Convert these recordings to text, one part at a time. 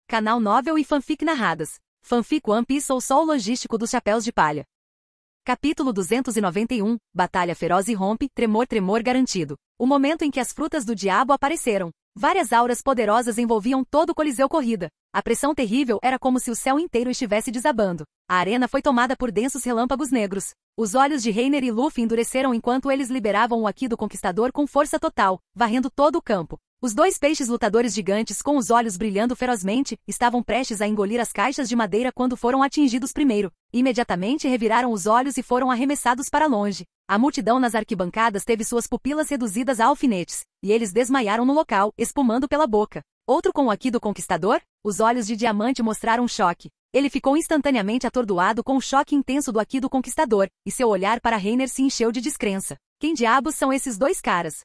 Canal Novel e Fanfic narradas. Fanfic One Piece ou Sol Logístico dos Chapéus de Palha. Capítulo 291, Batalha Feroz e Rompe, Tremor Tremor Garantido. O momento em que as frutas do diabo apareceram. Várias auras poderosas envolviam todo o Coliseu Corrida. A pressão terrível era como se o céu inteiro estivesse desabando. A arena foi tomada por densos relâmpagos negros. Os olhos de Reiner e Luffy endureceram enquanto eles liberavam o Haki do Conquistador com força total, varrendo todo o campo. Os dois peixes lutadores gigantes com os olhos brilhando ferozmente, estavam prestes a engolir as caixas de madeira quando foram atingidos primeiro. Imediatamente reviraram os olhos e foram arremessados para longe. A multidão nas arquibancadas teve suas pupilas reduzidas a alfinetes, e eles desmaiaram no local, espumando pela boca. Outro com o Haki do Conquistador? Os olhos de Diamante mostraram choque. Ele ficou instantaneamente atordoado com o choque intenso do Haki do Conquistador, e seu olhar para Reiner se encheu de descrença. Quem diabos são esses dois caras?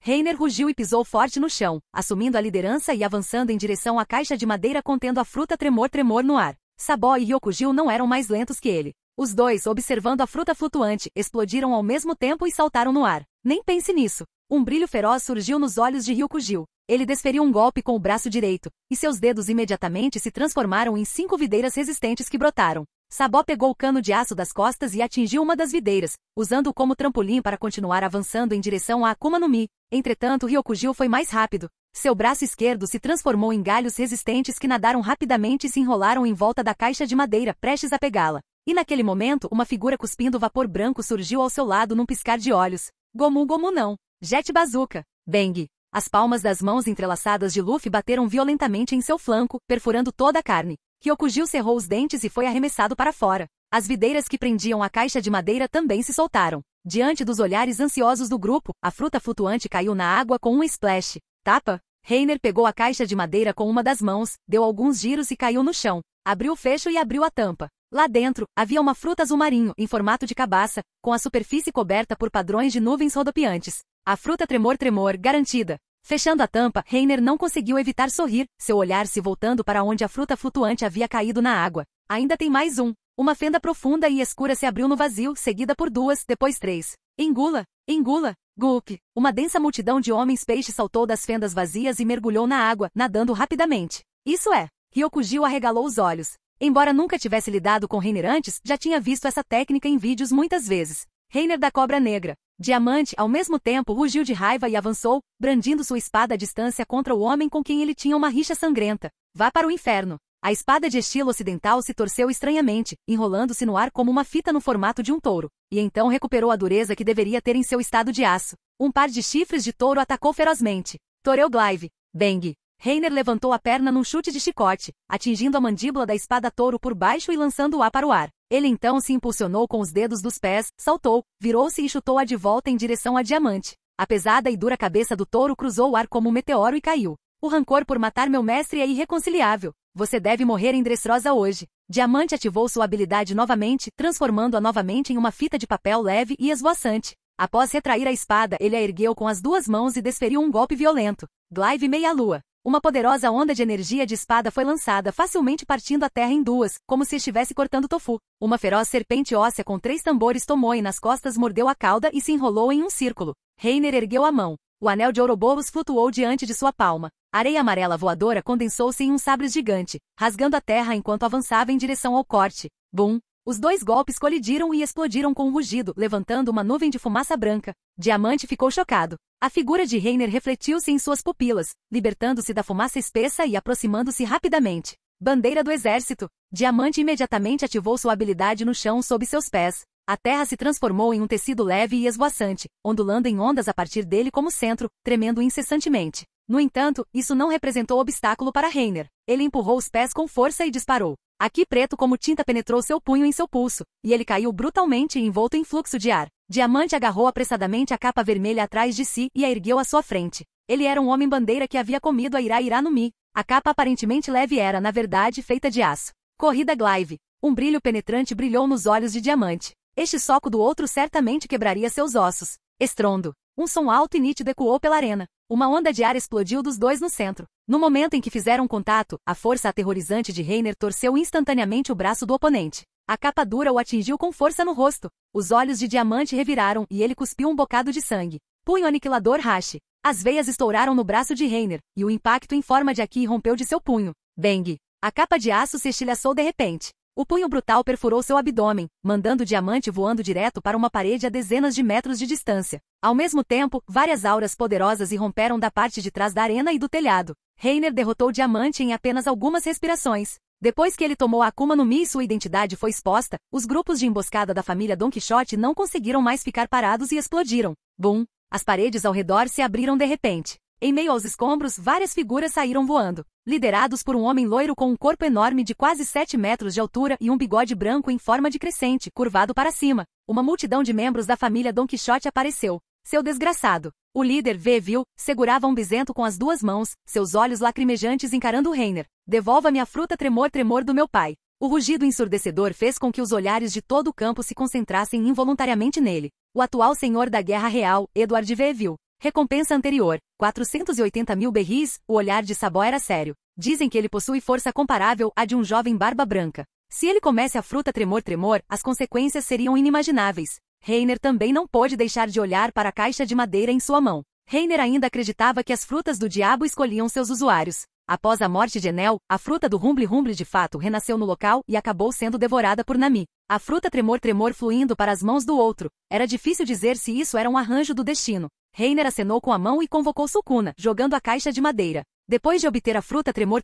Reiner rugiu e pisou forte no chão, assumindo a liderança e avançando em direção à caixa de madeira contendo a fruta Tremor Tremor no ar. Sabo e Ryokugyu não eram mais lentos que ele. Os dois, observando a fruta flutuante, explodiram ao mesmo tempo e saltaram no ar. Nem pense nisso. Um brilho feroz surgiu nos olhos de Ryokugyu. Ele desferiu um golpe com o braço direito, e seus dedos imediatamente se transformaram em 5 videiras resistentes que brotaram. Sabo pegou o cano de aço das costas e atingiu uma das videiras, usando-o como trampolim para continuar avançando em direção a Akuma no Mi. Entretanto, Ryokugyu foi mais rápido. Seu braço esquerdo se transformou em galhos resistentes que nadaram rapidamente e se enrolaram em volta da caixa de madeira, prestes a pegá-la. E naquele momento, uma figura cuspindo vapor branco surgiu ao seu lado num piscar de olhos. Gomu Gomu não. Jet Bazooka. Bang. As palmas das mãos entrelaçadas de Luffy bateram violentamente em seu flanco, perfurando toda a carne. Ryokugyu cerrou os dentes e foi arremessado para fora. As videiras que prendiam a caixa de madeira também se soltaram. Diante dos olhares ansiosos do grupo, a fruta flutuante caiu na água com um splash. Tapa? Reiner pegou a caixa de madeira com uma das mãos, deu alguns giros e caiu no chão. Abriu o fecho e abriu a tampa. Lá dentro, havia uma fruta azul marinho, em formato de cabaça, com a superfície coberta por padrões de nuvens rodopiantes. A fruta Tremor Tremor, garantida. Fechando a tampa, Reiner não conseguiu evitar sorrir, seu olhar se voltando para onde a fruta flutuante havia caído na água. Ainda tem mais um. Uma fenda profunda e escura se abriu no vazio, seguida por 2, depois 3. Engula! Engula! Gulp! Uma densa multidão de homens-peixe saltou das fendas vazias e mergulhou na água, nadando rapidamente. Isso é! Ryokugyu arregalou os olhos. Embora nunca tivesse lidado com Reiner antes, já tinha visto essa técnica em vídeos muitas vezes. Reiner da Cobra Negra. Diamante, ao mesmo tempo, rugiu de raiva e avançou, brandindo sua espada à distância contra o homem com quem ele tinha uma rixa sangrenta. Vá para o inferno. A espada de estilo ocidental se torceu estranhamente, enrolando-se no ar como uma fita no formato de um touro, e então recuperou a dureza que deveria ter em seu estado de aço. Um par de chifres de touro atacou ferozmente. Toreuglive. Bang. Reiner levantou a perna num chute de chicote, atingindo a mandíbula da espada touro por baixo e lançando-a para o ar. Ele então se impulsionou com os dedos dos pés, saltou, virou-se e chutou-a de volta em direção a Diamante. A pesada e dura cabeça do touro cruzou o ar como um meteoro e caiu. O rancor por matar meu mestre é irreconciliável. Você deve morrer em Dressrosa hoje. Diamante ativou sua habilidade novamente, transformando-a novamente em uma fita de papel leve e esvoaçante. Após retrair a espada, ele a ergueu com as 2 mãos e desferiu um golpe violento. Glaive Meia-Lua. Uma poderosa onda de energia de espada foi lançada, facilmente partindo a terra em 2, como se estivesse cortando tofu. Uma feroz serpente óssea com 3 tambores tomou-e nas costas, mordeu a cauda e se enrolou em um círculo. Reiner ergueu a mão. O anel de Ouroboros flutuou diante de sua palma. A areia amarela voadora condensou-se em um sabre gigante, rasgando a terra enquanto avançava em direção ao corte. Bum! Os 2 golpes colidiram e explodiram com um rugido, levantando uma nuvem de fumaça branca. Diamante ficou chocado. A figura de Reiner refletiu-se em suas pupilas, libertando-se da fumaça espessa e aproximando-se rapidamente. Bandeira do exército. Diamante imediatamente ativou sua habilidade no chão sob seus pés. A terra se transformou em um tecido leve e esvoaçante, ondulando em ondas a partir dele como centro, tremendo incessantemente. No entanto, isso não representou obstáculo para Reiner. Ele empurrou os pés com força e disparou. Haki preto como tinta penetrou seu punho em seu pulso, e ele caiu brutalmente envolto em fluxo de ar. Diamante agarrou apressadamente a capa vermelha atrás de si e a ergueu à sua frente. Ele era um homem-bandeira que havia comido a Ira no Mi. A capa aparentemente leve era, na verdade, feita de aço. Corrida Glaive. Um brilho penetrante brilhou nos olhos de Diamante. Este soco do outro certamente quebraria seus ossos. Estrondo. Um som alto e nítido ecoou pela arena. Uma onda de ar explodiu dos 2 no centro. No momento em que fizeram contato, a força aterrorizante de Reiner torceu instantaneamente o braço do oponente. A capa dura o atingiu com força no rosto. Os olhos de Diamante reviraram e ele cuspiu um bocado de sangue. Punho aniquilador Hashi. As veias estouraram no braço de Reiner, e o impacto em forma de Haki rompeu de seu punho. Bang! A capa de aço se estilhaçou de repente. O punho brutal perfurou seu abdômen, mandando o diamante voando direto para uma parede a dezenas de metros de distância. Ao mesmo tempo, várias auras poderosas irromperam da parte de trás da arena e do telhado. Reiner derrotou o diamante em apenas algumas respirações. Depois que ele tomou a Akuma no Mi e sua identidade foi exposta, os grupos de emboscada da família Don Quixote não conseguiram mais ficar parados e explodiram. Bum! As paredes ao redor se abriram de repente. Em meio aos escombros, várias figuras saíram voando, liderados por um homem loiro com um corpo enorme de quase 7 metros de altura e um bigode branco em forma de crescente, curvado para cima. Uma multidão de membros da família Don Quixote apareceu. Seu desgraçado. O líder, viu, segurava um bisento com as duas mãos, seus olhos lacrimejantes encarando o Reiner. Devolva-me a fruta tremor do meu pai. O rugido ensurdecedor fez com que os olhares de todo o campo se concentrassem involuntariamente nele. O atual senhor da Guerra Real, Edward viu. Recompensa anterior, 480 mil berris, o olhar de Sabó era sério. Dizem que ele possui força comparável à de um jovem barba branca. Se ele comesse a fruta tremor, as consequências seriam inimagináveis. Reiner também não pôde deixar de olhar para a caixa de madeira em sua mão. Reiner ainda acreditava que as frutas do diabo escolhiam seus usuários. Após a morte de Enel, a fruta do Rumble de fato renasceu no local e acabou sendo devorada por Nami. A fruta tremor fluindo para as mãos do outro. Era difícil dizer se isso era um arranjo do destino. Reiner acenou com a mão e convocou Sukuna, jogando a caixa de madeira. Depois de obter a fruta tremor,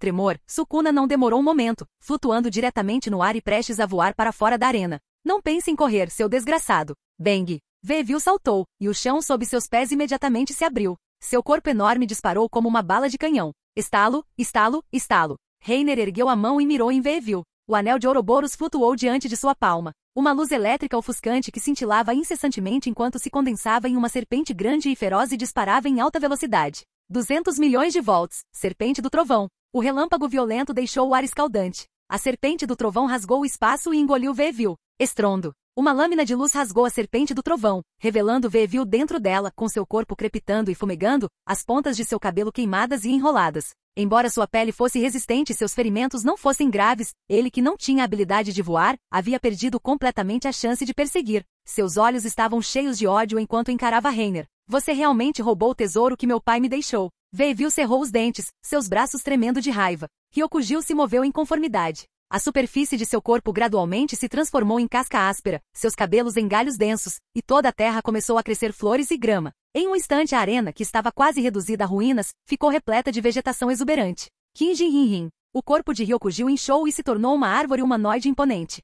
Sukuna não demorou um momento, flutuando diretamente no ar e prestes a voar para fora da arena. Não pense em correr, seu desgraçado. Bang! Viu saltou, e o chão sob seus pés imediatamente se abriu. Seu corpo enorme disparou como uma bala de canhão. Estalo, estalo, estalo. Reiner ergueu a mão e mirou em Viu. O anel de Ouroboros flutuou diante de sua palma. Uma luz elétrica ofuscante que cintilava incessantemente enquanto se condensava em uma serpente grande e feroz e disparava em alta velocidade. 200 milhões de volts. Serpente do trovão. O relâmpago violento deixou o ar escaldante. A serpente do trovão rasgou o espaço e engoliu Viu. Estrondo. Uma lâmina de luz rasgou a serpente do trovão, revelando Viu dentro dela, com seu corpo crepitando e fumegando, as pontas de seu cabelo queimadas e enroladas. Embora sua pele fosse resistente e seus ferimentos não fossem graves, ele que não tinha a habilidade de voar, havia perdido completamente a chance de perseguir. Seus olhos estavam cheios de ódio enquanto encarava Reiner. Você realmente roubou o tesouro que meu pai me deixou. Viu cerrou os dentes, seus braços tremendo de raiva. Ryokugil se moveu em conformidade. A superfície de seu corpo gradualmente se transformou em casca áspera, seus cabelos em galhos densos, e toda a terra começou a crescer flores e grama. Em um instante a arena, que estava quase reduzida a ruínas, ficou repleta de vegetação exuberante. Kinjin. O corpo de Ryokugil inchou e se tornou uma árvore humanoide imponente.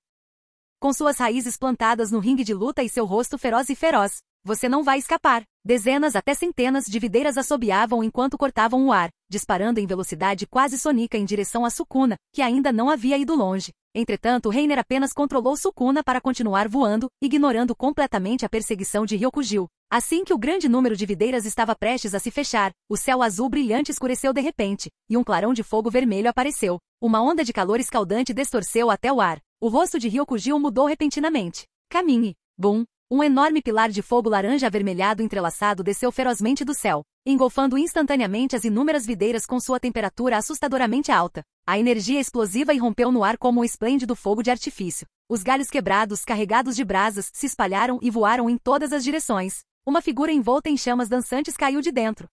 Com suas raízes plantadas no ringue de luta e seu rosto feroz. Você não vai escapar. Dezenas até centenas de videiras assobiavam enquanto cortavam o ar, disparando em velocidade quase sonica em direção a Sukuna, que ainda não havia ido longe. Entretanto, Reiner apenas controlou Sukuna para continuar voando, ignorando completamente a perseguição de Ryokugil. Assim que o grande número de videiras estava prestes a se fechar, o céu azul brilhante escureceu de repente, e um clarão de fogo vermelho apareceu. Uma onda de calor escaldante distorceu até o ar. O rosto de Ryokugil mudou repentinamente. Caminhe. Bum! Um enorme pilar de fogo laranja avermelhado entrelaçado desceu ferozmente do céu, engolfando instantaneamente as inúmeras videiras com sua temperatura assustadoramente alta. A energia explosiva irrompeu no ar como um esplêndido fogo de artifício. Os galhos quebrados, carregados de brasas, se espalharam e voaram em todas as direções. Uma figura envolta em chamas dançantes caiu de dentro.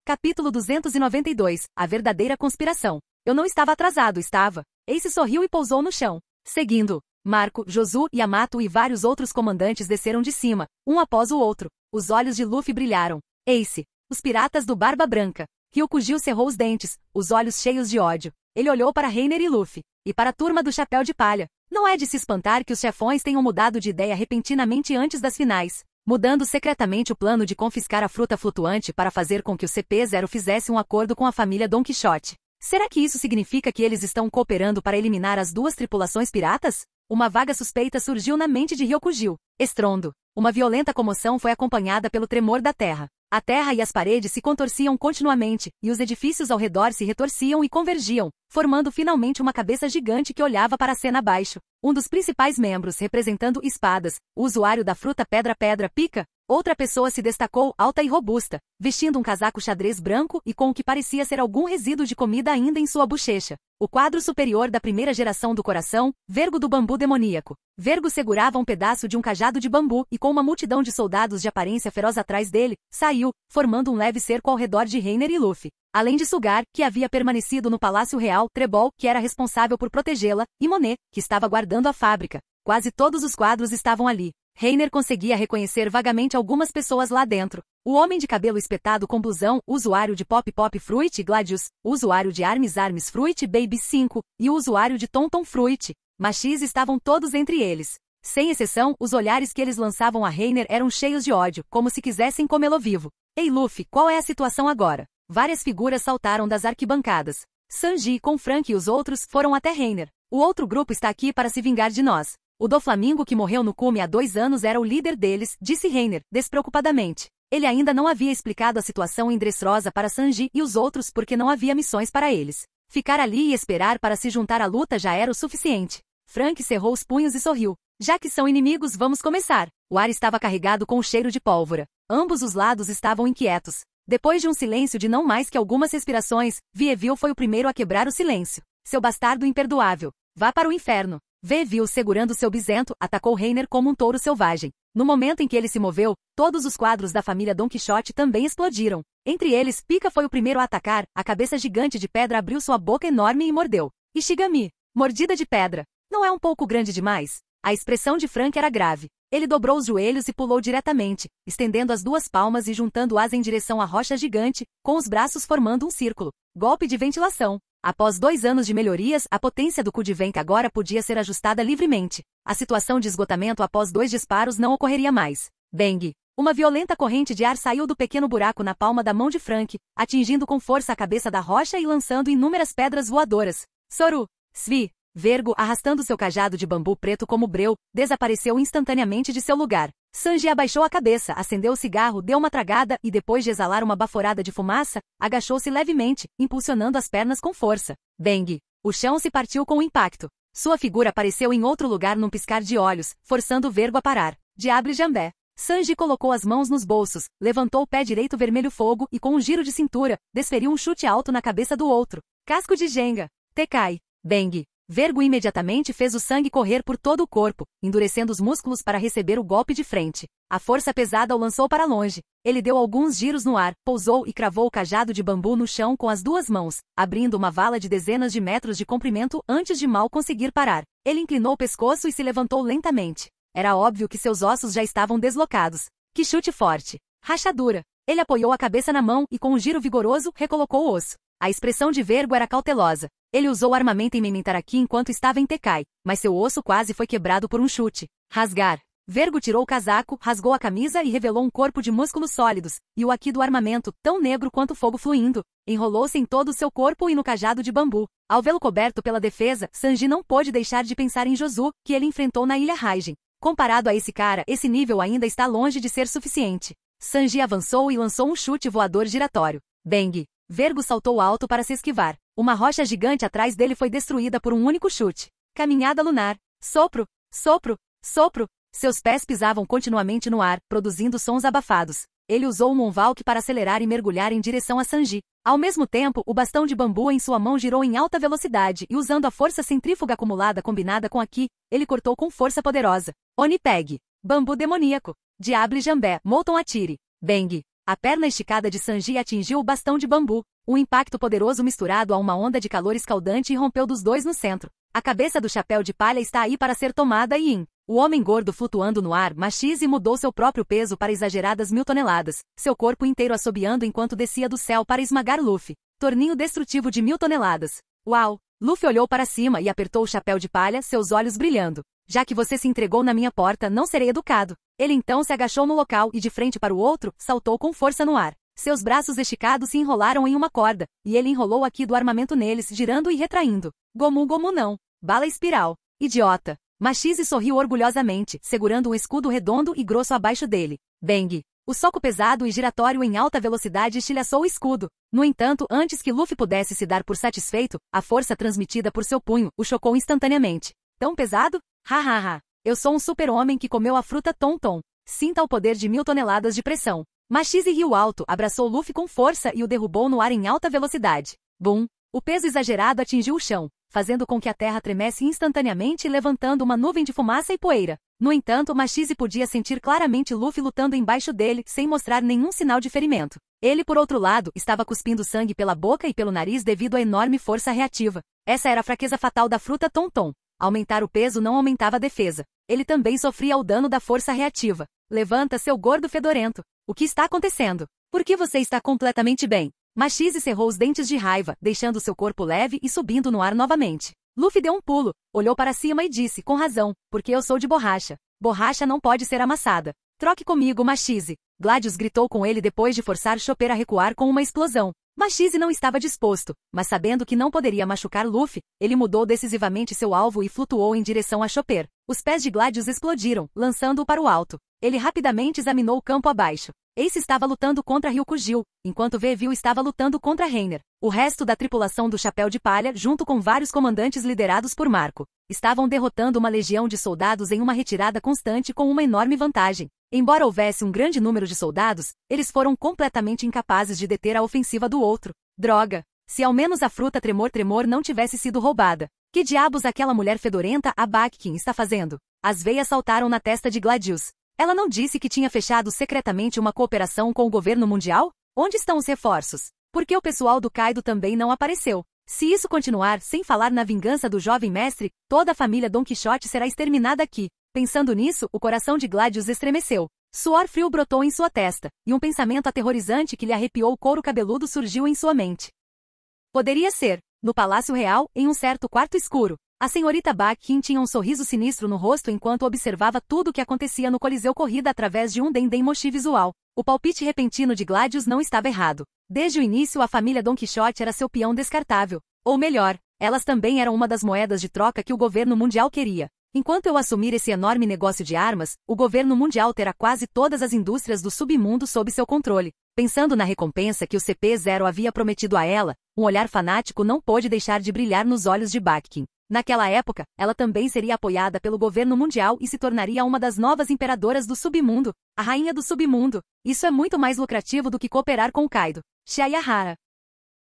Capítulo 292. A verdadeira conspiração. Eu não estava atrasado, estava. Ace sorriu e pousou no chão. Seguindo. Marco, Josu, Yamato e vários outros comandantes desceram de cima, um após o outro. Os olhos de Luffy brilharam. Ace. Os piratas do Barba Branca. Ryokugil cerrou os dentes, os olhos cheios de ódio. Ele olhou para Reiner e Luffy. E para a turma do Chapéu de Palha. Não é de se espantar que os chefões tenham mudado de ideia repentinamente antes das finais, mudando secretamente o plano de confiscar a fruta flutuante para fazer com que o CP0 fizesse um acordo com a família Don Quixote. Será que isso significa que eles estão cooperando para eliminar as duas tripulações piratas? Uma vaga suspeita surgiu na mente de Ryokugil. Estrondo. Uma violenta comoção foi acompanhada pelo tremor da terra. A terra e as paredes se contorciam continuamente, e os edifícios ao redor se retorciam e convergiam, formando finalmente uma cabeça gigante que olhava para a cena abaixo. Um dos principais membros representando espadas, o usuário da fruta pedra pica. Outra pessoa se destacou, alta e robusta, vestindo um casaco xadrez branco e com o que parecia ser algum resíduo de comida ainda em sua bochecha. O quadro superior da primeira geração do coração, Vergo do bambu demoníaco. Vergo segurava um pedaço de um cajado de bambu e com uma multidão de soldados de aparência feroz atrás dele, saiu, formando um leve cerco ao redor de Reiner e Luffy. além de Sugar, que havia permanecido no Palácio Real, Trebol, que era responsável por protegê-la, e Monet, que estava guardando a fábrica. Quase todos os quadros estavam ali. Reiner conseguia reconhecer vagamente algumas pessoas lá dentro. O homem de cabelo espetado com blusão, o usuário de Pop Pop Fruit Gladius, o usuário de Arms Arms Fruit Baby 5 e o usuário de Tom Tom Fruit. Machis estavam todos entre eles. Sem exceção, os olhares que eles lançavam a Reiner eram cheios de ódio, como se quisessem comê-lo vivo. Ei Luffy, qual é a situação agora? Várias figuras saltaram das arquibancadas. Sanji, com Frank e os outros, foram até Reiner. O outro grupo está aqui para se vingar de nós. O Doflamingo que morreu no cume há 2 anos era o líder deles, disse Reiner, despreocupadamente. Ele ainda não havia explicado a situação em Dressrosa para Sanji e os outros porque não havia missões para eles. Ficar ali e esperar para se juntar à luta já era o suficiente. Frank cerrou os punhos e sorriu. Já que são inimigos, vamos começar. O ar estava carregado com o cheiro de pólvora. Ambos os lados estavam inquietos. Depois de um silêncio de não mais que algumas respirações, Vievil foi o primeiro a quebrar o silêncio. Seu bastardo imperdoável. Vá para o inferno. Vievil, segurando seu bisento, atacou Reiner como um touro selvagem. No momento em que ele se moveu, todos os quadros da família Don Quixote também explodiram. Entre eles, Pika foi o primeiro a atacar, a cabeça gigante de pedra abriu sua boca enorme e mordeu. Ishigami. Mordida de pedra. Não é um pouco grande demais? A expressão de Frank era grave. Ele dobrou os joelhos e pulou diretamente, estendendo as 2 palmas e juntando-as em direção à rocha gigante, com os braços formando um círculo. Golpe de ventilação. Após 2 anos de melhorias, a potência do cu de vento agora podia ser ajustada livremente. A situação de esgotamento após 2 disparos não ocorreria mais. Bang! Uma violenta corrente de ar saiu do pequeno buraco na palma da mão de Frank, atingindo com força a cabeça da rocha e lançando inúmeras pedras voadoras. Soru! Svi! Vergo, arrastando seu cajado de bambu preto como breu, desapareceu instantaneamente de seu lugar. Sanji abaixou a cabeça, acendeu o cigarro, deu uma tragada e depois de exalar uma baforada de fumaça, agachou-se levemente, impulsionando as pernas com força. Bang! O chão se partiu com o impacto. Sua figura apareceu em outro lugar num piscar de olhos, forçando o Vergo a parar. Diable Jambé. Sanji colocou as mãos nos bolsos, levantou o pé direito vermelho fogo e com um giro de cintura, desferiu um chute alto na cabeça do outro. Casco de Jenga. Tekai. Bang! Vergo imediatamente fez o sangue correr por todo o corpo, endurecendo os músculos para receber o golpe de frente. A força pesada o lançou para longe. Ele deu alguns giros no ar, pousou e cravou o cajado de bambu no chão com as 2 mãos, abrindo uma vala de dezenas de metros de comprimento antes de mal conseguir parar. Ele inclinou o pescoço e se levantou lentamente. Era óbvio que seus ossos já estavam deslocados. Que chute forte! Rachadura! Ele apoiou a cabeça na mão e com um giro vigoroso recolocou o osso. A expressão de Vergo era cautelosa. Ele usou armamento em Mementaraki enquanto estava em Tekai, mas seu osso quase foi quebrado por um chute. Rasgar. Vergo tirou o casaco, rasgou a camisa e revelou um corpo de músculos sólidos, e o aqui do armamento, tão negro quanto fogo fluindo. Enrolou-se em todo o seu corpo e no cajado de bambu. Ao vê-lo coberto pela defesa, Sanji não pôde deixar de pensar em Jozu, que ele enfrentou na Ilha Raijin. Comparado a esse cara, esse nível ainda está longe de ser suficiente. Sanji avançou e lançou um chute voador giratório. Bang! Vergo saltou alto para se esquivar. Uma rocha gigante atrás dele foi destruída por um único chute. Caminhada lunar. Sopro, sopro, sopro. Seus pés pisavam continuamente no ar, produzindo sons abafados. Ele usou o Moonwalk para acelerar e mergulhar em direção a Sanji. Ao mesmo tempo, o bastão de bambu em sua mão girou em alta velocidade e usando a força centrífuga acumulada combinada com a Ki, ele cortou com força poderosa. Onipeg. Bambu demoníaco. Diable Jambé. Molton Atire. Bang. A perna esticada de Sanji atingiu o bastão de bambu. Um impacto poderoso misturado a uma onda de calor escaldante irrompeu dos 2 no centro. A cabeça do chapéu de palha está aí para ser tomada e o homem gordo flutuando no ar, Machise mudou seu próprio peso para exageradas 1000 toneladas, seu corpo inteiro assobiando enquanto descia do céu para esmagar Luffy. Torninho destrutivo de 1000 toneladas. Uau! Luffy olhou para cima e apertou o chapéu de palha, seus olhos brilhando. Já que você se entregou na minha porta, não serei educado. Ele então se agachou no local e de frente para o outro, saltou com força no ar. Seus braços esticados se enrolaram em uma corda, e ele enrolou aqui do armamento neles, girando e retraindo. Gomu Gomu não. Bala espiral. Idiota. Machise sorriu orgulhosamente, segurando um escudo redondo e grosso abaixo dele. Bang. O soco pesado e giratório em alta velocidade estilhaçou o escudo. No entanto, antes que Luffy pudesse se dar por satisfeito, a força transmitida por seu punho o chocou instantaneamente. Tão pesado? Hahaha. Eu sou um super-homem que comeu a fruta Tom Tom. Sinta o poder de 1000 toneladas de pressão. Machise riu alto, abraçou Luffy com força e o derrubou no ar em alta velocidade. Bum! O peso exagerado atingiu o chão, fazendo com que a terra tremesse instantaneamente e levantando uma nuvem de fumaça e poeira. No entanto, Machise podia sentir claramente Luffy lutando embaixo dele, sem mostrar nenhum sinal de ferimento. Ele, por outro lado, estava cuspindo sangue pela boca e pelo nariz devido à enorme força reativa. Essa era a fraqueza fatal da fruta Tonton. Aumentar o peso não aumentava a defesa. Ele também sofria o dano da força reativa. Levanta, seu gordo fedorento. O que está acontecendo? Por que você está completamente bem? Machise cerrou os dentes de raiva, deixando seu corpo leve e subindo no ar novamente. Luffy deu um pulo, olhou para cima e disse, com razão, porque eu sou de borracha. Borracha não pode ser amassada. Troque comigo, Machise. Gladius gritou com ele depois de forçar Chopper a recuar com uma explosão. Machise não estava disposto, mas sabendo que não poderia machucar Luffy, ele mudou decisivamente seu alvo e flutuou em direção a Chopper. Os pés de Gladius explodiram, lançando-o para o alto. Ele rapidamente examinou o campo abaixo. Ace estava lutando contra Ryukugil, enquanto Vevil estava lutando contra Reiner. O resto da tripulação do Chapéu de Palha, junto com vários comandantes liderados por Marco, estavam derrotando uma legião de soldados em uma retirada constante com uma enorme vantagem. Embora houvesse um grande número de soldados, eles foram completamente incapazes de deter a ofensiva do outro. Droga! Se ao menos a fruta Tremor não tivesse sido roubada. Que diabos aquela mulher fedorenta, a Bakkin, está fazendo? As veias saltaram na testa de Gladius. Ela não disse que tinha fechado secretamente uma cooperação com o governo mundial? Onde estão os reforços? Por que o pessoal do Kaido também não apareceu? Se isso continuar, sem falar na vingança do jovem mestre, toda a família Don Quixote será exterminada aqui. Pensando nisso, o coração de Gladius estremeceu. Suor frio brotou em sua testa, e um pensamento aterrorizante que lhe arrepiou o couro cabeludo surgiu em sua mente. Poderia ser, no Palácio Real, em um certo quarto escuro. A senhorita Bakkin tinha um sorriso sinistro no rosto enquanto observava tudo o que acontecia no Coliseu corrida através de um Dendem Moshi visual. O palpite repentino de Gladius não estava errado. Desde o início a família Don Quixote era seu peão descartável. Ou melhor, elas também eram uma das moedas de troca que o governo mundial queria. Enquanto eu assumir esse enorme negócio de armas, o governo mundial terá quase todas as indústrias do submundo sob seu controle. Pensando na recompensa que o CP0 havia prometido a ela, um olhar fanático não pôde deixar de brilhar nos olhos de Bakkin. Naquela época, ela também seria apoiada pelo governo mundial e se tornaria uma das novas imperadoras do submundo, a rainha do submundo. Isso é muito mais lucrativo do que cooperar com o Kaido. Shayahara.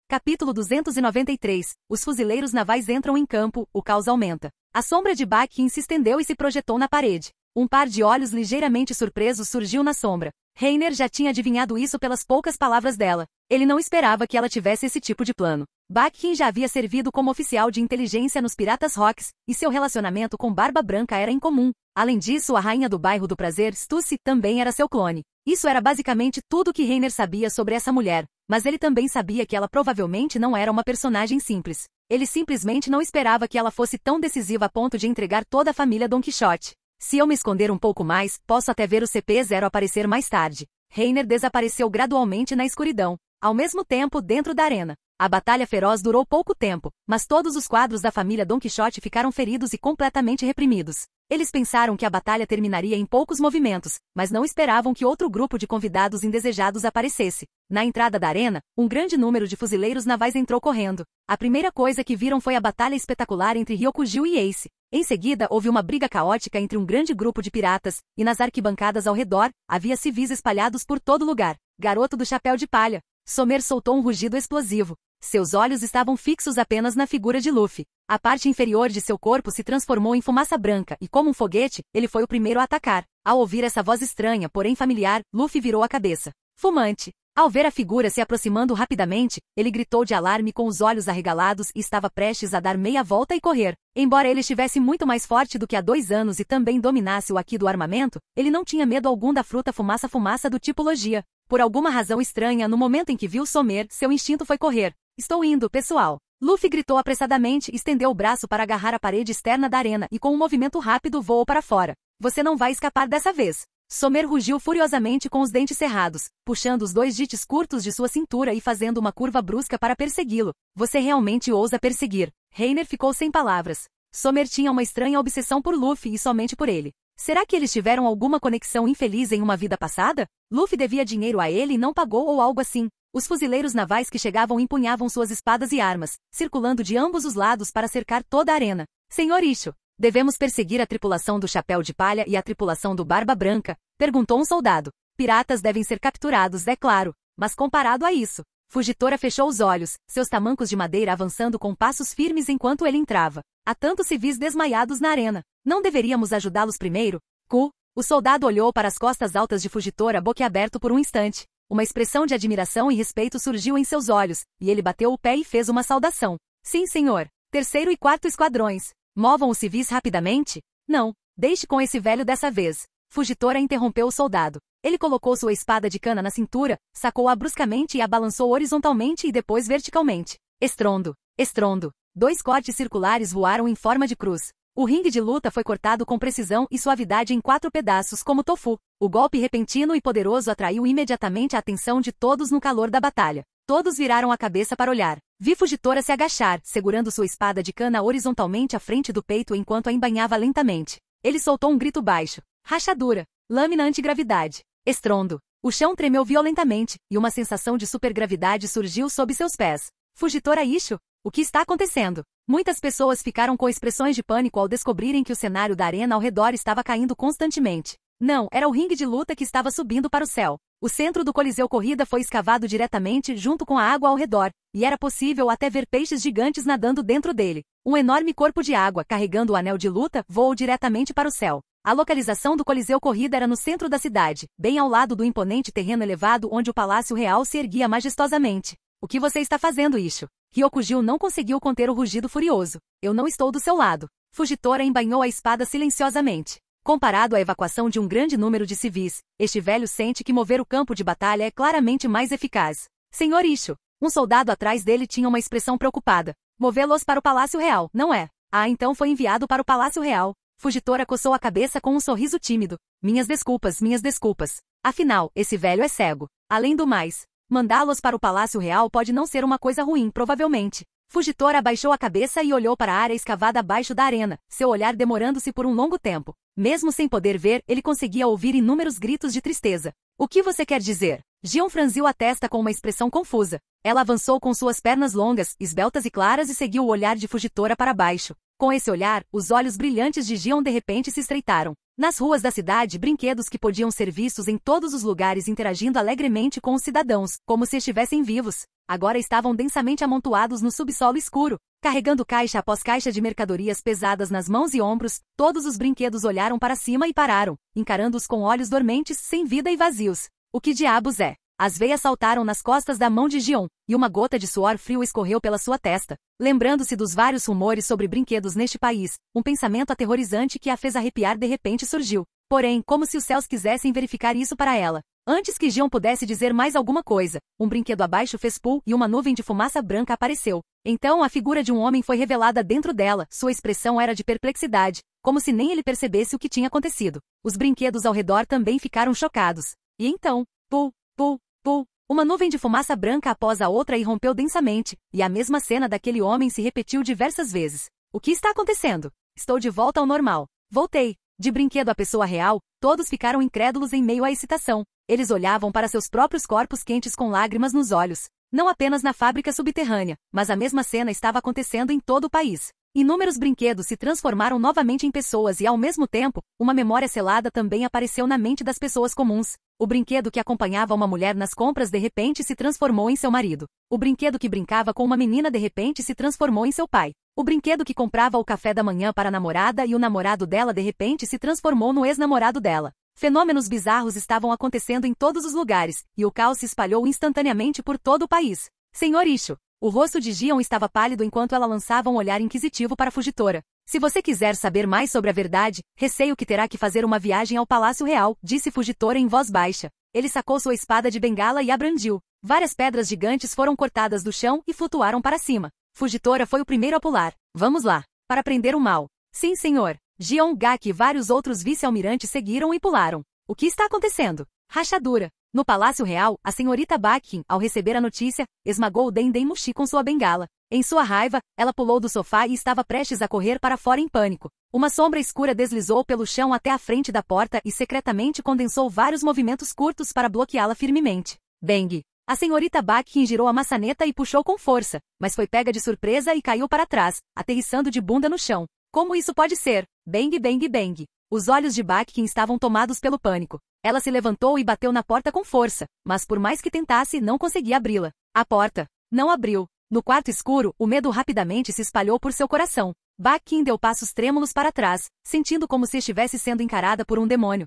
Capítulo 293. Os fuzileiros navais entram em campo, o caos aumenta. A sombra de Bakkin se estendeu e se projetou na parede. Um par de olhos ligeiramente surpresos surgiu na sombra. Reiner já tinha adivinhado isso pelas poucas palavras dela. Ele não esperava que ela tivesse esse tipo de plano. Bakkin já havia servido como oficial de inteligência nos Piratas Rocks, e seu relacionamento com Barba Branca era incomum. Além disso, a rainha do bairro do prazer, Stussy, também era seu clone. Isso era basicamente tudo que Reiner sabia sobre essa mulher, mas ele também sabia que ela provavelmente não era uma personagem simples. Ele simplesmente não esperava que ela fosse tão decisiva a ponto de entregar toda a família Don Quixote. Se eu me esconder um pouco mais, posso até ver o CP0 aparecer mais tarde. Reiner desapareceu gradualmente na escuridão. Ao mesmo tempo, dentro da arena. A batalha feroz durou pouco tempo, mas todos os quadros da família Don Quixote ficaram feridos e completamente reprimidos. Eles pensaram que a batalha terminaria em poucos movimentos, mas não esperavam que outro grupo de convidados indesejados aparecesse. Na entrada da arena, um grande número de fuzileiros navais entrou correndo. A primeira coisa que viram foi a batalha espetacular entre Ryokugil e Ace. Em seguida, houve uma briga caótica entre um grande grupo de piratas, e nas arquibancadas ao redor, havia civis espalhados por todo lugar. Garoto do chapéu de palha. Sommer soltou um rugido explosivo. Seus olhos estavam fixos apenas na figura de Luffy. A parte inferior de seu corpo se transformou em fumaça branca e, como um foguete, ele foi o primeiro a atacar. Ao ouvir essa voz estranha, porém familiar, Luffy virou a cabeça. Fumante. Ao ver a figura se aproximando rapidamente, ele gritou de alarme com os olhos arregalados e estava prestes a dar meia volta e correr. Embora ele estivesse muito mais forte do que há 2 anos e também dominasse o Haki do armamento, ele não tinha medo algum da fruta fumaça do tipo Logia. Por alguma razão estranha, no momento em que viu Sommer, seu instinto foi correr. Estou indo, pessoal. Luffy gritou apressadamente e estendeu o braço para agarrar a parede externa da arena e com um movimento rápido voou para fora. Você não vai escapar dessa vez. Sommer rugiu furiosamente com os dentes cerrados, puxando os 2 jites curtos de sua cintura e fazendo uma curva brusca para persegui-lo. Você realmente ousa perseguir. Reiner ficou sem palavras. Sommer tinha uma estranha obsessão por Luffy e somente por ele. Será que eles tiveram alguma conexão infeliz em uma vida passada? Luffy devia dinheiro a ele e não pagou ou algo assim. Os fuzileiros navais que chegavam empunhavam suas espadas e armas, circulando de ambos os lados para cercar toda a arena. Senhor Isho, devemos perseguir a tripulação do Chapéu de Palha e a tripulação do Barba Branca? Perguntou um soldado. Piratas devem ser capturados, é claro. Mas comparado a isso, Fujitora fechou os olhos, seus tamancos de madeira avançando com passos firmes enquanto ele entrava. Há tantos civis desmaiados na arena. Não deveríamos ajudá-los primeiro? O soldado olhou para as costas altas de Fujitora boquiaberto por um instante. Uma expressão de admiração e respeito surgiu em seus olhos, e ele bateu o pé e fez uma saudação. Sim, senhor. Terceiro e quarto esquadrões. Movam os civis rapidamente? Não. Deixe com esse velho dessa vez. Fujitora interrompeu o soldado. Ele colocou sua espada de cana na cintura, sacou-a bruscamente e a balançou horizontalmente e depois verticalmente. Estrondo. Estrondo. 2 cortes circulares voaram em forma de cruz. O ringue de luta foi cortado com precisão e suavidade em 4 pedaços como tofu. O golpe repentino e poderoso atraiu imediatamente a atenção de todos no calor da batalha. Todos viraram a cabeça para olhar. Vi Fujitora se agachar, segurando sua espada de cana horizontalmente à frente do peito enquanto a embainhava lentamente. Ele soltou um grito baixo. Rachadura. Lâmina antigravidade. Estrondo. O chão tremeu violentamente, e uma sensação de supergravidade surgiu sob seus pés. Fujitora Isho? O que está acontecendo? Muitas pessoas ficaram com expressões de pânico ao descobrirem que o cenário da arena ao redor estava caindo constantemente. Não, era o ringue de luta que estava subindo para o céu. O centro do Coliseu Corrida foi escavado diretamente junto com a água ao redor, e era possível até ver peixes gigantes nadando dentro dele. Um enorme corpo de água, carregando o anel de luta, voou diretamente para o céu. A localização do Coliseu Corrida era no centro da cidade, bem ao lado do imponente terreno elevado onde o Palácio Real se erguia majestosamente. O que você está fazendo, Isho? Ryokugil não conseguiu conter o rugido furioso. Eu não estou do seu lado. Fujitora embainhou a espada silenciosamente. Comparado à evacuação de um grande número de civis, este velho sente que mover o campo de batalha é claramente mais eficaz. Senhor Isho, um soldado atrás dele tinha uma expressão preocupada. Movê-los para o Palácio Real, não é? Ah, então foi enviado para o Palácio Real. Fujitora coçou a cabeça com um sorriso tímido. Minhas desculpas, minhas desculpas. Afinal, esse velho é cego. Além do mais, mandá-los para o Palácio Real pode não ser uma coisa ruim, provavelmente. Fujitora abaixou a cabeça e olhou para a área escavada abaixo da arena, seu olhar demorando-se por um longo tempo. Mesmo sem poder ver, ele conseguia ouvir inúmeros gritos de tristeza. O que você quer dizer? Gion franziu a testa com uma expressão confusa. Ela avançou com suas pernas longas, esbeltas e claras e seguiu o olhar de Fujitora para baixo. Com esse olhar, os olhos brilhantes de Gion de repente se estreitaram. Nas ruas da cidade, brinquedos que podiam ser vistos em todos os lugares interagindo alegremente com os cidadãos, como se estivessem vivos, agora estavam densamente amontoados no subsolo escuro. Carregando caixa após caixa de mercadorias pesadas nas mãos e ombros, todos os brinquedos olharam para cima e pararam, encarando-os com olhos dormentes, sem vida e vazios. O que diabos é? As veias saltaram nas costas da mão de Gion, e uma gota de suor frio escorreu pela sua testa. Lembrando-se dos vários rumores sobre brinquedos neste país, um pensamento aterrorizante que a fez arrepiar de repente surgiu. Porém, como se os céus quisessem verificar isso para ela. Antes que Gion pudesse dizer mais alguma coisa, um brinquedo abaixo fez pul e uma nuvem de fumaça branca apareceu. Então a figura de um homem foi revelada dentro dela, sua expressão era de perplexidade, como se nem ele percebesse o que tinha acontecido. Os brinquedos ao redor também ficaram chocados. E então, pul, pul, pul, uma nuvem de fumaça branca após a outra irrompeu densamente, e a mesma cena daquele homem se repetiu diversas vezes. O que está acontecendo? Estou de volta ao normal. Voltei. De brinquedo à pessoa real, todos ficaram incrédulos em meio à excitação. Eles olhavam para seus próprios corpos quentes com lágrimas nos olhos. Não apenas na fábrica subterrânea, mas a mesma cena estava acontecendo em todo o país. Inúmeros brinquedos se transformaram novamente em pessoas e, ao mesmo tempo, uma memória selada também apareceu na mente das pessoas comuns. O brinquedo que acompanhava uma mulher nas compras de repente se transformou em seu marido. O brinquedo que brincava com uma menina de repente se transformou em seu pai. O brinquedo que comprava o café da manhã para a namorada e o namorado dela de repente se transformou no ex-namorado dela. Fenômenos bizarros estavam acontecendo em todos os lugares, e o caos se espalhou instantaneamente por todo o país. Senhor Isho. O rosto de Gion estava pálido enquanto ela lançava um olhar inquisitivo para Fujitora. Se você quiser saber mais sobre a verdade, receio que terá que fazer uma viagem ao Palácio Real, disse Fujitora em voz baixa. Ele sacou sua espada de bengala e a brandiu. Várias pedras gigantes foram cortadas do chão e flutuaram para cima. Fujitora foi o primeiro a pular. Vamos lá. Para prender o mal. Sim, senhor. Gion Gaki e vários outros vice-almirantes seguiram e pularam. O que está acontecendo? Rachadura. No Palácio Real, a senhorita Bakin, ao receber a notícia, esmagou o Denden Mushi com sua bengala. Em sua raiva, ela pulou do sofá e estava prestes a correr para fora em pânico. Uma sombra escura deslizou pelo chão até a frente da porta e secretamente condensou vários movimentos curtos para bloqueá-la firmemente. Bang! A senhorita Bakin girou a maçaneta e puxou com força, mas foi pega de surpresa e caiu para trás, aterrissando de bunda no chão. Como isso pode ser? Bang, bang, bang! Os olhos de Bakin estavam tomados pelo pânico. Ela se levantou e bateu na porta com força, mas por mais que tentasse, não conseguia abri-la. A porta não abriu. No quarto escuro, o medo rapidamente se espalhou por seu coração. Baquin deu passos trêmulos para trás, sentindo como se estivesse sendo encarada por um demônio.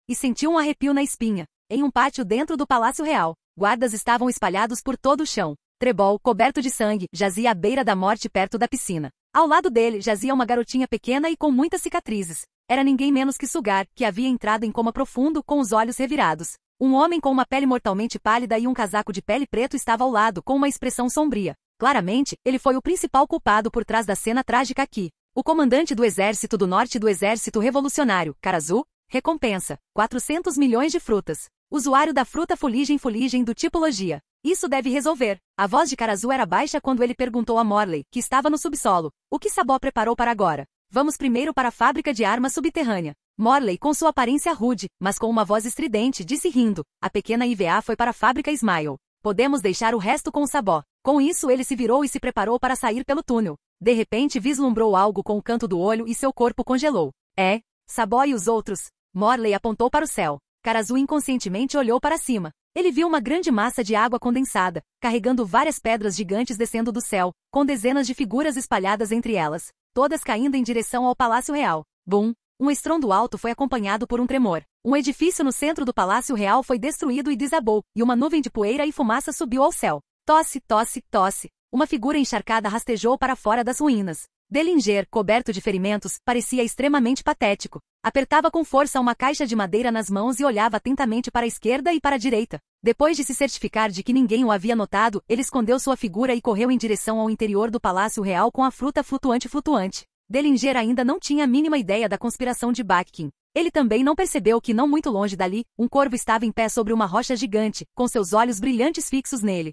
E sentiu um arrepio na espinha. Em um pátio dentro do Palácio Real, guardas estavam espalhados por todo o chão. Trebol, coberto de sangue, jazia à beira da morte perto da piscina. Ao lado dele jazia uma garotinha pequena e com muitas cicatrizes. Era ninguém menos que Sugar, que havia entrado em coma profundo com os olhos revirados. Um homem com uma pele mortalmente pálida e um casaco de pele preto estava ao lado, com uma expressão sombria. Claramente, ele foi o principal culpado por trás da cena trágica aqui. O comandante do Exército do Norte do Exército Revolucionário, Karazu, recompensa, 400 milhões de frutas. Usuário da fruta fuligem do tipologia. Isso deve resolver. A voz de Karazu era baixa quando ele perguntou a Morley, que estava no subsolo, o que Sabó preparou para agora. Vamos primeiro para a fábrica de armas subterrânea. Morley, com sua aparência rude, mas com uma voz estridente, disse rindo. A pequena IVA foi para a fábrica Smile. Podemos deixar o resto com o Sabó. Com isso ele se virou e se preparou para sair pelo túnel. De repente vislumbrou algo com o canto do olho e seu corpo congelou. É? Sabó e os outros? Morley apontou para o céu. Karazu inconscientemente olhou para cima. Ele viu uma grande massa de água condensada, carregando várias pedras gigantes descendo do céu, com dezenas de figuras espalhadas entre elas, todas caindo em direção ao Palácio Real. Bum! Um estrondo alto foi acompanhado por um tremor. Um edifício no centro do Palácio Real foi destruído e desabou, e uma nuvem de poeira e fumaça subiu ao céu. Tosse, tosse, tosse. Uma figura encharcada rastejou para fora das ruínas. Delinger, coberto de ferimentos, parecia extremamente patético. Apertava com força uma caixa de madeira nas mãos e olhava atentamente para a esquerda e para a direita. Depois de se certificar de que ninguém o havia notado, ele escondeu sua figura e correu em direção ao interior do Palácio Real com a fruta flutuante. Delinger ainda não tinha a mínima ideia da conspiração de Baquin. Ele também não percebeu que não muito longe dali, um corvo estava em pé sobre uma rocha gigante, com seus olhos brilhantes fixos nele.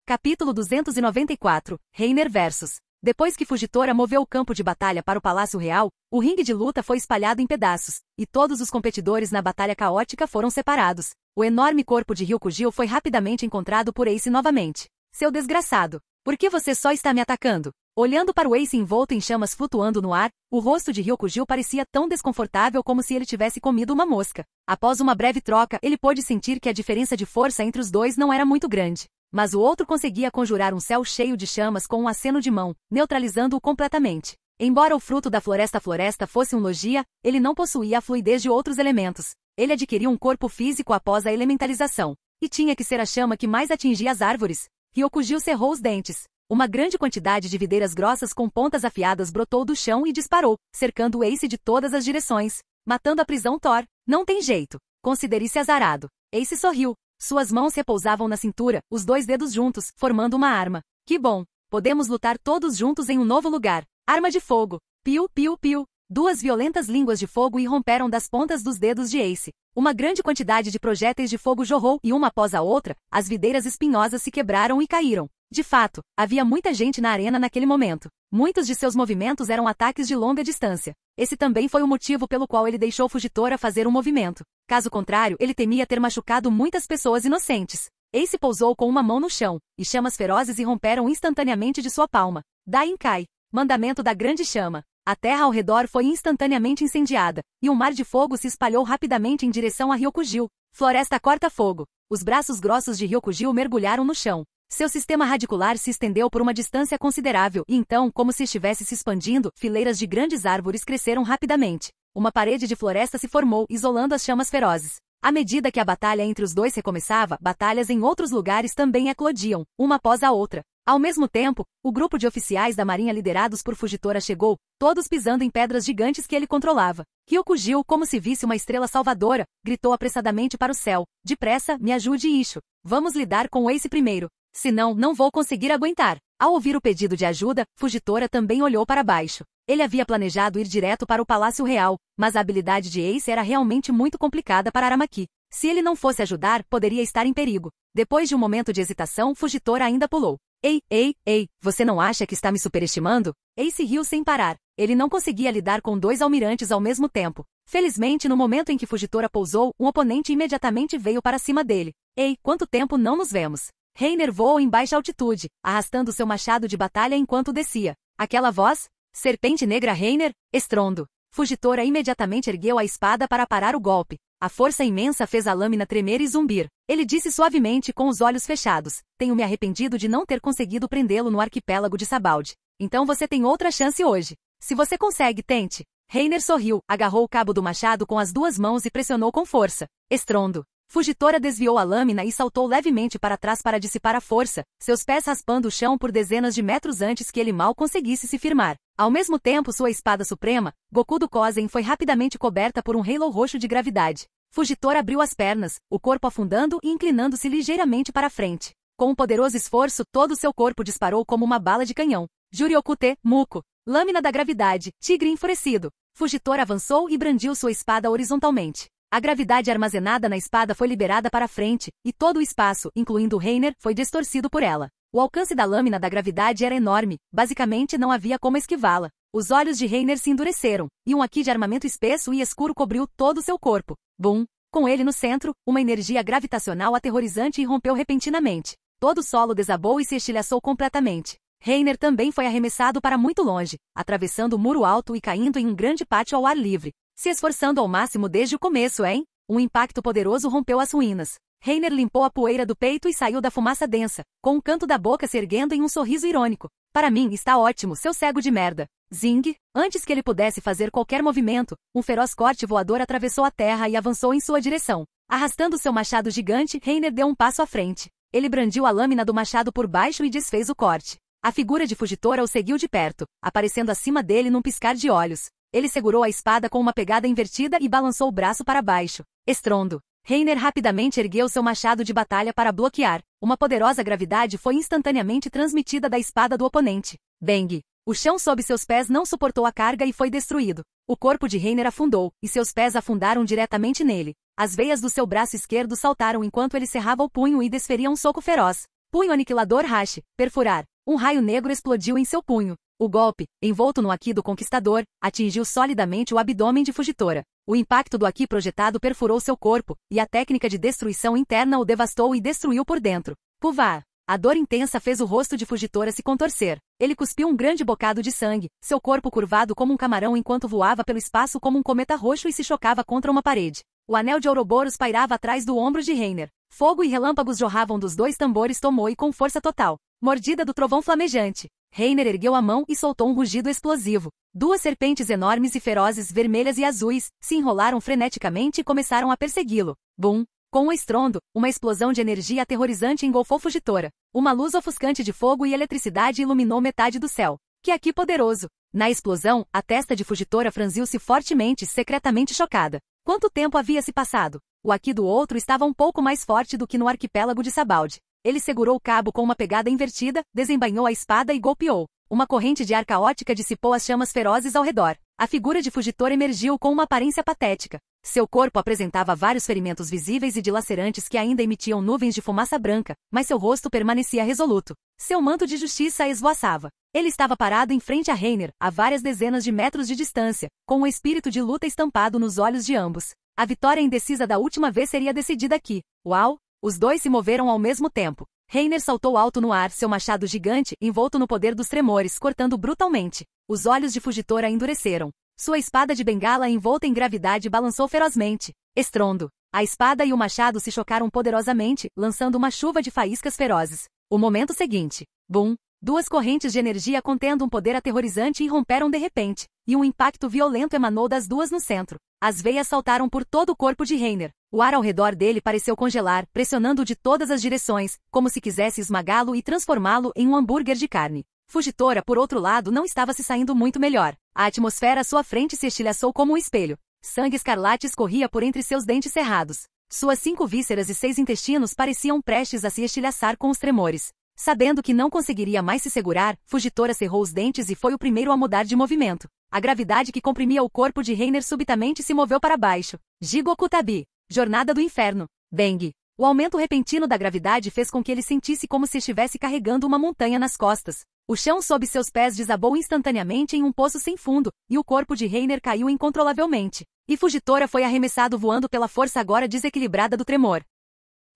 Capítulo 294, Reiner vs. Depois que Fugitora moveu o campo de batalha para o Palácio Real, o ringue de luta foi espalhado em pedaços, e todos os competidores na batalha caótica foram separados. O enorme corpo de Ryukugil foi rapidamente encontrado por Ace novamente. Seu desgraçado! Por que você só está me atacando? Olhando para o Ace envolto em chamas flutuando no ar, o rosto de Ryukugil parecia tão desconfortável como se ele tivesse comido uma mosca. Após uma breve troca, ele pôde sentir que a diferença de força entre os dois não era muito grande. Mas o outro conseguia conjurar um céu cheio de chamas com um aceno de mão, neutralizando-o completamente. Embora o fruto da floresta fosse um logia, ele não possuía a fluidez de outros elementos. Ele adquiriu um corpo físico após a elementalização. E tinha que ser a chama que mais atingia as árvores. Ryukugil cerrou os dentes. Uma grande quantidade de videiras grossas com pontas afiadas brotou do chão e disparou, cercando o Ace de todas as direções, matando a prisão Thor. Não tem jeito. Considere-se azarado. Ace sorriu. Suas mãos repousavam na cintura, os dois dedos juntos, formando uma arma. Que bom! Podemos lutar todos juntos em um novo lugar. Arma de fogo. Piu, piu, piu. Duas violentas línguas de fogo irromperam das pontas dos dedos de Ace. Uma grande quantidade de projéteis de fogo jorrou e uma após a outra, as videiras espinhosas se quebraram e caíram. De fato, havia muita gente na arena naquele momento. Muitos de seus movimentos eram ataques de longa distância. Esse também foi o motivo pelo qual ele deixou Fugitora fazer um movimento. Caso contrário, ele temia ter machucado muitas pessoas inocentes. Ace pousou com uma mão no chão, e chamas ferozes irromperam instantaneamente de sua palma. Dainkai. Mandamento da grande chama. A terra ao redor foi instantaneamente incendiada, e um mar de fogo se espalhou rapidamente em direção a Ryukugil. Floresta corta-fogo. Os braços grossos de Ryukugil mergulharam no chão. Seu sistema radicular se estendeu por uma distância considerável e então, como se estivesse se expandindo, fileiras de grandes árvores cresceram rapidamente. Uma parede de floresta se formou, isolando as chamas ferozes. À medida que a batalha entre os dois recomeçava, batalhas em outros lugares também eclodiam, uma após a outra. Ao mesmo tempo, o grupo de oficiais da marinha liderados por Fugitora chegou, todos pisando em pedras gigantes que ele controlava. Ryukugil, como se visse uma estrela salvadora, gritou apressadamente para o céu. Depressa, me ajude, Isho. Vamos lidar com o Ace primeiro. Senão, não vou conseguir aguentar. Ao ouvir o pedido de ajuda, Fugitora também olhou para baixo. Ele havia planejado ir direto para o Palácio Real, mas a habilidade de Ace era realmente muito complicada para Aramaki. Se ele não fosse ajudar, poderia estar em perigo. Depois de um momento de hesitação, Fugitora ainda pulou. Ei, você não acha que está me superestimando? Ace riu sem parar. Ele não conseguia lidar com dois almirantes ao mesmo tempo. Felizmente, no momento em que Fugitora pousou, um oponente imediatamente veio para cima dele. Ei, quanto tempo não nos vemos? Reiner voou em baixa altitude, arrastando seu machado de batalha enquanto descia. Aquela voz? Serpente Negra Reiner? Estrondo. Fugitora imediatamente ergueu a espada para parar o golpe. A força imensa fez a lâmina tremer e zumbir. Ele disse suavemente com os olhos fechados. Tenho me arrependido de não ter conseguido prendê-lo no arquipélago de Sabald. Então você tem outra chance hoje. Se você consegue, tente. Reiner sorriu, agarrou o cabo do machado com as duas mãos e pressionou com força. Estrondo. Fugitora desviou a lâmina e saltou levemente para trás para dissipar a força, seus pés raspando o chão por dezenas de metros antes que ele mal conseguisse se firmar. Ao mesmo tempo, sua espada suprema, Goku Kozen, foi rapidamente coberta por um halo roxo de gravidade. Fugitora abriu as pernas, o corpo afundando e inclinando-se ligeiramente para frente. Com um poderoso esforço, todo seu corpo disparou como uma bala de canhão. Juriokute, Muko. Lâmina da gravidade, tigre enfurecido. Fugitora avançou e brandiu sua espada horizontalmente. A gravidade armazenada na espada foi liberada para frente, e todo o espaço, incluindo Reiner, foi distorcido por ela. O alcance da lâmina da gravidade era enorme, basicamente não havia como esquivá-la. Os olhos de Reiner se endureceram, e um haki de armamento espesso e escuro cobriu todo o seu corpo. Bum! Com ele no centro, uma energia gravitacional aterrorizante irrompeu repentinamente. Todo o solo desabou e se estilhaçou completamente. Reiner também foi arremessado para muito longe, atravessando o muro alto e caindo em um grande pátio ao ar livre. Se esforçando ao máximo desde o começo, hein? Um impacto poderoso rompeu as ruínas. Reiner limpou a poeira do peito e saiu da fumaça densa, com um canto da boca se erguendo em um sorriso irônico. Para mim está ótimo, seu cego de merda. Zing! Antes que ele pudesse fazer qualquer movimento, um feroz corte voador atravessou a terra e avançou em sua direção. Arrastando seu machado gigante, Reiner deu um passo à frente. Ele brandiu a lâmina do machado por baixo e desfez o corte. A figura de Fugitora o seguiu de perto, aparecendo acima dele num piscar de olhos. Ele segurou a espada com uma pegada invertida e balançou o braço para baixo. Estrondo. Reiner rapidamente ergueu seu machado de batalha para bloquear. Uma poderosa gravidade foi instantaneamente transmitida da espada do oponente. Bang! O chão sob seus pés não suportou a carga e foi destruído. O corpo de Reiner afundou, e seus pés afundaram diretamente nele. As veias do seu braço esquerdo saltaram enquanto ele cerrava o punho e desferia um soco feroz. Punho aniquilador Hashi. Perfurar. Um raio negro explodiu em seu punho. O golpe, envolto no haki do Conquistador, atingiu solidamente o abdômen de Fugitora. O impacto do haki projetado perfurou seu corpo, e a técnica de destruição interna o devastou e destruiu por dentro. Puvá! A dor intensa fez o rosto de Fugitora se contorcer. Ele cuspiu um grande bocado de sangue, seu corpo curvado como um camarão enquanto voava pelo espaço como um cometa roxo e se chocava contra uma parede. O anel de Ouroboros pairava atrás do ombro de Reiner. Fogo e relâmpagos jorravam dos dois tambores Tomoe com força total. Mordida do trovão flamejante. Reiner ergueu a mão e soltou um rugido explosivo. Duas serpentes enormes e ferozes, vermelhas e azuis, se enrolaram freneticamente e começaram a persegui-lo. Bum! Com um estrondo, uma explosão de energia aterrorizante engolfou Fugitora. Uma luz ofuscante de fogo e eletricidade iluminou metade do céu. Que haki poderoso! Na explosão, a testa de Fugitora franziu-se fortemente, secretamente chocada. Quanto tempo havia se passado? O haki do outro estava um pouco mais forte do que no arquipélago de Sabaldi. Ele segurou o cabo com uma pegada invertida, desembainhou a espada e golpeou. Uma corrente de ar caótica dissipou as chamas ferozes ao redor. A figura de Fugitora emergiu com uma aparência patética. Seu corpo apresentava vários ferimentos visíveis e dilacerantes que ainda emitiam nuvens de fumaça branca, mas seu rosto permanecia resoluto. Seu manto de justiça esvoaçava. Ele estava parado em frente a Reiner, a várias dezenas de metros de distância, com o espírito de luta estampado nos olhos de ambos. A vitória indecisa da última vez seria decidida aqui. Uau! Os dois se moveram ao mesmo tempo. Reiner saltou alto no ar, seu machado gigante, envolto no poder dos tremores, cortando brutalmente. Os olhos de Fugitora endureceram. Sua espada de bengala envolta em gravidade balançou ferozmente. Estrondo. A espada e o machado se chocaram poderosamente, lançando uma chuva de faíscas ferozes. O momento seguinte. Bum! Duas correntes de energia contendo um poder aterrorizante irromperam de repente, e um impacto violento emanou das duas no centro. As veias saltaram por todo o corpo de Reiner. O ar ao redor dele pareceu congelar, pressionando-o de todas as direções, como se quisesse esmagá-lo e transformá-lo em um hambúrguer de carne. Fugitora, por outro lado, não estava se saindo muito melhor. A atmosfera à sua frente se estilhaçou como um espelho. Sangue escarlate escorria por entre seus dentes cerrados. Suas 5 vísceras e 6 intestinos pareciam prestes a se estilhaçar com os tremores. Sabendo que não conseguiria mais se segurar, Fugitora cerrou os dentes e foi o primeiro a mudar de movimento. A gravidade que comprimia o corpo de Reiner subitamente se moveu para baixo. Jigoku Tabi. Jornada do Inferno. Bang. O aumento repentino da gravidade fez com que ele sentisse como se estivesse carregando uma montanha nas costas. O chão sob seus pés desabou instantaneamente em um poço sem fundo, e o corpo de Reiner caiu incontrolavelmente. E Fugitora foi arremessado voando pela força agora desequilibrada do tremor.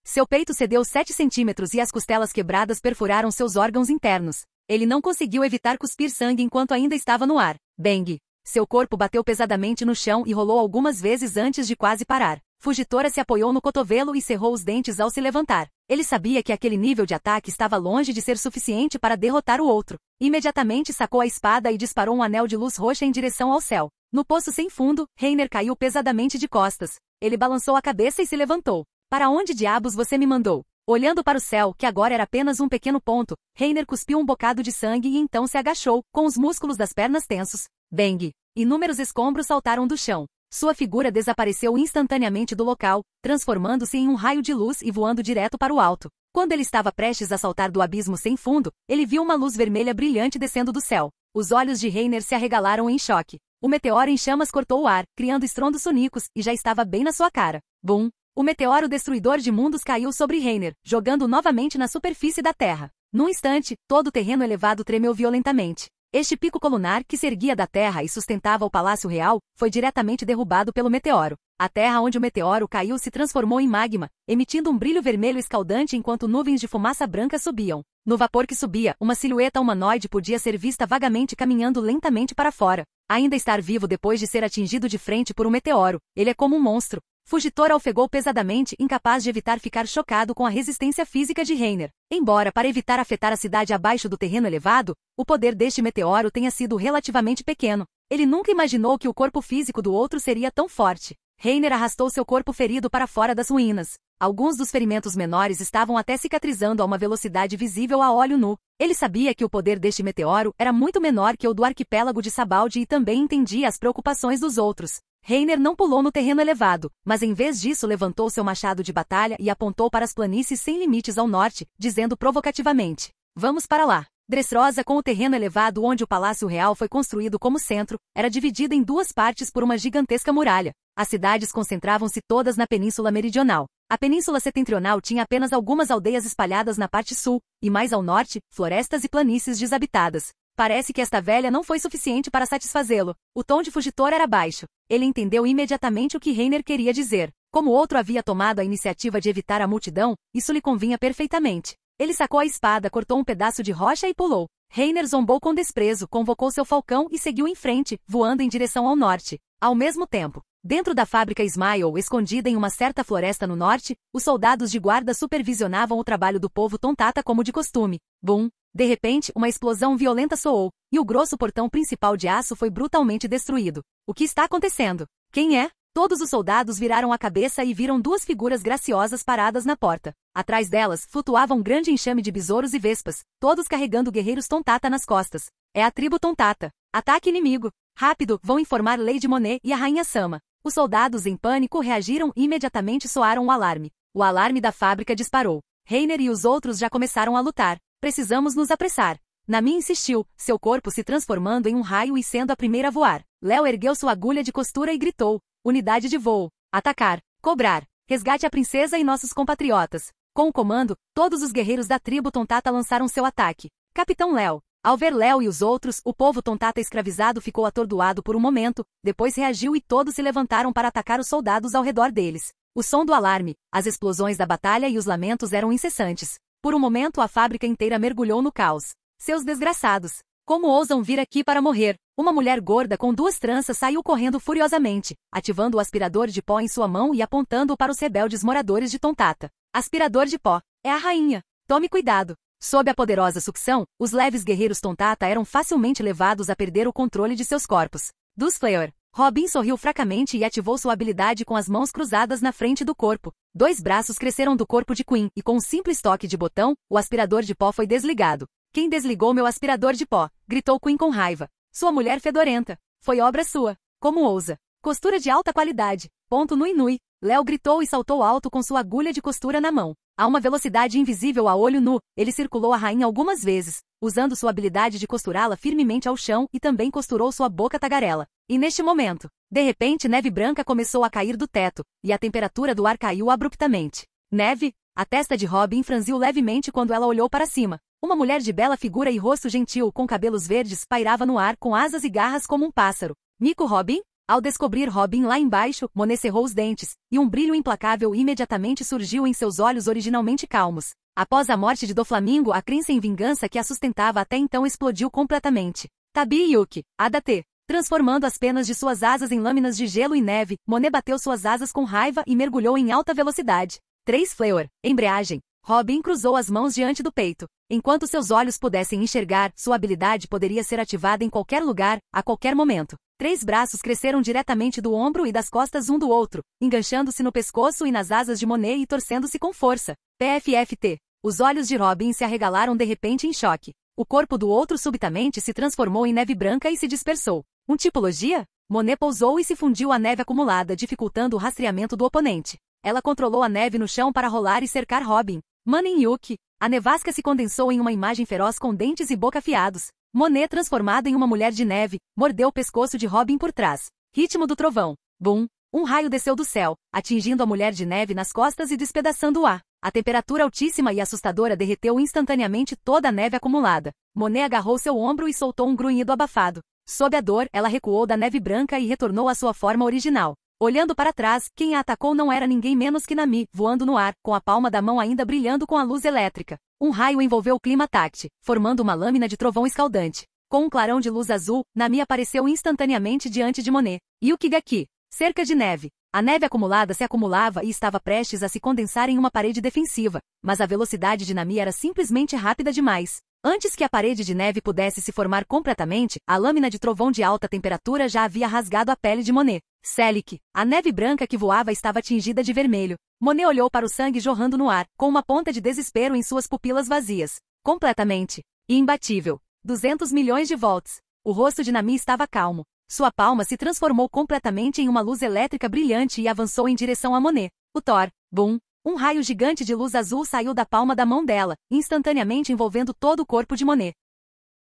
Seu peito cedeu 7 centímetros e as costelas quebradas perfuraram seus órgãos internos. Ele não conseguiu evitar cuspir sangue enquanto ainda estava no ar. Bang! Seu corpo bateu pesadamente no chão e rolou algumas vezes antes de quase parar. Fugitora se apoiou no cotovelo e cerrou os dentes ao se levantar. Ele sabia que aquele nível de ataque estava longe de ser suficiente para derrotar o outro. Imediatamente sacou a espada e disparou um anel de luz roxa em direção ao céu. No poço sem fundo, Reiner caiu pesadamente de costas. Ele balançou a cabeça e se levantou. Para onde diabos você me mandou? Olhando para o céu, que agora era apenas um pequeno ponto, Reiner cuspiu um bocado de sangue e então se agachou, com os músculos das pernas tensos. Bang! Inúmeros escombros saltaram do chão. Sua figura desapareceu instantaneamente do local, transformando-se em um raio de luz e voando direto para o alto. Quando ele estava prestes a saltar do abismo sem fundo, ele viu uma luz vermelha brilhante descendo do céu. Os olhos de Reiner se arregalaram em choque. O meteoro em chamas cortou o ar, criando estrondos sonicos, e já estava bem na sua cara. Bum! O meteoro destruidor de mundos caiu sobre Reiner, jogando-o novamente na superfície da Terra. Num instante, todo o terreno elevado tremeu violentamente. Este pico colunar, que se erguia da terra e sustentava o Palácio Real, foi diretamente derrubado pelo meteoro. A terra onde o meteoro caiu se transformou em magma, emitindo um brilho vermelho escaldante enquanto nuvens de fumaça branca subiam. No vapor que subia, uma silhueta humanoide podia ser vista vagamente caminhando lentamente para fora. Ainda estar vivo depois de ser atingido de frente por um meteoro, ele é como um monstro. Fugitor ofegou pesadamente, incapaz de evitar ficar chocado com a resistência física de Reiner. Embora para evitar afetar a cidade abaixo do terreno elevado, o poder deste meteoro tenha sido relativamente pequeno. Ele nunca imaginou que o corpo físico do outro seria tão forte. Reiner arrastou seu corpo ferido para fora das ruínas. Alguns dos ferimentos menores estavam até cicatrizando a uma velocidade visível a olho nu. Ele sabia que o poder deste meteoro era muito menor que o do arquipélago de Sabaldi e também entendia as preocupações dos outros. Reiner não pulou no terreno elevado, mas em vez disso levantou seu machado de batalha e apontou para as planícies sem limites ao norte, dizendo provocativamente: "Vamos para lá." Dressrosa, com o terreno elevado onde o Palácio Real foi construído como centro, era dividida em duas partes por uma gigantesca muralha. As cidades concentravam-se todas na Península Meridional. A Península Setentrional tinha apenas algumas aldeias espalhadas na parte sul, e mais ao norte, florestas e planícies desabitadas. Parece que esta velha não foi suficiente para satisfazê-lo. O tom de Fugitor era baixo. Ele entendeu imediatamente o que Reiner queria dizer. Como o outro havia tomado a iniciativa de evitar a multidão, isso lhe convinha perfeitamente. Ele sacou a espada, cortou um pedaço de rocha e pulou. Reiner zombou com desprezo, convocou seu falcão e seguiu em frente, voando em direção ao norte. Ao mesmo tempo, dentro da fábrica Smile, escondida em uma certa floresta no norte, os soldados de guarda supervisionavam o trabalho do povo Tontata como de costume. Bum! De repente, uma explosão violenta soou, e o grosso portão principal de aço foi brutalmente destruído. O que está acontecendo? Quem é? Todos os soldados viraram a cabeça e viram duas figuras graciosas paradas na porta. Atrás delas, flutuava um grande enxame de besouros e vespas, todos carregando guerreiros Tontata nas costas. É a tribo Tontata. Ataque inimigo. Rápido, vão informar Lady Monet e a Rainha Sama. Os soldados em pânico reagiram e imediatamente soaram o alarme. O alarme da fábrica disparou. Reiner e os outros já começaram a lutar. Precisamos nos apressar. Nami insistiu, seu corpo se transformando em um raio e sendo a primeira a voar. Léo ergueu sua agulha de costura e gritou: "Unidade de voo. Atacar. Cobrar. Resgate a princesa e nossos compatriotas." Com o comando, todos os guerreiros da tribo Tontata lançaram seu ataque. Capitão Léo. Ao ver Léo e os outros, o povo Tontata escravizado ficou atordoado por um momento, depois reagiu e todos se levantaram para atacar os soldados ao redor deles. O som do alarme, as explosões da batalha e os lamentos eram incessantes. Por um momento a fábrica inteira mergulhou no caos. Seus desgraçados! Como ousam vir aqui para morrer? Uma mulher gorda com duas tranças saiu correndo furiosamente, ativando o aspirador de pó em sua mão e apontando-o para os rebeldes moradores de Tontata. Aspirador de pó. É a rainha. Tome cuidado. Sob a poderosa sucção, os leves guerreiros Tontata eram facilmente levados a perder o controle de seus corpos. Dos Fleur. Robin sorriu fracamente e ativou sua habilidade com as mãos cruzadas na frente do corpo. 2 braços cresceram do corpo de Queen, e com um simples toque de botão, o aspirador de pó foi desligado. "Quem desligou meu aspirador de pó?" gritou Queen com raiva. "Sua mulher fedorenta. Foi obra sua. Como ousa? Costura de alta qualidade. Ponto nui nui." Léo gritou e saltou alto com sua agulha de costura na mão. A uma velocidade invisível a olho nu, ele circulou a rainha algumas vezes, usando sua habilidade de costurá-la firmemente ao chão e também costurou sua boca tagarela. E neste momento, de repente neve branca começou a cair do teto, e a temperatura do ar caiu abruptamente. Neve? A testa de Robin franziu levemente quando ela olhou para cima. Uma mulher de bela figura e rosto gentil com cabelos verdes pairava no ar com asas e garras como um pássaro. "Mico Robin?" Ao descobrir Robin lá embaixo, Monet cerrou os dentes, e um brilho implacável imediatamente surgiu em seus olhos originalmente calmos. Após a morte de Doflamingo, a crença em vingança que a sustentava até então explodiu completamente. Tabi e Yuki, Adate. Transformando as penas de suas asas em lâminas de gelo e neve, Monet bateu suas asas com raiva e mergulhou em alta velocidade. 3 Fleur. Embreagem. Robin cruzou as mãos diante do peito. Enquanto seus olhos pudessem enxergar, sua habilidade poderia ser ativada em qualquer lugar, a qualquer momento. 3 braços cresceram diretamente do ombro e das costas um do outro, enganchando-se no pescoço e nas asas de Monet e torcendo-se com força. PFFT. Os olhos de Robin se arregalaram de repente em choque. O corpo do outro subitamente se transformou em neve branca e se dispersou. Tipologia? Monet pousou e se fundiu à neve acumulada, dificultando o rastreamento do oponente. Ela controlou a neve no chão para rolar e cercar Robin. Manin Yuki. A nevasca se condensou em uma imagem feroz com dentes e boca afiados. Monet, transformada em uma mulher de neve, mordeu o pescoço de Robin por trás. Ritmo do trovão. Bum! Um raio desceu do céu, atingindo a mulher de neve nas costas e despedaçando o ar. A temperatura altíssima e assustadora derreteu instantaneamente toda a neve acumulada. Monet agarrou seu ombro e soltou um grunhido abafado. Sob a dor, ela recuou da neve branca e retornou à sua forma original. Olhando para trás, quem a atacou não era ninguém menos que Nami, voando no ar, com a palma da mão ainda brilhando com a luz elétrica. Um raio envolveu o clima Tact, formando uma lâmina de trovão escaldante. Com um clarão de luz azul, Nami apareceu instantaneamente diante de Monet. Yukigaki. Cerca de neve. A neve acumulada se acumulava e estava prestes a se condensar em uma parede defensiva, mas a velocidade de Nami era simplesmente rápida demais. Antes que a parede de neve pudesse se formar completamente, a lâmina de trovão de alta temperatura já havia rasgado a pele de Monet. Selic. A neve branca que voava estava tingida de vermelho. Monet olhou para o sangue jorrando no ar, com uma ponta de desespero em suas pupilas vazias. Completamente imbatível. 200 milhões de volts. O rosto de Nami estava calmo. Sua palma se transformou completamente em uma luz elétrica brilhante e avançou em direção a Monet. O Thor. Bum! Um raio gigante de luz azul saiu da palma da mão dela, instantaneamente envolvendo todo o corpo de Monet.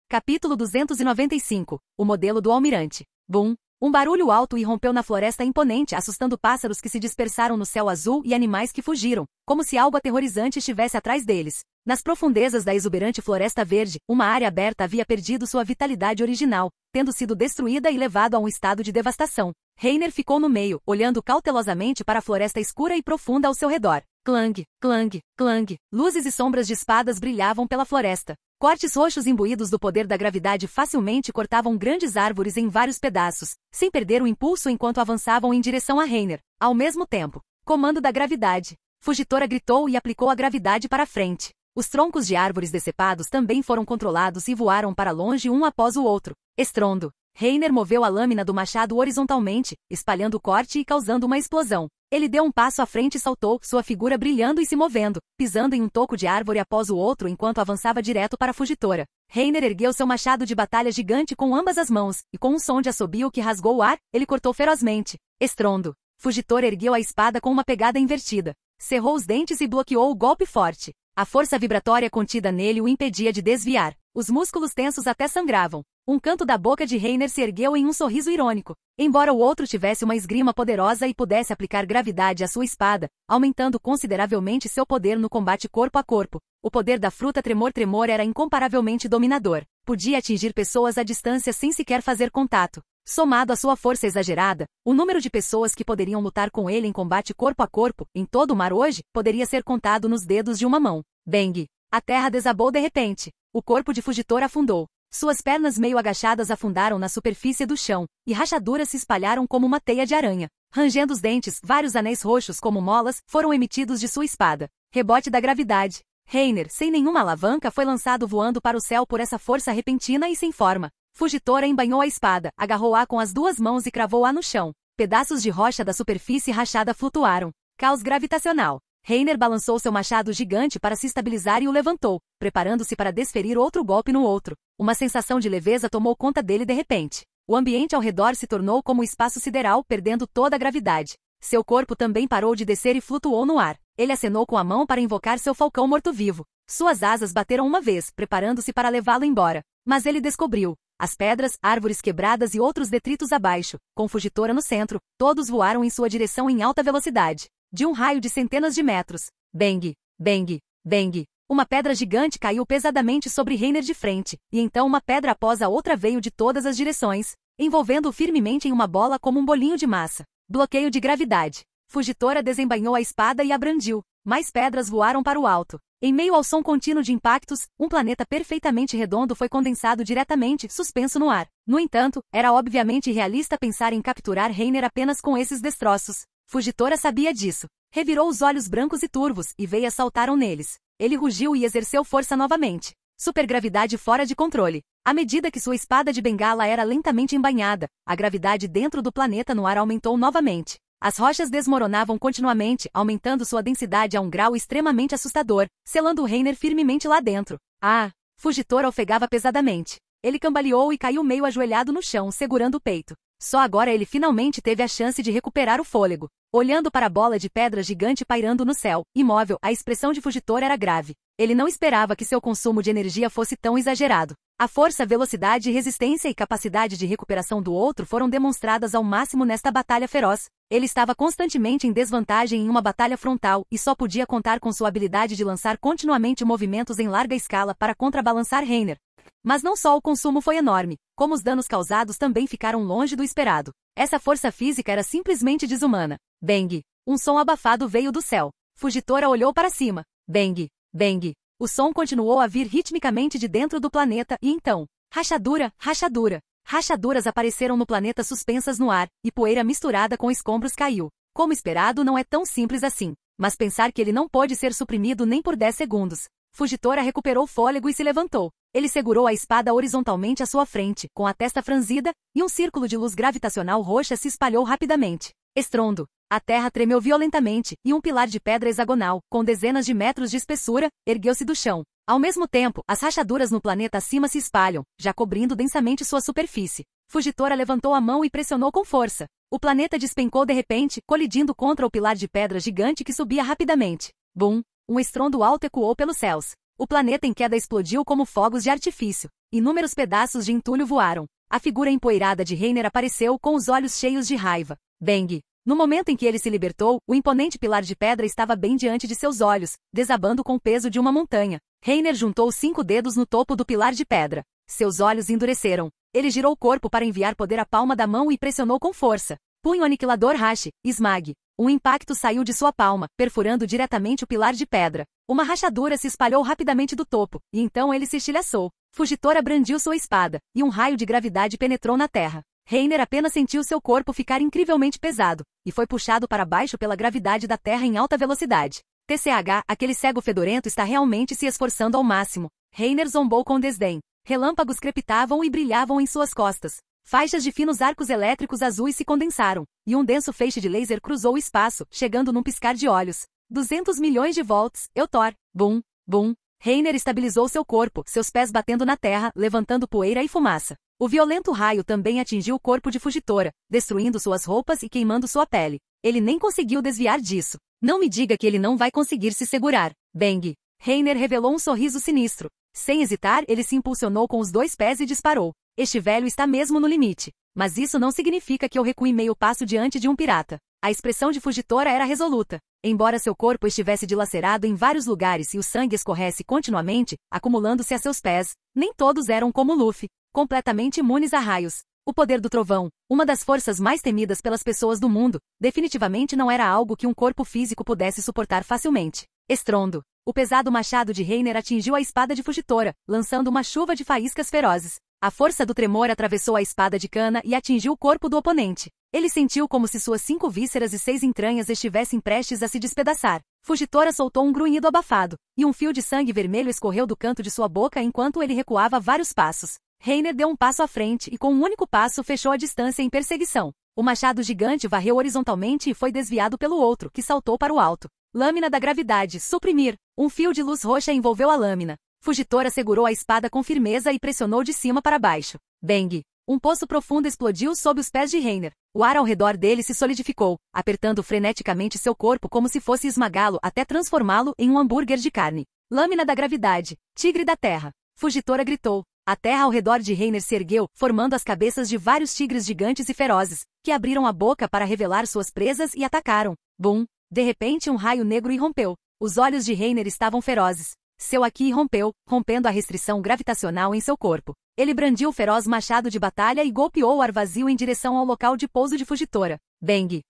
Capítulo 295. O modelo do almirante. Bum! Um barulho alto irrompeu na floresta imponente, assustando pássaros que se dispersaram no céu azul e animais que fugiram, como se algo aterrorizante estivesse atrás deles. Nas profundezas da exuberante floresta verde, uma área aberta havia perdido sua vitalidade original, tendo sido destruída e levado a um estado de devastação. Reiner ficou no meio, olhando cautelosamente para a floresta escura e profunda ao seu redor. Clang, clang, clang. Luzes e sombras de espadas brilhavam pela floresta. Cortes roxos imbuídos do poder da gravidade facilmente cortavam grandes árvores em vários pedaços, sem perder o impulso enquanto avançavam em direção a Reiner. Ao mesmo tempo, comando da gravidade. Fugitora gritou e aplicou a gravidade para frente. Os troncos de árvores decepados também foram controlados e voaram para longe um após o outro. Estrondo. Reiner moveu a lâmina do machado horizontalmente, espalhando o corte e causando uma explosão. Ele deu um passo à frente e saltou, sua figura brilhando e se movendo, pisando em um toco de árvore após o outro enquanto avançava direto para a fugitora. Reiner ergueu seu machado de batalha gigante com ambas as mãos, e com um som de assobio que rasgou o ar, ele cortou ferozmente. Estrondo. Fugitora ergueu a espada com uma pegada invertida. Cerrou os dentes e bloqueou o golpe forte. A força vibratória contida nele o impedia de desviar. Os músculos tensos até sangravam. Um canto da boca de Reiner se ergueu em um sorriso irônico. Embora o outro tivesse uma esgrima poderosa e pudesse aplicar gravidade à sua espada, aumentando consideravelmente seu poder no combate corpo a corpo, o poder da fruta Tremor era incomparavelmente dominador. Podia atingir pessoas à distância sem sequer fazer contato. Somado à sua força exagerada, o número de pessoas que poderiam lutar com ele em combate corpo a corpo, em todo o mar hoje, poderia ser contado nos dedos de uma mão. Bang! A terra desabou de repente. O corpo de Fugitora afundou. Suas pernas meio agachadas afundaram na superfície do chão, e rachaduras se espalharam como uma teia de aranha. Rangendo os dentes, vários anéis roxos como molas foram emitidos de sua espada. Rebote da gravidade. Reiner, sem nenhuma alavanca, foi lançado voando para o céu por essa força repentina e sem forma. Fugitora embanhou a espada, agarrou-a com as 2 mãos e cravou-a no chão. Pedaços de rocha da superfície rachada flutuaram. Caos gravitacional. Reiner balançou seu machado gigante para se estabilizar e o levantou, preparando-se para desferir outro golpe no outro. Uma sensação de leveza tomou conta dele de repente. O ambiente ao redor se tornou como um espaço sideral, perdendo toda a gravidade. Seu corpo também parou de descer e flutuou no ar. Ele acenou com a mão para invocar seu falcão morto-vivo. Suas asas bateram uma vez, preparando-se para levá-lo embora. Mas ele descobriu. As pedras, árvores quebradas e outros detritos abaixo, com Fugitora no centro, todos voaram em sua direção em alta velocidade. De um raio de centenas de metros. Bang, bang, bang. Uma pedra gigante caiu pesadamente sobre Reiner de frente, e então uma pedra após a outra veio de todas as direções, envolvendo-o firmemente em uma bola como um bolinho de massa. Bloqueio de gravidade. Fugitora desembainhou a espada e a brandiu. Mais pedras voaram para o alto. Em meio ao som contínuo de impactos, um planeta perfeitamente redondo foi condensado diretamente, suspenso no ar. No entanto, era obviamente irrealista pensar em capturar Reiner apenas com esses destroços. Fugitora sabia disso. Revirou os olhos brancos e turvos, e veias saltaram neles. Ele rugiu e exerceu força novamente. Supergravidade fora de controle. À medida que sua espada de bengala era lentamente embainhada, a gravidade dentro do planeta no ar aumentou novamente. As rochas desmoronavam continuamente, aumentando sua densidade a um grau extremamente assustador, selando Reiner firmemente lá dentro. Ah! Fugitora ofegava pesadamente. Ele cambaleou e caiu meio ajoelhado no chão, segurando o peito. Só agora ele finalmente teve a chance de recuperar o fôlego. Olhando para a bola de pedra gigante pairando no céu, imóvel, a expressão de Fugitora era grave. Ele não esperava que seu consumo de energia fosse tão exagerado. A força, velocidade, resistência e capacidade de recuperação do outro foram demonstradas ao máximo nesta batalha feroz. Ele estava constantemente em desvantagem em uma batalha frontal e só podia contar com sua habilidade de lançar continuamente movimentos em larga escala para contrabalançar Reiner. Mas não só o consumo foi enorme, como os danos causados também ficaram longe do esperado. Essa força física era simplesmente desumana. Bang! Um som abafado veio do céu. Fugitora olhou para cima. Bang! Bang! O som continuou a vir ritmicamente de dentro do planeta e então, rachadura, rachadura. Rachaduras apareceram no planeta suspensas no ar, e poeira misturada com escombros caiu. Como esperado, não é tão simples assim. Mas pensar que ele não pôde ser suprimido nem por 10 segundos. Fugitora recuperou fôlego e se levantou. Ele segurou a espada horizontalmente à sua frente, com a testa franzida, e um círculo de luz gravitacional roxa se espalhou rapidamente. Estrondo. A terra tremeu violentamente, e um pilar de pedra hexagonal, com dezenas de metros de espessura, ergueu-se do chão. Ao mesmo tempo, as rachaduras no planeta acima se espalham, já cobrindo densamente sua superfície. Fugitora levantou a mão e pressionou com força. O planeta despencou de repente, colidindo contra o pilar de pedra gigante que subia rapidamente. Bum! Um estrondo alto ecoou pelos céus. O planeta em queda explodiu como fogos de artifício. Inúmeros pedaços de entulho voaram. A figura empoeirada de Reiner apareceu com os olhos cheios de raiva. Bang! No momento em que ele se libertou, o imponente pilar de pedra estava bem diante de seus olhos, desabando com o peso de uma montanha. Reiner juntou 5 dedos no topo do pilar de pedra. Seus olhos endureceram. Ele girou o corpo para enviar poder à palma da mão e pressionou com força. Punho aniquilador rache, esmague. Um impacto saiu de sua palma, perfurando diretamente o pilar de pedra. Uma rachadura se espalhou rapidamente do topo, e então ele se estilhaçou. Fugitora brandiu sua espada, e um raio de gravidade penetrou na terra. Reiner apenas sentiu seu corpo ficar incrivelmente pesado, e foi puxado para baixo pela gravidade da terra em alta velocidade. TCH, aquele cego fedorento está realmente se esforçando ao máximo. Reiner zombou com desdém. Relâmpagos crepitavam e brilhavam em suas costas. Faixas de finos arcos elétricos azuis se condensaram, e um denso feixe de laser cruzou o espaço, chegando num piscar de olhos. 200 milhões de volts, Eutor. Bum, bum. Reiner estabilizou seu corpo, seus pés batendo na terra, levantando poeira e fumaça. O violento raio também atingiu o corpo de Fugitora, destruindo suas roupas e queimando sua pele. Ele nem conseguiu desviar disso. Não me diga que ele não vai conseguir se segurar. Bang! Reiner revelou um sorriso sinistro. Sem hesitar, ele se impulsionou com os 2 pés e disparou. Este velho está mesmo no limite. Mas isso não significa que eu recue meio passo diante de um pirata. A expressão de Fugitora era resoluta. Embora seu corpo estivesse dilacerado em vários lugares e o sangue escorresse continuamente, acumulando-se a seus pés, nem todos eram como Luffy, completamente imunes a raios. O poder do trovão, uma das forças mais temidas pelas pessoas do mundo, definitivamente não era algo que um corpo físico pudesse suportar facilmente. Estrondo. O pesado machado de Reiner atingiu a espada de Fugitora, lançando uma chuva de faíscas ferozes. A força do tremor atravessou a espada de cana e atingiu o corpo do oponente. Ele sentiu como se suas 5 vísceras e 6 entranhas estivessem prestes a se despedaçar. Fugitora soltou um grunhido abafado, e um fio de sangue vermelho escorreu do canto de sua boca enquanto ele recuava vários passos. Reiner deu um passo à frente e com um único passo fechou a distância em perseguição. O machado gigante varreu horizontalmente e foi desviado pelo outro, que saltou para o alto. Lâmina da gravidade, suprimir. Um fio de luz roxa envolveu a lâmina. Fugitora segurou a espada com firmeza e pressionou de cima para baixo. Bang! Um poço profundo explodiu sob os pés de Reiner. O ar ao redor dele se solidificou, apertando freneticamente seu corpo como se fosse esmagá-lo até transformá-lo em um hambúrguer de carne. Lâmina da gravidade. Tigre da terra. Fugitora gritou. A terra ao redor de Reiner se ergueu, formando as cabeças de vários tigres gigantes e ferozes, que abriram a boca para revelar suas presas e atacaram. Bum! De repente um raio negro irrompeu. Os olhos de Reiner estavam ferozes. Seu Haki irrompeu, rompendo a restrição gravitacional em seu corpo. Ele brandiu o feroz machado de batalha e golpeou o ar vazio em direção ao local de pouso de Fugitora. Bang!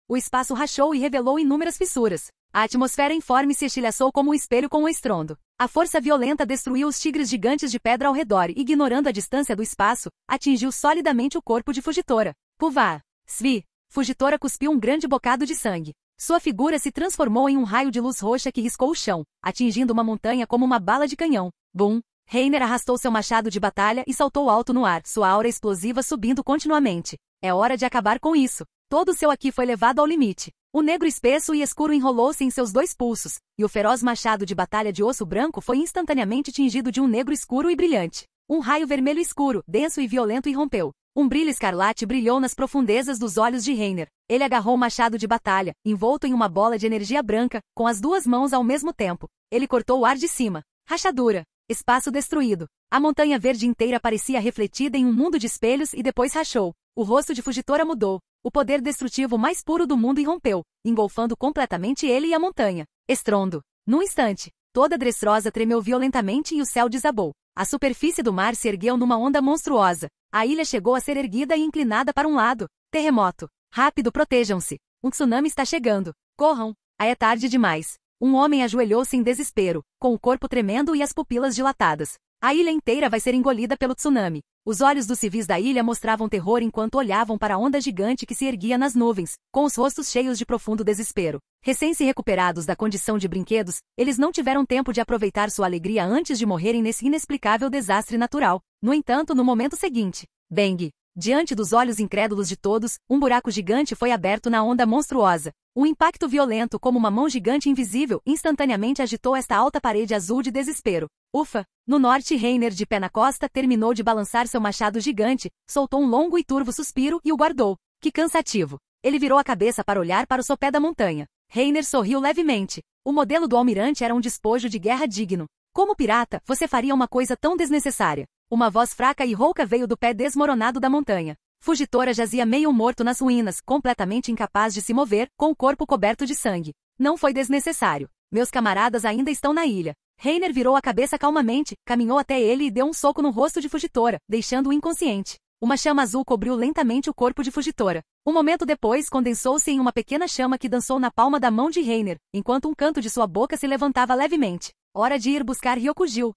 O espaço rachou e revelou inúmeras fissuras. A atmosfera informe se estilhaçou como um espelho com um estrondo. A força violenta destruiu os tigres gigantes de pedra ao redor e, ignorando a distância do espaço, atingiu solidamente o corpo de Fugitora. Puvá! Svi! Fugitora cuspiu um grande bocado de sangue. Sua figura se transformou em um raio de luz roxa que riscou o chão, atingindo uma montanha como uma bala de canhão. Bum! Reiner arrastou seu machado de batalha e saltou alto no ar, sua aura explosiva subindo continuamente. É hora de acabar com isso. Todo o seu aqui foi levado ao limite. O negro espesso e escuro enrolou-se em seus 2 pulsos, e o feroz machado de batalha de osso branco foi instantaneamente tingido de um negro escuro e brilhante. Um raio vermelho escuro, denso e violento irrompeu. Um brilho escarlate brilhou nas profundezas dos olhos de Reiner. Ele agarrou o machado de batalha, envolto em uma bola de energia branca, com as 2 mãos ao mesmo tempo. Ele cortou o ar de cima. Rachadura. Espaço destruído. A montanha verde inteira parecia refletida em um mundo de espelhos e depois rachou. O rosto de Fugitora mudou. O poder destrutivo mais puro do mundo irrompeu, engolfando completamente ele e a montanha. Estrondo. Num instante, toda Dressrosa tremeu violentamente e o céu desabou. A superfície do mar se ergueu numa onda monstruosa. A ilha chegou a ser erguida e inclinada para um lado. Terremoto. Rápido, protejam-se. Um tsunami está chegando. Corram. É tarde demais. Um homem ajoelhou-se em desespero, com o corpo tremendo e as pupilas dilatadas. A ilha inteira vai ser engolida pelo tsunami. Os olhos dos civis da ilha mostravam terror enquanto olhavam para a onda gigante que se erguia nas nuvens, com os rostos cheios de profundo desespero. Recém-se recuperados da condição de brinquedos, eles não tiveram tempo de aproveitar sua alegria antes de morrerem nesse inexplicável desastre natural. No entanto, no momento seguinte, bang! Diante dos olhos incrédulos de todos, um buraco gigante foi aberto na onda monstruosa. Um impacto violento como uma mão gigante invisível instantaneamente agitou esta alta parede azul de desespero. Ufa! No norte, Reiner, de pé na costa, terminou de balançar seu machado gigante, soltou um longo e turvo suspiro e o guardou. Que cansativo! Ele virou a cabeça para olhar para o sopé da montanha. Reiner sorriu levemente. O modelo do almirante era um despojo de guerra digno. Como pirata, você faria uma coisa tão desnecessária. Uma voz fraca e rouca veio do pé desmoronado da montanha. Fugitora jazia meio morto nas ruínas, completamente incapaz de se mover, com o corpo coberto de sangue. Não foi desnecessário. Meus camaradas ainda estão na ilha. Reiner virou a cabeça calmamente, caminhou até ele e deu um soco no rosto de Fugitora, deixando-o inconsciente. Uma chama azul cobriu lentamente o corpo de Fugitora. Um momento depois condensou-se em uma pequena chama que dançou na palma da mão de Reiner, enquanto um canto de sua boca se levantava levemente. Hora de ir buscar Ryokugil.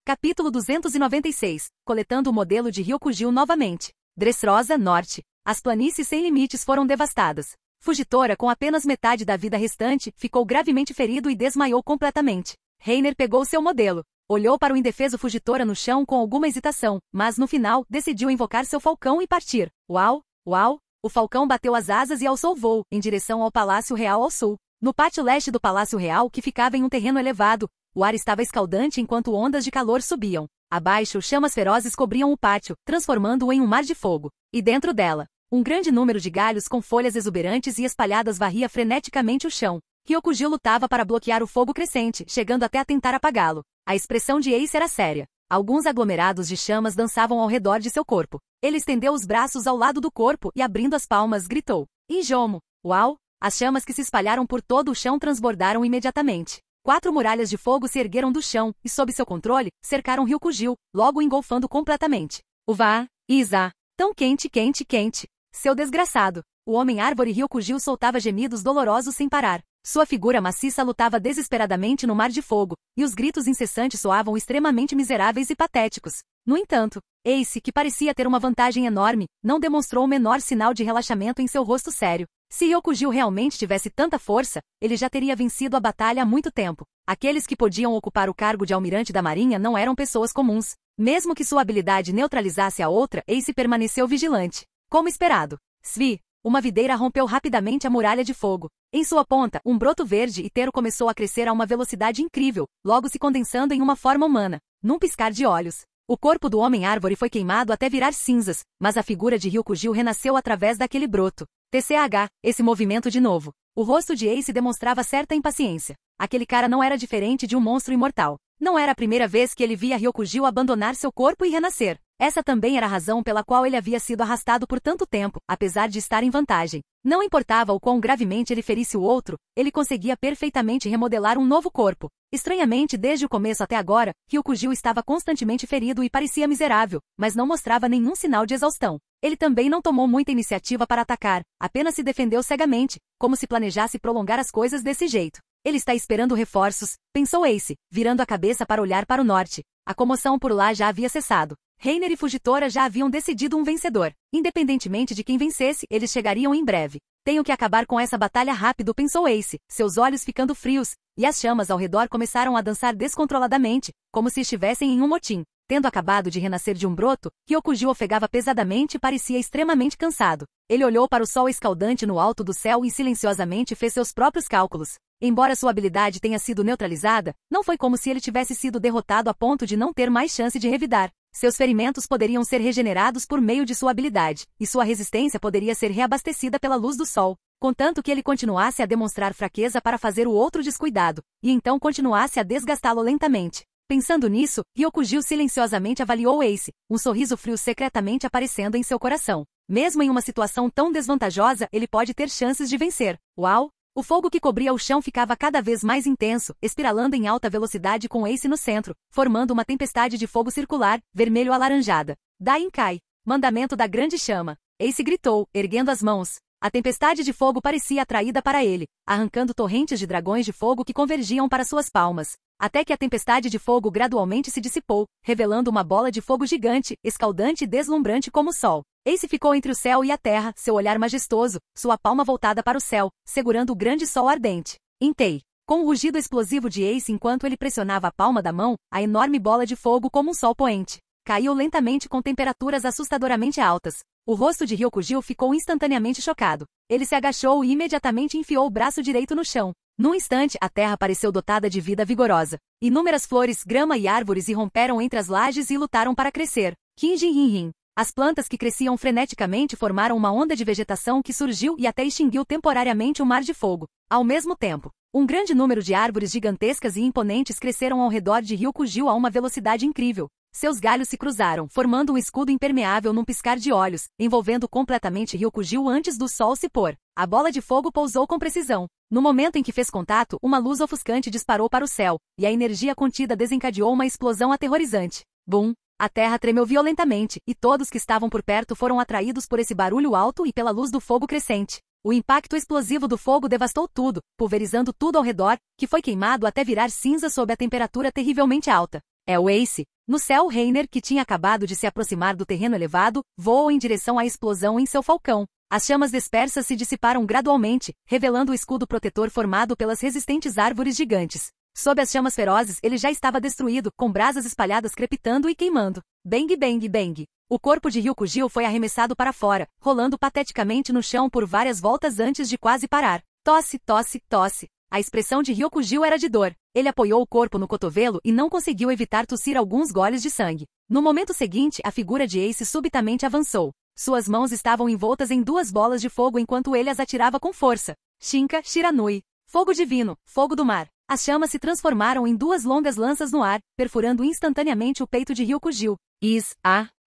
Capítulo 296. Coletando o modelo de Ryokugil novamente. Dressrosa, Norte. As planícies sem limites foram devastadas. Fugitora, com apenas metade da vida restante, ficou gravemente ferido e desmaiou completamente. Reiner pegou seu modelo. Olhou para o indefeso Fugitora no chão com alguma hesitação, mas no final, decidiu invocar seu falcão e partir. Uau! Uau! O falcão bateu as asas e alçou voo, em direção ao Palácio Real ao sul. No pátio leste do Palácio Real, que ficava em um terreno elevado, o ar estava escaldante enquanto ondas de calor subiam. Abaixo, chamas ferozes cobriam o pátio, transformando-o em um mar de fogo. E dentro dela, um grande número de galhos com folhas exuberantes e espalhadas varria freneticamente o chão. Ryokugil lutava para bloquear o fogo crescente, chegando até a tentar apagá-lo. A expressão de Ace era séria. Alguns aglomerados de chamas dançavam ao redor de seu corpo. Ele estendeu os braços ao lado do corpo e, abrindo as palmas, gritou. Injomo! Uau! As chamas que se espalharam por todo o chão transbordaram imediatamente. 4 muralhas de fogo se ergueram do chão e, sob seu controle, cercaram Ryokugil, logo o engolfando completamente. Uva! Isa! Tão quente, quente, quente! Seu desgraçado! O homem-árvore Ryokugil soltava gemidos dolorosos sem parar. Sua figura maciça lutava desesperadamente no mar de fogo, e os gritos incessantes soavam extremamente miseráveis e patéticos. No entanto, Ace, que parecia ter uma vantagem enorme, não demonstrou o menor sinal de relaxamento em seu rosto sério. Se Ryokugil realmente tivesse tanta força, ele já teria vencido a batalha há muito tempo. Aqueles que podiam ocupar o cargo de almirante da marinha não eram pessoas comuns. Mesmo que sua habilidade neutralizasse a outra, Ace permaneceu vigilante. Como esperado. Svi! Uma videira rompeu rapidamente a muralha de fogo. Em sua ponta, um broto verde inteiro começou a crescer a uma velocidade incrível, logo se condensando em uma forma humana. Num piscar de olhos, o corpo do homem-árvore foi queimado até virar cinzas, mas a figura de Ryokugil renasceu através daquele broto. TCH, esse movimento de novo. O rosto de Ace demonstrava certa impaciência. Aquele cara não era diferente de um monstro imortal. Não era a primeira vez que ele via Ryokugil abandonar seu corpo e renascer. Essa também era a razão pela qual ele havia sido arrastado por tanto tempo, apesar de estar em vantagem. Não importava o quão gravemente ele ferisse o outro, ele conseguia perfeitamente remodelar um novo corpo. Estranhamente, desde o começo até agora, Ryokugil estava constantemente ferido e parecia miserável, mas não mostrava nenhum sinal de exaustão. Ele também não tomou muita iniciativa para atacar, apenas se defendeu cegamente, como se planejasse prolongar as coisas desse jeito. Ele está esperando reforços, pensou Ace, virando a cabeça para olhar para o norte. A comoção por lá já havia cessado. Reiner e Fugitora já haviam decidido um vencedor. Independentemente de quem vencesse, eles chegariam em breve. Tenho que acabar com essa batalha rápido, pensou Ace, seus olhos ficando frios, e as chamas ao redor começaram a dançar descontroladamente, como se estivessem em um motim. Tendo acabado de renascer de um broto, Ryokugyu ofegava pesadamente e parecia extremamente cansado. Ele olhou para o sol escaldante no alto do céu e silenciosamente fez seus próprios cálculos. Embora sua habilidade tenha sido neutralizada, não foi como se ele tivesse sido derrotado a ponto de não ter mais chance de revidar. Seus ferimentos poderiam ser regenerados por meio de sua habilidade, e sua resistência poderia ser reabastecida pela luz do sol, contanto que ele continuasse a demonstrar fraqueza para fazer o outro descuidado, e então continuasse a desgastá-lo lentamente. Pensando nisso, Ryokugyu silenciosamente avaliou Ace, um sorriso frio secretamente aparecendo em seu coração. Mesmo em uma situação tão desvantajosa, ele pode ter chances de vencer. Uau! O fogo que cobria o chão ficava cada vez mais intenso, espiralando em alta velocidade com Ace no centro, formando uma tempestade de fogo circular, vermelho-alaranjada. Daiinkai! Mandamento da grande chama! Ace gritou, erguendo as mãos. A tempestade de fogo parecia atraída para ele, arrancando torrentes de dragões de fogo que convergiam para suas palmas. Até que a tempestade de fogo gradualmente se dissipou, revelando uma bola de fogo gigante, escaldante e deslumbrante como o sol. Ace ficou entre o céu e a terra, seu olhar majestoso, sua palma voltada para o céu, segurando o grande sol ardente. Intei. Com o rugido explosivo de Ace enquanto ele pressionava a palma da mão, a enorme bola de fogo como um sol poente caiu lentamente com temperaturas assustadoramente altas. O rosto de Ryokugyu ficou instantaneamente chocado. Ele se agachou e imediatamente enfiou o braço direito no chão. Num instante, a terra pareceu dotada de vida vigorosa. Inúmeras flores, grama e árvores irromperam entre as lajes e lutaram para crescer. Kinjin-hin-hin. As plantas que cresciam freneticamente formaram uma onda de vegetação que surgiu e até extinguiu temporariamente o mar de fogo. Ao mesmo tempo, um grande número de árvores gigantescas e imponentes cresceram ao redor de Ryokugyu a uma velocidade incrível. Seus galhos se cruzaram, formando um escudo impermeável num piscar de olhos, envolvendo completamente Ryokugyu antes do sol se pôr. A bola de fogo pousou com precisão. No momento em que fez contato, uma luz ofuscante disparou para o céu, e a energia contida desencadeou uma explosão aterrorizante. Bum! A terra tremeu violentamente, e todos que estavam por perto foram atraídos por esse barulho alto e pela luz do fogo crescente. O impacto explosivo do fogo devastou tudo, pulverizando tudo ao redor, que foi queimado até virar cinza sob a temperatura terrivelmente alta. É o Ace. No céu, Reiner, que tinha acabado de se aproximar do terreno elevado, voou em direção à explosão em seu falcão. As chamas dispersas se dissiparam gradualmente, revelando o escudo protetor formado pelas resistentes árvores gigantes. Sob as chamas ferozes, ele já estava destruído, com brasas espalhadas crepitando e queimando. Bang, bang, bang. O corpo de Ryokugyu foi arremessado para fora, rolando pateticamente no chão por várias voltas antes de quase parar. Tosse, tosse, tosse. A expressão de Ryokugyu era de dor. Ele apoiou o corpo no cotovelo e não conseguiu evitar tossir alguns goles de sangue. No momento seguinte, a figura de Ace subitamente avançou. Suas mãos estavam envoltas em duas bolas de fogo enquanto ele as atirava com força. Shinka, Shiranui. Fogo divino, fogo do mar. As chamas se transformaram em duas longas lanças no ar, perfurando instantaneamente o peito de Ryokugyu.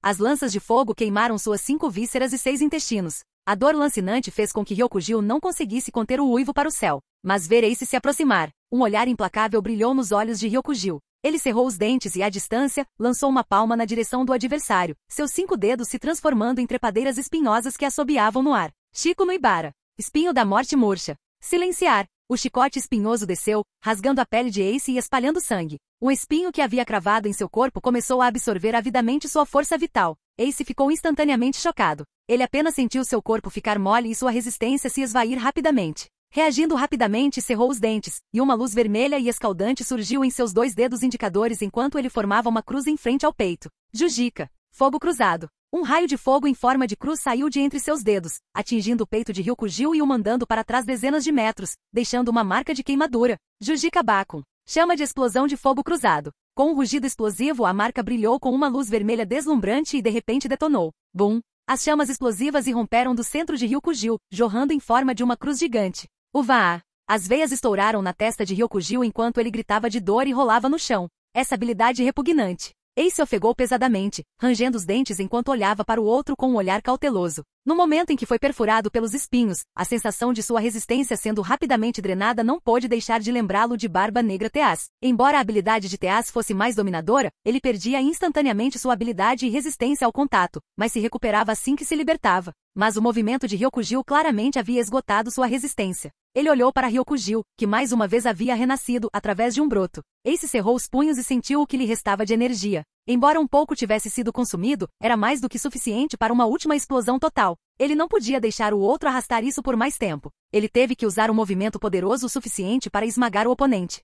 As lanças de fogo queimaram suas 5 vísceras e 6 intestinos. A dor lancinante fez com que Ryokugyu não conseguisse conter o uivo para o céu. Mas ver Ace se aproximar. Um olhar implacável brilhou nos olhos de Ryokugyu. Ele cerrou os dentes e, à distância, lançou uma palma na direção do adversário, seus 5 dedos se transformando em trepadeiras espinhosas que assobiavam no ar. Chico no Ibara. Espinho da morte murcha. Silenciar. O chicote espinhoso desceu, rasgando a pele de Ace e espalhando sangue. Um espinho que havia cravado em seu corpo começou a absorver avidamente sua força vital. Ace ficou instantaneamente chocado. Ele apenas sentiu seu corpo ficar mole e sua resistência se esvair rapidamente. Reagindo rapidamente, cerrou os dentes, e uma luz vermelha e escaldante surgiu em seus 2 dedos indicadores enquanto ele formava uma cruz em frente ao peito. Jujika. Fogo cruzado. Um raio de fogo em forma de cruz saiu de entre seus dedos, atingindo o peito de Ryokugyu e o mandando para trás dezenas de metros, deixando uma marca de queimadura. Jujika Bakun. Chama de explosão de fogo cruzado. Com um rugido explosivo, a marca brilhou com uma luz vermelha deslumbrante e de repente detonou. Bum! As chamas explosivas irromperam do centro de Ryokugyu, jorrando em forma de uma cruz gigante. Uva! As veias estouraram na testa de Ryokugyu enquanto ele gritava de dor e rolava no chão. Essa habilidade repugnante. Ace ofegou pesadamente, rangendo os dentes enquanto olhava para o outro com um olhar cauteloso. No momento em que foi perfurado pelos espinhos, a sensação de sua resistência sendo rapidamente drenada não pôde deixar de lembrá-lo de Barba Negra Teaz. Embora a habilidade de Teaz fosse mais dominadora, ele perdia instantaneamente sua habilidade e resistência ao contato, mas se recuperava assim que se libertava. Mas o movimento de Ryokugyu claramente havia esgotado sua resistência. Ele olhou para Ryokugil, que mais uma vez havia renascido através de um broto. Ace cerrou os punhos e sentiu o que lhe restava de energia. Embora um pouco tivesse sido consumido, era mais do que suficiente para uma última explosão total. Ele não podia deixar o outro arrastar isso por mais tempo. Ele teve que usar um movimento poderoso o suficiente para esmagar o oponente.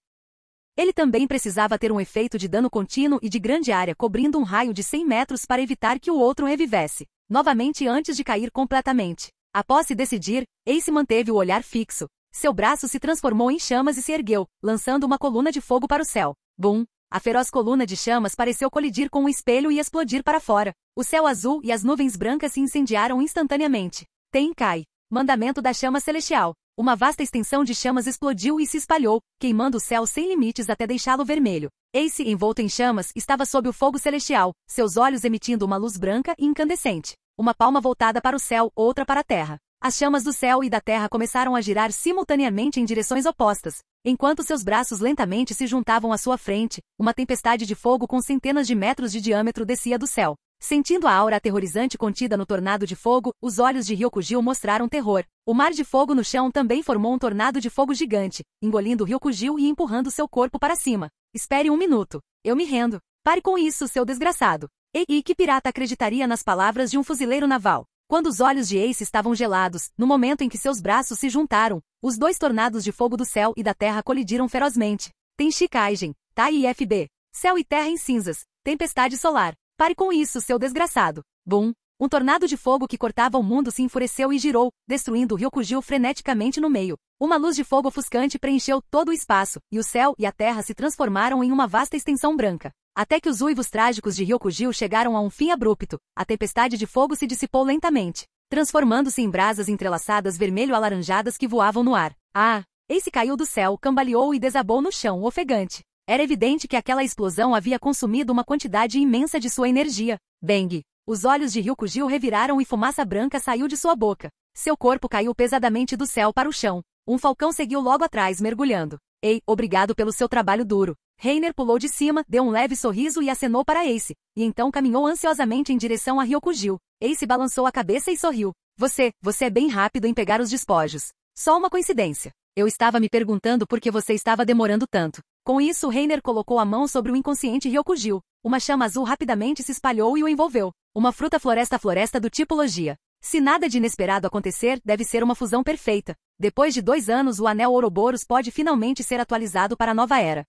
Ele também precisava ter um efeito de dano contínuo e de grande área cobrindo um raio de 100 metros para evitar que o outro revivesse novamente antes de cair completamente. Após se decidir, Ace manteve o olhar fixo. Seu braço se transformou em chamas e se ergueu, lançando uma coluna de fogo para o céu. Bum! A feroz coluna de chamas pareceu colidir com o espelho e explodir para fora. O céu azul e as nuvens brancas se incendiaram instantaneamente. Tenkai. Mandamento da chama celestial. Uma vasta extensão de chamas explodiu e se espalhou, queimando o céu sem limites até deixá-lo vermelho. Ace, envolto em chamas, estava sob o fogo celestial, seus olhos emitindo uma luz branca e incandescente. Uma palma voltada para o céu, outra para a terra. As chamas do céu e da terra começaram a girar simultaneamente em direções opostas. Enquanto seus braços lentamente se juntavam à sua frente, uma tempestade de fogo com centenas de metros de diâmetro descia do céu. Sentindo a aura aterrorizante contida no tornado de fogo, os olhos de Ryokugil mostraram terror. O mar de fogo no chão também formou um tornado de fogo gigante, engolindo Ryokugil e empurrando seu corpo para cima. Espere um minuto. Eu me rendo. Pare com isso, seu desgraçado. E que pirata acreditaria nas palavras de um fuzileiro naval? Quando os olhos de Ace estavam gelados, no momento em que seus braços se juntaram, os dois tornados de fogo do céu e da terra colidiram ferozmente. Tenshi Kaijin, Tai IFB. Céu e terra em cinzas. Tempestade solar. Pare com isso, seu desgraçado. Bum! Um tornado de fogo que cortava o mundo se enfureceu e girou, destruindo Ryokugil freneticamente no meio. Uma luz de fogo ofuscante preencheu todo o espaço, e o céu e a terra se transformaram em uma vasta extensão branca. Até que os uivos trágicos de Ryokugil chegaram a um fim abrupto, a tempestade de fogo se dissipou lentamente, transformando-se em brasas entrelaçadas vermelho-alaranjadas que voavam no ar. Ah! Ace caiu do céu, cambaleou e desabou no chão, ofegante. Era evidente que aquela explosão havia consumido uma quantidade imensa de sua energia. Bang! Os olhos de Ryokugil reviraram e fumaça branca saiu de sua boca. Seu corpo caiu pesadamente do céu para o chão. Um falcão seguiu logo atrás, mergulhando. Ei, obrigado pelo seu trabalho duro. Reiner pulou de cima, deu um leve sorriso e acenou para Ace, e então caminhou ansiosamente em direção a Ryokugil. Ace balançou a cabeça e sorriu. Você é bem rápido em pegar os despojos. Só uma coincidência. Eu estava me perguntando por que você estava demorando tanto. Com isso, Reiner colocou a mão sobre o inconsciente Ryokugil. Uma chama azul rapidamente se espalhou e o envolveu. Uma fruta floresta do tipo Logia. Se nada de inesperado acontecer, deve ser uma fusão perfeita. Depois de 2 anos, o Anel Ouroboros pode finalmente ser atualizado para a nova era.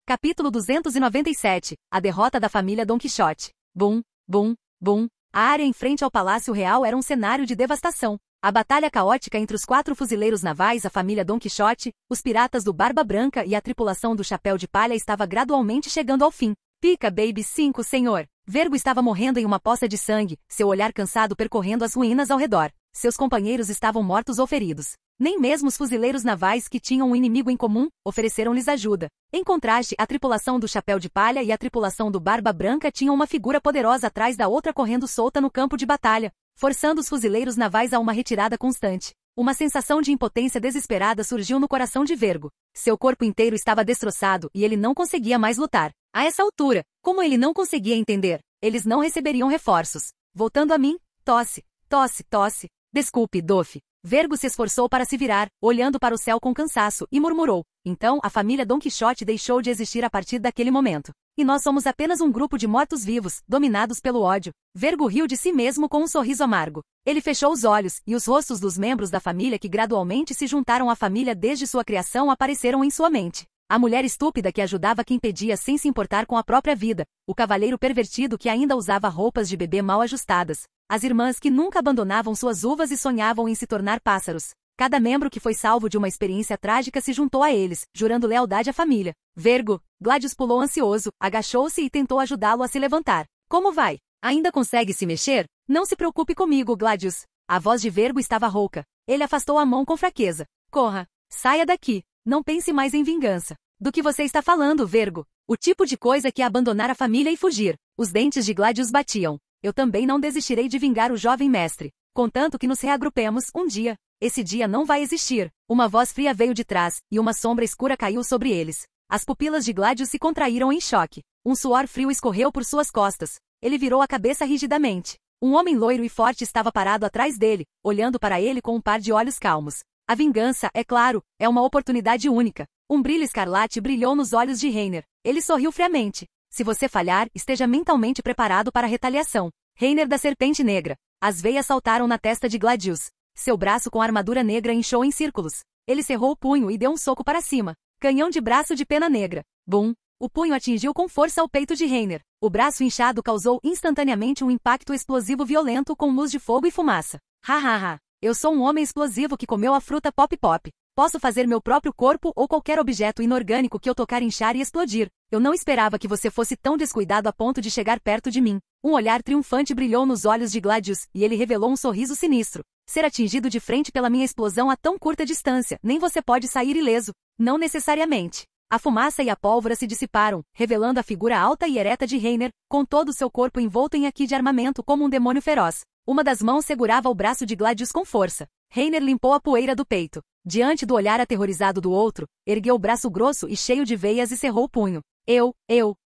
Capítulo 297. A derrota da família Don Quixote. Bum, bum, bum. A área em frente ao Palácio Real era um cenário de devastação. A batalha caótica entre os 4 fuzileiros navais, a família Don Quixote, os piratas do Barba Branca e a tripulação do Chapéu de Palha estava gradualmente chegando ao fim. Pica, baby, 5, senhor. Vergo estava morrendo em uma poça de sangue, seu olhar cansado percorrendo as ruínas ao redor. Seus companheiros estavam mortos ou feridos. Nem mesmo os fuzileiros navais que tinham um inimigo em comum, ofereceram-lhes ajuda. Em contraste, a tripulação do Chapéu de Palha e a tripulação do Barba Branca tinham uma figura poderosa atrás da outra correndo solta no campo de batalha, forçando os fuzileiros navais a uma retirada constante. Uma sensação de impotência desesperada surgiu no coração de Vergo. Seu corpo inteiro estava destroçado e ele não conseguia mais lutar. A essa altura, como ele não conseguia entender, eles não receberiam reforços. Voltando a mim, tosse, tosse, tosse. Desculpe, Doff. Vergo se esforçou para se virar, olhando para o céu com cansaço, e murmurou. Então, a família Don Quixote deixou de existir a partir daquele momento. E nós somos apenas um grupo de mortos-vivos, dominados pelo ódio. Vergo riu de si mesmo com um sorriso amargo. Ele fechou os olhos, e os rostos dos membros da família que gradualmente se juntaram à família desde sua criação apareceram em sua mente. A mulher estúpida que ajudava quem pedia sem se importar com a própria vida, o cavalheiro pervertido que ainda usava roupas de bebê mal ajustadas, as irmãs que nunca abandonavam suas uvas e sonhavam em se tornar pássaros. Cada membro que foi salvo de uma experiência trágica se juntou a eles, jurando lealdade à família. Vergo, Gladius pulou ansioso, agachou-se e tentou ajudá-lo a se levantar. Como vai? Ainda consegue se mexer? Não se preocupe comigo, Gladius. A voz de Vergo estava rouca. Ele afastou a mão com fraqueza. Corra. Saia daqui. Não pense mais em vingança. Do que você está falando, Vergo? O tipo de coisa que é abandonar a família e fugir. Os dentes de Gladius batiam. Eu também não desistirei de vingar o jovem mestre. Contanto que nos reagrupemos um dia. Esse dia não vai existir. Uma voz fria veio de trás, e uma sombra escura caiu sobre eles. As pupilas de Gladius se contraíram em choque. Um suor frio escorreu por suas costas. Ele virou a cabeça rigidamente. Um homem loiro e forte estava parado atrás dele, olhando para ele com um par de olhos calmos. A vingança, é claro, é uma oportunidade única. Um brilho escarlate brilhou nos olhos de Reiner. Ele sorriu friamente. Se você falhar, esteja mentalmente preparado para a retaliação. Reiner da Serpente Negra. As veias saltaram na testa de Gladius. Seu braço com armadura negra inchou em círculos. Ele cerrou o punho e deu um soco para cima. Canhão de braço de pena negra. Bum! O punho atingiu com força o peito de Reiner. O braço inchado causou instantaneamente um impacto explosivo violento com luz de fogo e fumaça. Hahaha! Eu sou um homem explosivo que comeu a fruta Pop Pop. Posso fazer meu próprio corpo ou qualquer objeto inorgânico que eu tocar inchar e explodir. Eu não esperava que você fosse tão descuidado a ponto de chegar perto de mim. Um olhar triunfante brilhou nos olhos de Gladius, e ele revelou um sorriso sinistro. Ser atingido de frente pela minha explosão a tão curta distância, nem você pode sair ileso. Não necessariamente. A fumaça e a pólvora se dissiparam, revelando a figura alta e ereta de Reiner, com todo o seu corpo envolto em aqui de armamento como um demônio feroz. Uma das mãos segurava o braço de Gladius com força. Reiner limpou a poeira do peito. Diante do olhar aterrorizado do outro, ergueu o braço grosso e cheio de veias e cerrou o punho.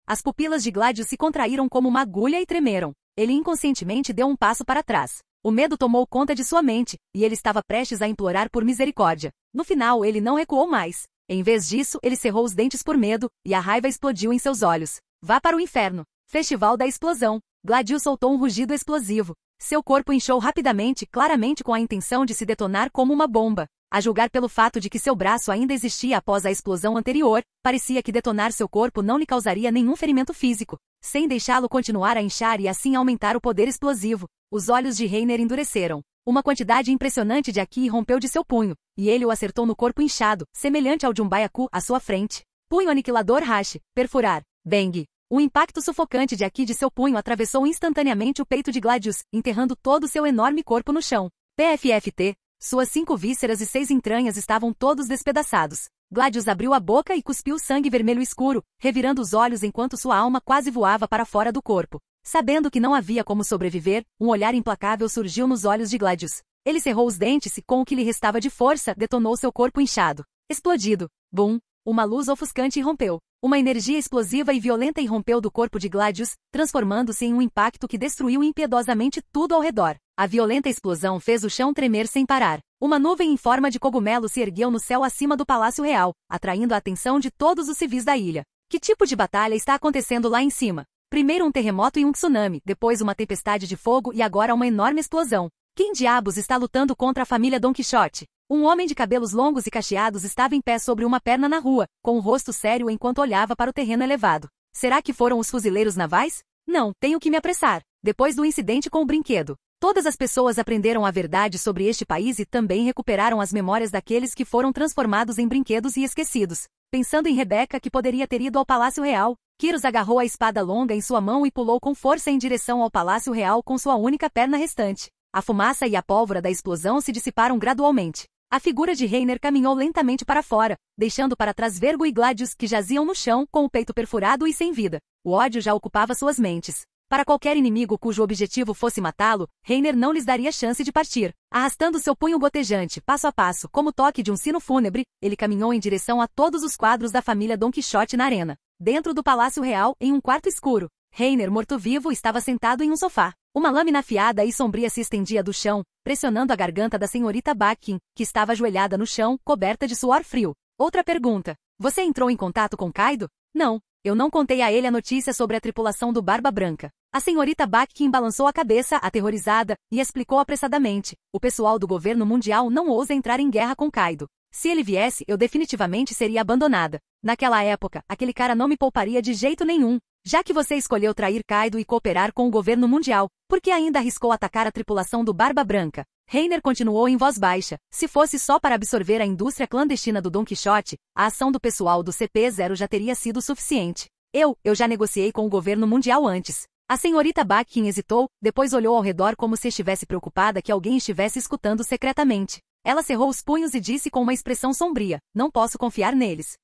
As pupilas de Gladius se contraíram como uma agulha e tremeram. Ele inconscientemente deu um passo para trás. O medo tomou conta de sua mente, e ele estava prestes a implorar por misericórdia. No final, ele não recuou mais. Em vez disso, ele cerrou os dentes por medo, e a raiva explodiu em seus olhos. Vá para o inferno. Festival da explosão. Gladius soltou um rugido explosivo. Seu corpo inchou rapidamente, claramente com a intenção de se detonar como uma bomba. A julgar pelo fato de que seu braço ainda existia após a explosão anterior, parecia que detonar seu corpo não lhe causaria nenhum ferimento físico, sem deixá-lo continuar a inchar e assim aumentar o poder explosivo. Os olhos de Reiner endureceram. Uma quantidade impressionante de Aki rompeu de seu punho, e ele o acertou no corpo inchado, semelhante ao de um baiacu à sua frente. Punho aniquilador Hashi, perfurar. Bang! O impacto sufocante de Aki de seu punho atravessou instantaneamente o peito de Gladius, enterrando todo o seu enorme corpo no chão. PFFT. Suas 5 vísceras e 6 entranhas estavam todos despedaçados. Gladius abriu a boca e cuspiu sangue vermelho escuro, revirando os olhos enquanto sua alma quase voava para fora do corpo. Sabendo que não havia como sobreviver, um olhar implacável surgiu nos olhos de Gladius. Ele cerrou os dentes e, com o que lhe restava de força, detonou seu corpo inchado. Explodido. Bum! Uma luz ofuscante irrompeu. Uma energia explosiva e violenta irrompeu do corpo de Gladius, transformando-se em um impacto que destruiu impiedosamente tudo ao redor. A violenta explosão fez o chão tremer sem parar. Uma nuvem em forma de cogumelo se ergueu no céu acima do Palácio Real, atraindo a atenção de todos os civis da ilha. Que tipo de batalha está acontecendo lá em cima? Primeiro um terremoto e um tsunami, depois uma tempestade de fogo e agora uma enorme explosão. Quem diabos está lutando contra a família Don Quixote? Um homem de cabelos longos e cacheados estava em pé sobre uma perna na rua, com o rosto sério enquanto olhava para o terreno elevado. Será que foram os fuzileiros navais? Não, tenho que me apressar. Depois do incidente com o brinquedo, todas as pessoas aprenderam a verdade sobre este país e também recuperaram as memórias daqueles que foram transformados em brinquedos e esquecidos. Pensando em Rebeca que poderia ter ido ao Palácio Real, Kyros agarrou a espada longa em sua mão e pulou com força em direção ao Palácio Real com sua única perna restante. A fumaça e a pólvora da explosão se dissiparam gradualmente. A figura de Reiner caminhou lentamente para fora, deixando para trás Vergo e Gladius que jaziam no chão, com o peito perfurado e sem vida. O ódio já ocupava suas mentes. Para qualquer inimigo cujo objetivo fosse matá-lo, Reiner não lhes daria chance de partir. Arrastando seu punho gotejante, passo a passo, como o toque de um sino fúnebre, ele caminhou em direção a todos os quadros da família Don Quixote na arena. Dentro do Palácio Real, em um quarto escuro, Reiner, morto-vivo, estava sentado em um sofá. Uma lâmina afiada e sombria se estendia do chão, pressionando a garganta da senhorita Bakin, que estava ajoelhada no chão, coberta de suor frio. Outra pergunta. Você entrou em contato com Kaido? Não. Eu não contei a ele a notícia sobre a tripulação do Barba Branca. A senhorita Bakin balançou a cabeça, aterrorizada, e explicou apressadamente. O pessoal do governo mundial não ousa entrar em guerra com Kaido. Se ele viesse, eu definitivamente seria abandonada. Naquela época, aquele cara não me pouparia de jeito nenhum. Já que você escolheu trair Kaido e cooperar com o governo mundial, por que ainda arriscou atacar a tripulação do Barba Branca? Reiner continuou em voz baixa. Se fosse só para absorver a indústria clandestina do Don Quixote, a ação do pessoal do CP0 já teria sido suficiente. Eu já negociei com o governo mundial antes. A senhorita Bakin hesitou, depois olhou ao redor como se estivesse preocupada que alguém estivesse escutando secretamente. Ela cerrou os punhos e disse com uma expressão sombria, não posso confiar neles.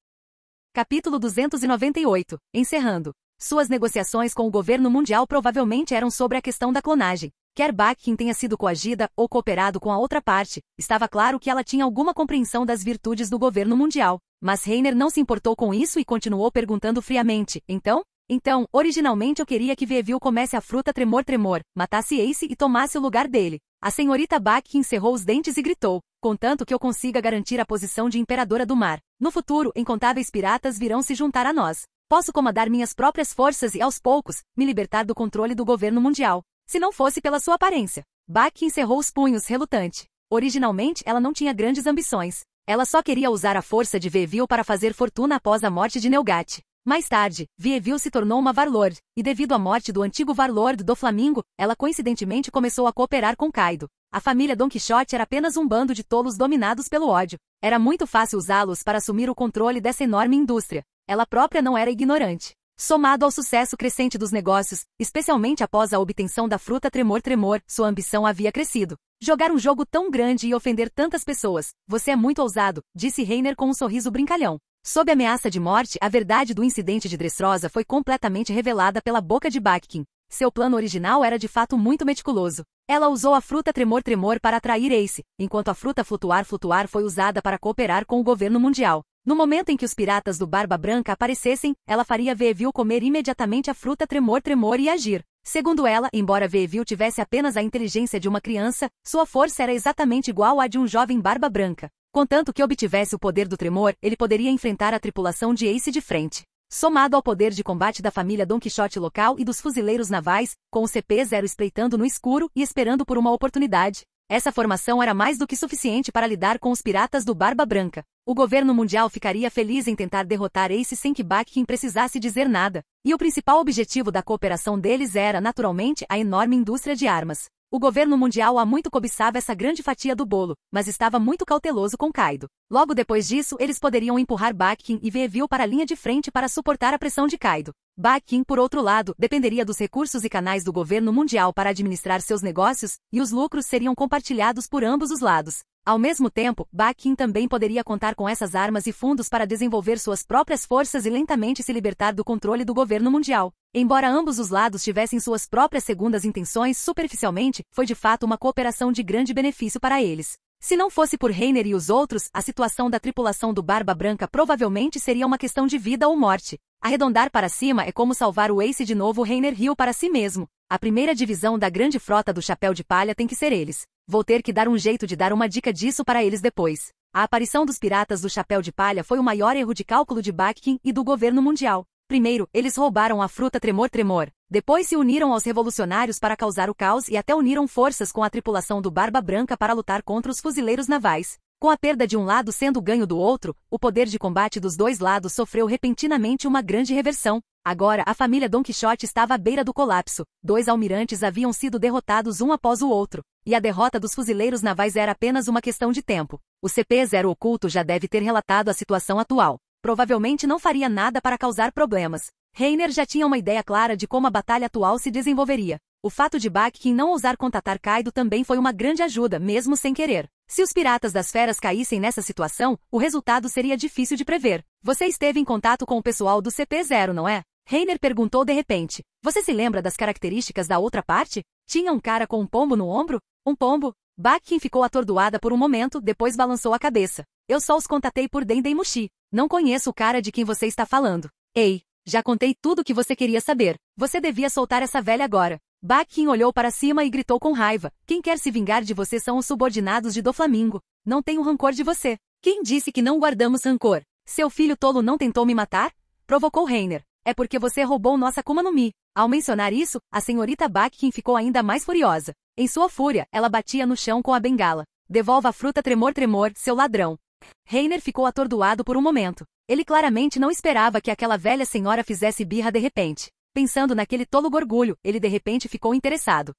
Capítulo 298. Encerrando. Suas negociações com o governo mundial provavelmente eram sobre a questão da clonagem. Quer Bakin tenha sido coagida ou cooperado com a outra parte, estava claro que ela tinha alguma compreensão das virtudes do governo mundial. Mas Reiner não se importou com isso e continuou perguntando friamente, então? Então, originalmente eu queria que Vieville comesse a fruta Tremor Tremor, matasse Ace e tomasse o lugar dele. A senhorita Bak encerrou os dentes e gritou, contanto que eu consiga garantir a posição de imperadora do mar. No futuro, incontáveis piratas virão se juntar a nós. Posso comandar minhas próprias forças e, aos poucos, me libertar do controle do governo mundial. Se não fosse pela sua aparência. Bak encerrou os punhos, relutante. Originalmente, ela não tinha grandes ambições. Ela só queria usar a força de Vieville para fazer fortuna após a morte de Neugat. Mais tarde, Vieville se tornou uma Warlord, e devido à morte do antigo Warlord do Flamingo, ela coincidentemente começou a cooperar com Kaido. A família Don Quixote era apenas um bando de tolos dominados pelo ódio. Era muito fácil usá-los para assumir o controle dessa enorme indústria. Ela própria não era ignorante. Somado ao sucesso crescente dos negócios, especialmente após a obtenção da fruta Tremor Tremor, sua ambição havia crescido. Jogar um jogo tão grande e ofender tantas pessoas. Você é muito ousado, disse Reiner com um sorriso brincalhão. Sob ameaça de morte, a verdade do incidente de Dressrosa foi completamente revelada pela boca de Baquin. Seu plano original era de fato muito meticuloso. Ela usou a fruta Tremor Tremor para atrair Ace, enquanto a fruta Flutuar Flutuar foi usada para cooperar com o governo mundial. No momento em que os piratas do Barba Branca aparecessem, ela faria Vieville comer imediatamente a fruta Tremor Tremor e agir. Segundo ela, embora Vieville tivesse apenas a inteligência de uma criança, sua força era exatamente igual à de um jovem Barba Branca. Contanto que obtivesse o poder do tremor, ele poderia enfrentar a tripulação de Ace de frente. Somado ao poder de combate da família Don Quixote local e dos fuzileiros navais, com o CP-0 espreitando no escuro e esperando por uma oportunidade, essa formação era mais do que suficiente para lidar com os piratas do Barba Branca. O governo mundial ficaria feliz em tentar derrotar Ace sem que Baquin precisasse dizer nada. E o principal objetivo da cooperação deles era, naturalmente, a enorme indústria de armas. O governo mundial há muito cobiçava essa grande fatia do bolo, mas estava muito cauteloso com Kaido. Logo depois disso, eles poderiam empurrar Baquin e Vieville para a linha de frente para suportar a pressão de Kaido. Baquin, por outro lado, dependeria dos recursos e canais do governo mundial para administrar seus negócios, e os lucros seriam compartilhados por ambos os lados. Ao mesmo tempo, Baquin também poderia contar com essas armas e fundos para desenvolver suas próprias forças e lentamente se libertar do controle do governo mundial. Embora ambos os lados tivessem suas próprias segundas intenções, superficialmente, foi de fato uma cooperação de grande benefício para eles. Se não fosse por Reiner e os outros, a situação da tripulação do Barba Branca provavelmente seria uma questão de vida ou morte. Arredondar para cima é como salvar o Ace de novo. Reiner riu para si mesmo. A primeira divisão da grande frota do Chapéu de Palha tem que ser eles. Vou ter que dar um jeito de dar uma dica disso para eles depois. A aparição dos piratas do Chapéu de Palha foi o maior erro de cálculo de Baquin e do governo mundial. Primeiro, eles roubaram a fruta Tremor Tremor. Depois se uniram aos revolucionários para causar o caos e até uniram forças com a tripulação do Barba Branca para lutar contra os fuzileiros navais. Com a perda de um lado sendo ganho do outro, o poder de combate dos dois lados sofreu repentinamente uma grande reversão. Agora, a família Don Quixote estava à beira do colapso. Dois almirantes haviam sido derrotados um após o outro, e a derrota dos fuzileiros navais era apenas uma questão de tempo. O CP-0 oculto já deve ter relatado a situação atual. Provavelmente não faria nada para causar problemas. Reiner já tinha uma ideia clara de como a batalha atual se desenvolveria. O fato de Baquin não ousar contatar Kaido também foi uma grande ajuda, mesmo sem querer. Se os piratas das feras caíssem nessa situação, o resultado seria difícil de prever. Você esteve em contato com o pessoal do CP-0, não é? Reiner perguntou de repente. Você se lembra das características da outra parte? Tinha um cara com um pombo no ombro? Um pombo? Baquin ficou atordoada por um momento, depois balançou a cabeça. Eu só os contatei por Dendemushi. Não conheço o cara de quem você está falando. Ei, já contei tudo o que você queria saber. Você devia soltar essa velha agora. Baquin olhou para cima e gritou com raiva. Quem quer se vingar de você são os subordinados de Doflamingo. Não tenho rancor de você. Quem disse que não guardamos rancor? Seu filho tolo não tentou me matar? Provocou Reiner. É porque você roubou nossa Akuma no Mi. Ao mencionar isso, a senhorita Baquin ficou ainda mais furiosa. Em sua fúria, ela batia no chão com a bengala. Devolva a fruta Tremor Tremor, seu ladrão. Reiner ficou atordoado por um momento. Ele claramente não esperava que aquela velha senhora fizesse birra de repente. Pensando naquele tolo gorgulho, ele de repente ficou interessado.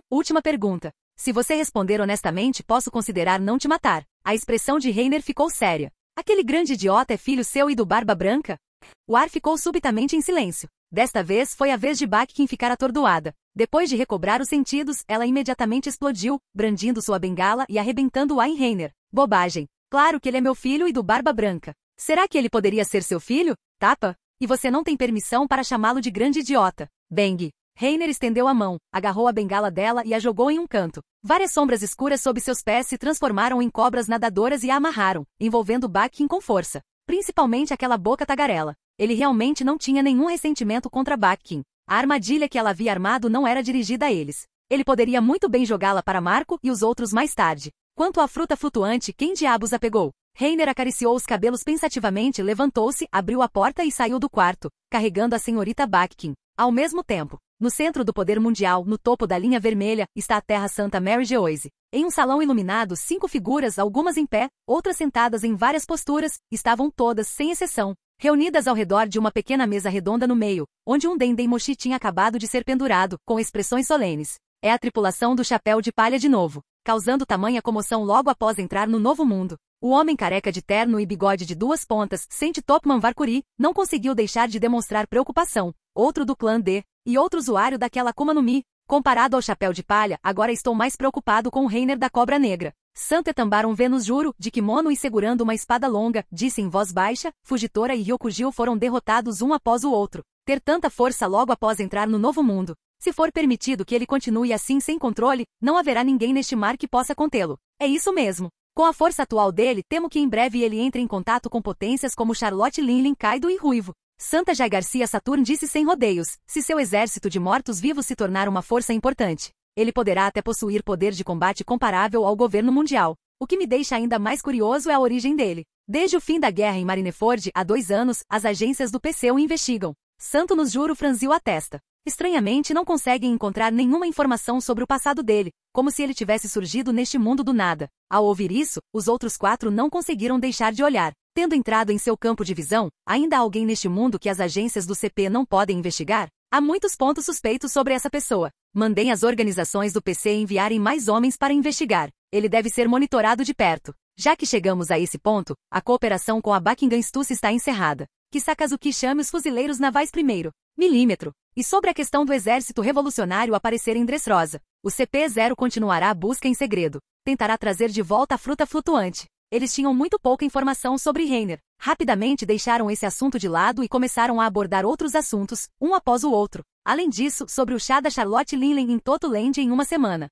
Última pergunta. Se você responder honestamente, posso considerar não te matar. A expressão de Reiner ficou séria. Aquele grande idiota é filho seu e do Barba Branca? O ar ficou subitamente em silêncio. Desta vez foi a vez de Baquin ficar atordoada. Depois de recobrar os sentidos, ela imediatamente explodiu, brandindo sua bengala e arrebentando-a em Reiner. Bobagem. Claro que ele é meu filho e do Barba Branca. Será que ele poderia ser seu filho? Tapa? E você não tem permissão para chamá-lo de grande idiota. Bang. Reiner estendeu a mão, agarrou a bengala dela e a jogou em um canto. Várias sombras escuras sob seus pés se transformaram em cobras nadadoras e a amarraram, envolvendo Baquin com força. Principalmente aquela boca tagarela. Ele realmente não tinha nenhum ressentimento contra Bakken. A armadilha que ela havia armado não era dirigida a eles. Ele poderia muito bem jogá-la para Marco e os outros mais tarde. Quanto à fruta flutuante, quem diabos a pegou? Reiner acariciou os cabelos pensativamente, levantou-se, abriu a porta e saiu do quarto, carregando a senhorita Bakken. Ao mesmo tempo, no centro do poder mundial, no topo da linha vermelha, está a Terra Santa Mary Geoise. Em um salão iluminado, 5 figuras, algumas em pé, outras sentadas em várias posturas, estavam todas, sem exceção, reunidas ao redor de uma pequena mesa redonda no meio, onde um Dendem Mushi tinha acabado de ser pendurado, com expressões solenes. É a tripulação do Chapéu de Palha de novo, causando tamanha comoção logo após entrar no novo mundo. O homem careca de terno e bigode de 2 pontas, Sente Topman Varkuri, não conseguiu deixar de demonstrar preocupação. Outro do clã D, e outro usuário daquela Akuma no Mi. Comparado ao Chapéu de Palha, agora estou mais preocupado com o Reiner da Cobra Negra. Santa Tambaram Vênus Juro, de kimono e segurando uma espada longa, disse em voz baixa, Fujitora e Ryokugil foram derrotados um após o outro. Ter tanta força logo após entrar no novo mundo. Se for permitido que ele continue assim sem controle, não haverá ninguém neste mar que possa contê-lo. É isso mesmo. Com a força atual dele, temo que em breve ele entre em contato com potências como Charlotte Linlin, Kaido e Ruivo. Santa Jai Garcia Saturn disse sem rodeios, se seu exército de mortos-vivos se tornar uma força importante, ele poderá até possuir poder de combate comparável ao governo mundial. O que me deixa ainda mais curioso é a origem dele. Desde o fim da guerra em Marineford, há 2 anos, as agências do PC o investigam. Santo nos juro franziu a testa. Estranhamente não conseguem encontrar nenhuma informação sobre o passado dele, como se ele tivesse surgido neste mundo do nada. Ao ouvir isso, os outros 4 não conseguiram deixar de olhar. Tendo entrado em seu campo de visão, ainda há alguém neste mundo que as agências do CP não podem investigar? Há muitos pontos suspeitos sobre essa pessoa. Mandem as organizações do PC enviarem mais homens para investigar. Ele deve ser monitorado de perto. Já que chegamos a esse ponto, a cooperação com a Buckingham Stuss está encerrada. Que Sakazuki chame os fuzileiros navais primeiro. Milímetro. E sobre a questão do exército revolucionário aparecer em Dressrosa, o CP-0 continuará a busca em segredo. Tentará trazer de volta a fruta flutuante. Eles tinham muito pouca informação sobre Reiner. Rapidamente deixaram esse assunto de lado e começaram a abordar outros assuntos, um após o outro. Além disso, sobre o chá da Charlotte Linlin em Toto Land em uma semana.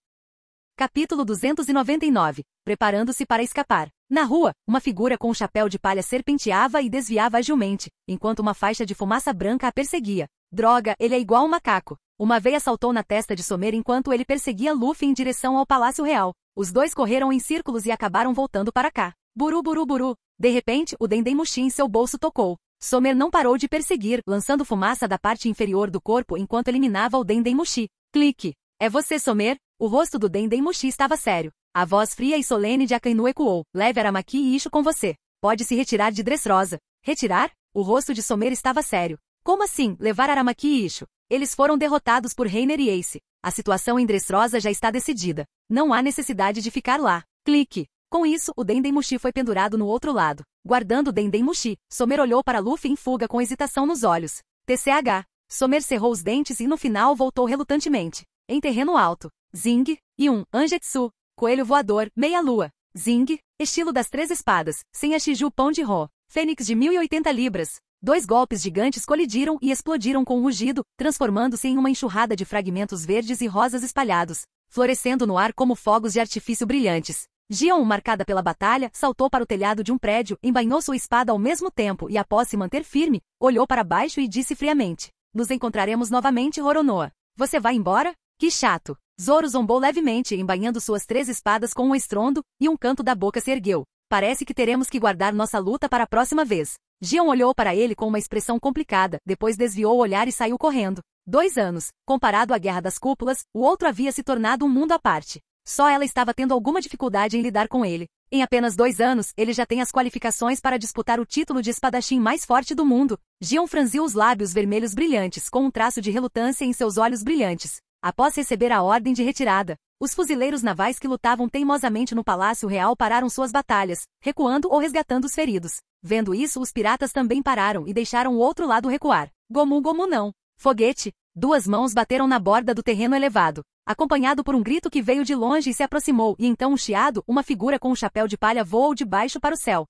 Capítulo 299. Preparando-se para escapar. Na rua, uma figura com um chapéu de palha serpenteava e desviava agilmente, enquanto uma faixa de fumaça branca a perseguia. Droga, ele é igual um macaco. Uma veia saltou na testa de Sommer enquanto ele perseguia Luffy em direção ao Palácio Real. Os dois correram em círculos e acabaram voltando para cá. Buru buru buru. De repente, o Dendem Mushi em seu bolso tocou. Sommer não parou de perseguir, lançando fumaça da parte inferior do corpo enquanto eliminava o Dendem Mushi. Clique. É você, Sommer? O rosto do Dendem Mushi estava sério. A voz fria e solene de Akainu ecoou. Leve Aramaki e Isho com você. Pode se retirar de Dressrosa. Retirar? O rosto de Sommer estava sério. Como assim, levar Aramaki e Isho? Eles foram derrotados por Reiner e Ace. A situação em Dressrosa já está decidida. Não há necessidade de ficar lá. Clique. Com isso, o Dendem Mushi foi pendurado no outro lado. Guardando o Dendem Mushi, Sommer olhou para Luffy em fuga com hesitação nos olhos. TCH. Sommer cerrou os dentes e no final voltou relutantemente. Em terreno alto. Zing. E um. Angetsu. Coelho voador. Meia-lua. Zing. Estilo das 3 espadas. Sem a Shiju Pão de Ro. Fênix de 1080 libras. 2 golpes gigantes colidiram e explodiram com um rugido, transformando-se em uma enxurrada de fragmentos verdes e rosas espalhados, florescendo no ar como fogos de artifício brilhantes. Gion, marcada pela batalha, saltou para o telhado de um prédio, embainhou sua espada ao mesmo tempo e, após se manter firme, olhou para baixo e disse friamente: Nos encontraremos novamente, Roronoa. Você vai embora? Que chato. Zoro zombou levemente, embainhando suas 3 espadas com um estrondo, e um canto da boca se ergueu. Parece que teremos que guardar nossa luta para a próxima vez. Gion olhou para ele com uma expressão complicada, depois desviou o olhar e saiu correndo. 2 anos. Comparado à Guerra das Cúpulas, o outro havia se tornado um mundo à parte. Só ela estava tendo alguma dificuldade em lidar com ele. Em apenas 2 anos, ele já tem as qualificações para disputar o título de espadachim mais forte do mundo. Gion franziu os lábios vermelhos brilhantes, com um traço de relutância em seus olhos brilhantes. Após receber a ordem de retirada, os fuzileiros navais que lutavam teimosamente no Palácio Real pararam suas batalhas, recuando ou resgatando os feridos. Vendo isso, os piratas também pararam e deixaram o outro lado recuar. Gomu Gomu não. Foguete. 2 mãos bateram na borda do terreno elevado, acompanhado por um grito que veio de longe e se aproximou, e então um chiado, uma figura com um chapéu de palha voou de baixo para o céu.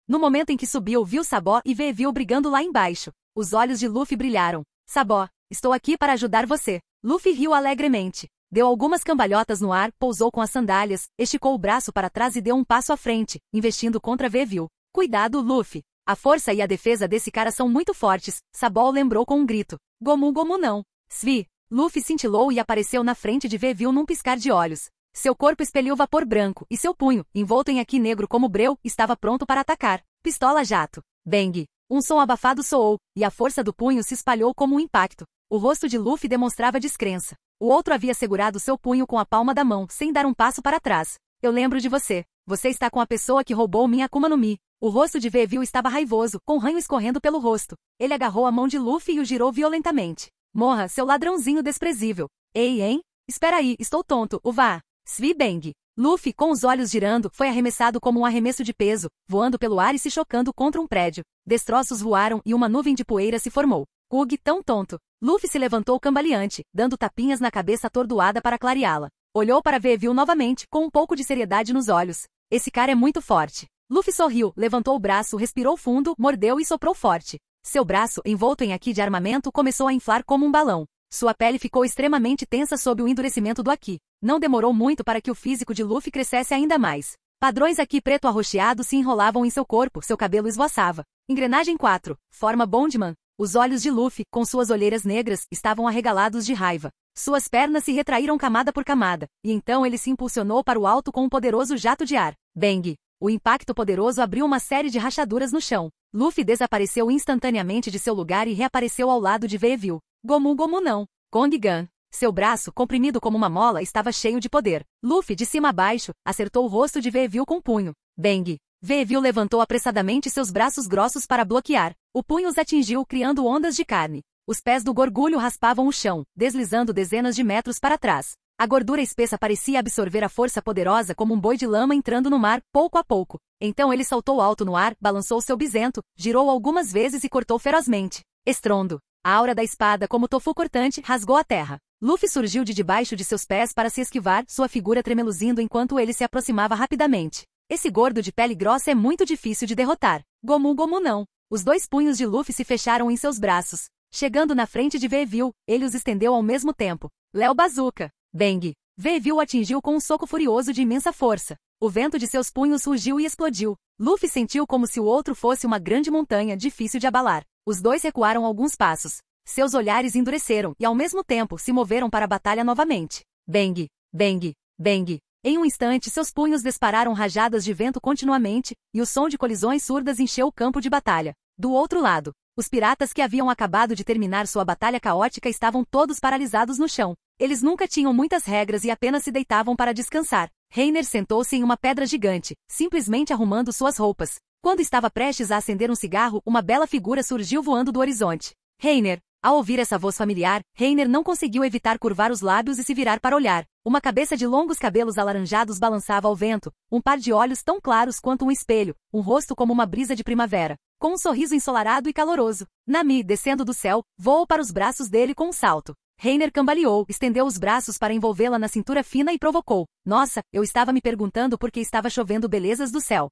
No momento em que subiu, viu Sabó e Veevil brigando lá embaixo. Os olhos de Luffy brilharam. Sabó, estou aqui para ajudar você. Luffy riu alegremente. Deu algumas cambalhotas no ar, pousou com as sandálias, esticou o braço para trás e deu um passo à frente, investindo contra Veevil. Cuidado, Luffy. A força e a defesa desse cara são muito fortes, Sabol lembrou com um grito. Gomu Gomu não. Svi. Luffy cintilou e apareceu na frente de Vevil num piscar de olhos. Seu corpo expeliu vapor branco, e seu punho, envolto em haki negro como breu, estava pronto para atacar. Pistola jato. Bang. Um som abafado soou, e a força do punho se espalhou como um impacto. O rosto de Luffy demonstrava descrença. O outro havia segurado seu punho com a palma da mão, sem dar um passo para trás. Eu lembro de você. Você está com a pessoa que roubou minha Akuma no Mi. O rosto de Vevil estava raivoso, com ranho escorrendo pelo rosto. Ele agarrou a mão de Luffy e o girou violentamente. Morra, seu ladrãozinho desprezível. Ei, hein? Espera aí, estou tonto, vá. Svi Bang. Luffy, com os olhos girando, foi arremessado como um arremesso de peso, voando pelo ar e se chocando contra um prédio. Destroços voaram e uma nuvem de poeira se formou. Kug, tão tonto. Luffy se levantou cambaleante, dando tapinhas na cabeça atordoada para clareá-la. Olhou para Vevil novamente, com um pouco de seriedade nos olhos. Esse cara é muito forte. Luffy sorriu, levantou o braço, respirou fundo, mordeu e soprou forte. Seu braço, envolto em haki de armamento, começou a inflar como um balão. Sua pele ficou extremamente tensa sob o endurecimento do haki. Não demorou muito para que o físico de Luffy crescesse ainda mais. Padrões haki preto arroxeado se enrolavam em seu corpo, seu cabelo esvoaçava. Engrenagem 4. Forma Bondman. Os olhos de Luffy, com suas olheiras negras, estavam arregalados de raiva. Suas pernas se retraíram camada por camada, e então ele se impulsionou para o alto com um poderoso jato de ar. Bang! O impacto poderoso abriu uma série de rachaduras no chão. Luffy desapareceu instantaneamente de seu lugar e reapareceu ao lado de Vevil. Gomu Gomu não. Kong Gun. Seu braço, comprimido como uma mola, estava cheio de poder. Luffy, de cima a baixo, acertou o rosto de Vevil com o punho. Bang! Vevil levantou apressadamente seus braços grossos para bloquear. O punho os atingiu, criando ondas de carne. Os pés do gorgulho raspavam o chão, deslizando dezenas de metros para trás. A gordura espessa parecia absorver a força poderosa como um boi de lama entrando no mar, pouco a pouco. Então ele saltou alto no ar, balançou seu bisento, girou algumas vezes e cortou ferozmente. Estrondo. A aura da espada, como tofu cortante, rasgou a terra. Luffy surgiu de debaixo de seus pés para se esquivar, sua figura tremeluzindo enquanto ele se aproximava rapidamente. Esse gordo de pele grossa é muito difícil de derrotar. Gomu Gomu não. Os dois punhos de Luffy se fecharam em seus braços. Chegando na frente de Vevil, ele os estendeu ao mesmo tempo. Léo Bazooka. Bang! Vevil o atingiu com um soco furioso de imensa força. O vento de seus punhos surgiu e explodiu. Luffy sentiu como se o outro fosse uma grande montanha difícil de abalar. Os dois recuaram alguns passos. Seus olhares endureceram e, ao mesmo tempo, se moveram para a batalha novamente. Bang! Bang! Bang! Em um instante, seus punhos dispararam rajadas de vento continuamente, e o som de colisões surdas encheu o campo de batalha. Do outro lado, os piratas que haviam acabado de terminar sua batalha caótica estavam todos paralisados no chão. Eles nunca tinham muitas regras e apenas se deitavam para descansar. Reiner sentou-se em uma pedra gigante, simplesmente arrumando suas roupas. Quando estava prestes a acender um cigarro, uma bela figura surgiu voando do horizonte. Reiner. Ao ouvir essa voz familiar, Reiner não conseguiu evitar curvar os lábios e se virar para olhar. Uma cabeça de longos cabelos alaranjados balançava ao vento, um par de olhos tão claros quanto um espelho, um rosto como uma brisa de primavera, com um sorriso ensolarado e caloroso. Nami, descendo do céu, voou para os braços dele com um salto. Reiner cambaleou, estendeu os braços para envolvê-la na cintura fina e provocou. Nossa, eu estava me perguntando por que estava chovendo belezas do céu.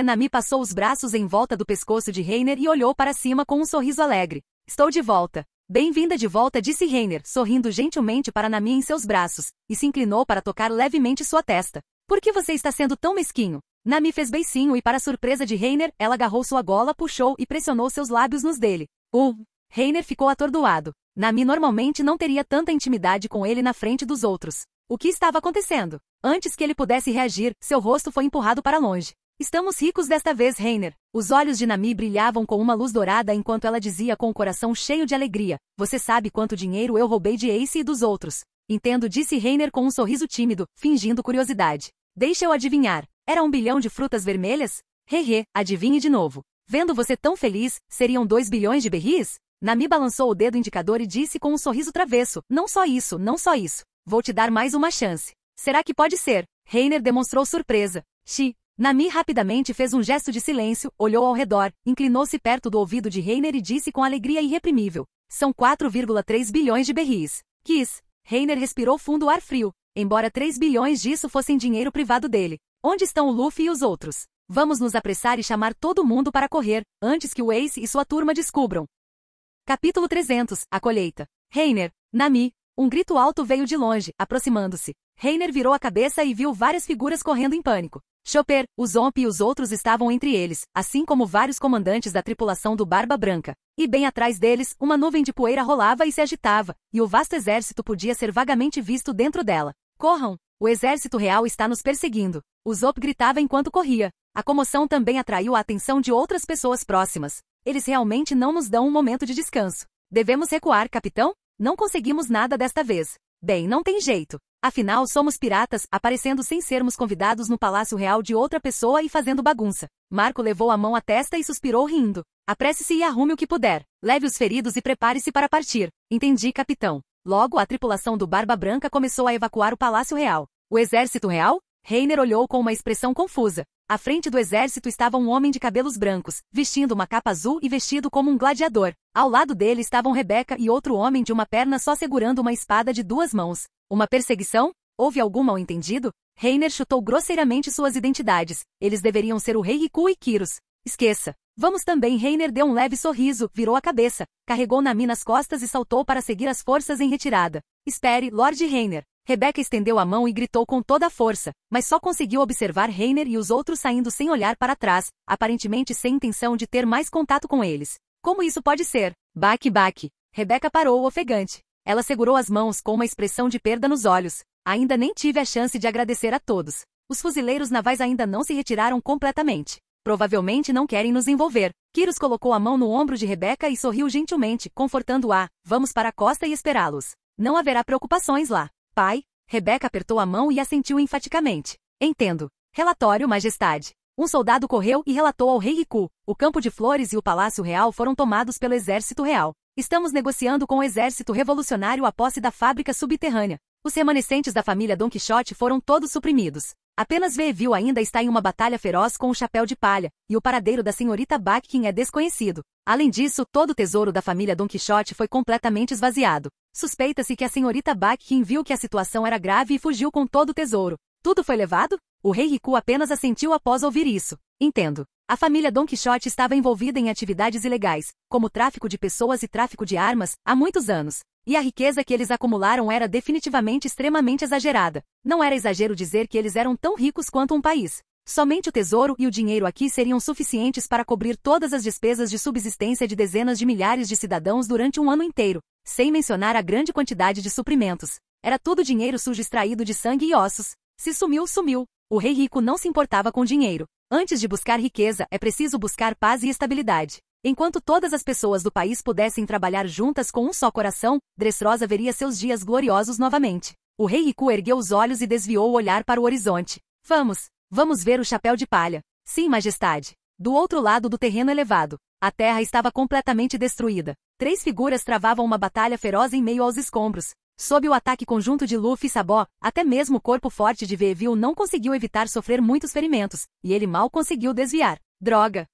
Nami passou os braços em volta do pescoço de Reiner e olhou para cima com um sorriso alegre. Estou de volta. Bem-vinda de volta, disse Reiner, sorrindo gentilmente para Nami em seus braços, e se inclinou para tocar levemente sua testa. Por que você está sendo tão mesquinho? Nami fez beicinho e, para surpresa de Reiner, ela agarrou sua gola, puxou e pressionou seus lábios nos dele. Reiner ficou atordoado. Nami normalmente não teria tanta intimidade com ele na frente dos outros. O que estava acontecendo? Antes que ele pudesse reagir, seu rosto foi empurrado para longe. Estamos ricos desta vez, Reiner. Os olhos de Nami brilhavam com uma luz dourada enquanto ela dizia com o coração cheio de alegria. Você sabe quanto dinheiro eu roubei de Ace e dos outros. Entendo, disse Reiner com um sorriso tímido, fingindo curiosidade. Deixa eu adivinhar. Era 1 bilhão de frutas vermelhas? Adivinhe de novo. Vendo você tão feliz, seriam 2 bilhões de berries? Nami balançou o dedo indicador e disse com um sorriso travesso. Não só isso, não só isso. Vou te dar mais uma chance. Será que pode ser? Reiner demonstrou surpresa. Nami rapidamente fez um gesto de silêncio, olhou ao redor, inclinou-se perto do ouvido de Reiner e disse com alegria irreprimível. São 4,3 bilhões de berries. Kiss. Reiner respirou fundo o ar frio. Embora 3 bilhões disso fossem dinheiro privado dele. Onde estão o Luffy e os outros? Vamos nos apressar e chamar todo mundo para correr, antes que o Ace e sua turma descubram. Capítulo 300. A colheita. Reiner. Nami. Um grito alto veio de longe, aproximando-se. Reiner virou a cabeça e viu várias figuras correndo em pânico. Chopper, o Zomp e os outros estavam entre eles, assim como vários comandantes da tripulação do Barba Branca. E bem atrás deles, uma nuvem de poeira rolava e se agitava, e o vasto exército podia ser vagamente visto dentro dela. Corram! O exército real está nos perseguindo. O Zop gritava enquanto corria. A comoção também atraiu a atenção de outras pessoas próximas. Eles realmente não nos dão um momento de descanso. Devemos recuar, capitão? Não conseguimos nada desta vez. Bem, não tem jeito. Afinal, somos piratas, aparecendo sem sermos convidados no palácio real de outra pessoa e fazendo bagunça. Marco levou a mão à testa e suspirou rindo. Apresse-se e arrume o que puder. Leve os feridos e prepare-se para partir. Entendi, capitão. Logo, a tripulação do Barba Branca começou a evacuar o palácio real. O exército real? Reiner olhou com uma expressão confusa. À frente do exército estava um homem de cabelos brancos, vestindo uma capa azul e vestido como um gladiador. Ao lado dele estavam Rebeca e outro homem de uma perna só segurando uma espada de 2 mãos. Uma perseguição? Houve algum mal-entendido? Reiner chutou grosseiramente suas identidades. Eles deveriam ser o Rei Riku e Kyros. Esqueça. Vamos também. Reiner deu um leve sorriso, virou a cabeça, carregou Nami nas costas e saltou para seguir as forças em retirada. Espere, Lord Reiner. Rebeca estendeu a mão e gritou com toda a força, mas só conseguiu observar Reiner e os outros saindo sem olhar para trás, aparentemente sem intenção de ter mais contato com eles. Como isso pode ser? Baque. Rebeca parou ofegante. Ela segurou as mãos com uma expressão de perda nos olhos. Ainda nem tive a chance de agradecer a todos. Os fuzileiros navais ainda não se retiraram completamente. Provavelmente não querem nos envolver. Kyros colocou a mão no ombro de Rebeca e sorriu gentilmente, confortando-a. Vamos para a costa e esperá-los. Não haverá preocupações lá. Pai? Rebeca apertou a mão e assentiu enfaticamente. Entendo. Relatório, Majestade. Um soldado correu e relatou ao Rei Riku. O campo de flores e o Palácio Real foram tomados pelo Exército Real. Estamos negociando com o Exército Revolucionário a posse da fábrica subterrânea. Os remanescentes da família Don Quixote foram todos suprimidos. Apenas Veevil ainda está em uma batalha feroz com o Chapéu de Palha, e o paradeiro da senhorita Bakkin é desconhecido. Além disso, todo o tesouro da família Don Quixote foi completamente esvaziado. Suspeita-se que a senhorita Bakkin viu que a situação era grave e fugiu com todo o tesouro. Tudo foi levado? O Rei Riku apenas assentiu após ouvir isso. Entendo. A família Don Quixote estava envolvida em atividades ilegais, como tráfico de pessoas e tráfico de armas, há muitos anos. E a riqueza que eles acumularam era definitivamente extremamente exagerada. Não era exagero dizer que eles eram tão ricos quanto um país. Somente o tesouro e o dinheiro aqui seriam suficientes para cobrir todas as despesas de subsistência de dezenas de milhares de cidadãos durante um ano inteiro, sem mencionar a grande quantidade de suprimentos. Era tudo dinheiro sujo extraído de sangue e ossos. Se sumiu, sumiu. O Rei Rico não se importava com dinheiro. Antes de buscar riqueza, é preciso buscar paz e estabilidade. Enquanto todas as pessoas do país pudessem trabalhar juntas com um só coração, Dressrosa veria seus dias gloriosos novamente. O Rei Riku ergueu os olhos e desviou o olhar para o horizonte. Vamos ver o Chapéu de Palha. Sim, Majestade. Do outro lado do terreno elevado, a terra estava completamente destruída. 3 figuras travavam uma batalha feroz em meio aos escombros. Sob o ataque conjunto de Luffy e Sabó, até mesmo o corpo forte de Veevil não conseguiu evitar sofrer muitos ferimentos, e ele mal conseguiu desviar. Droga!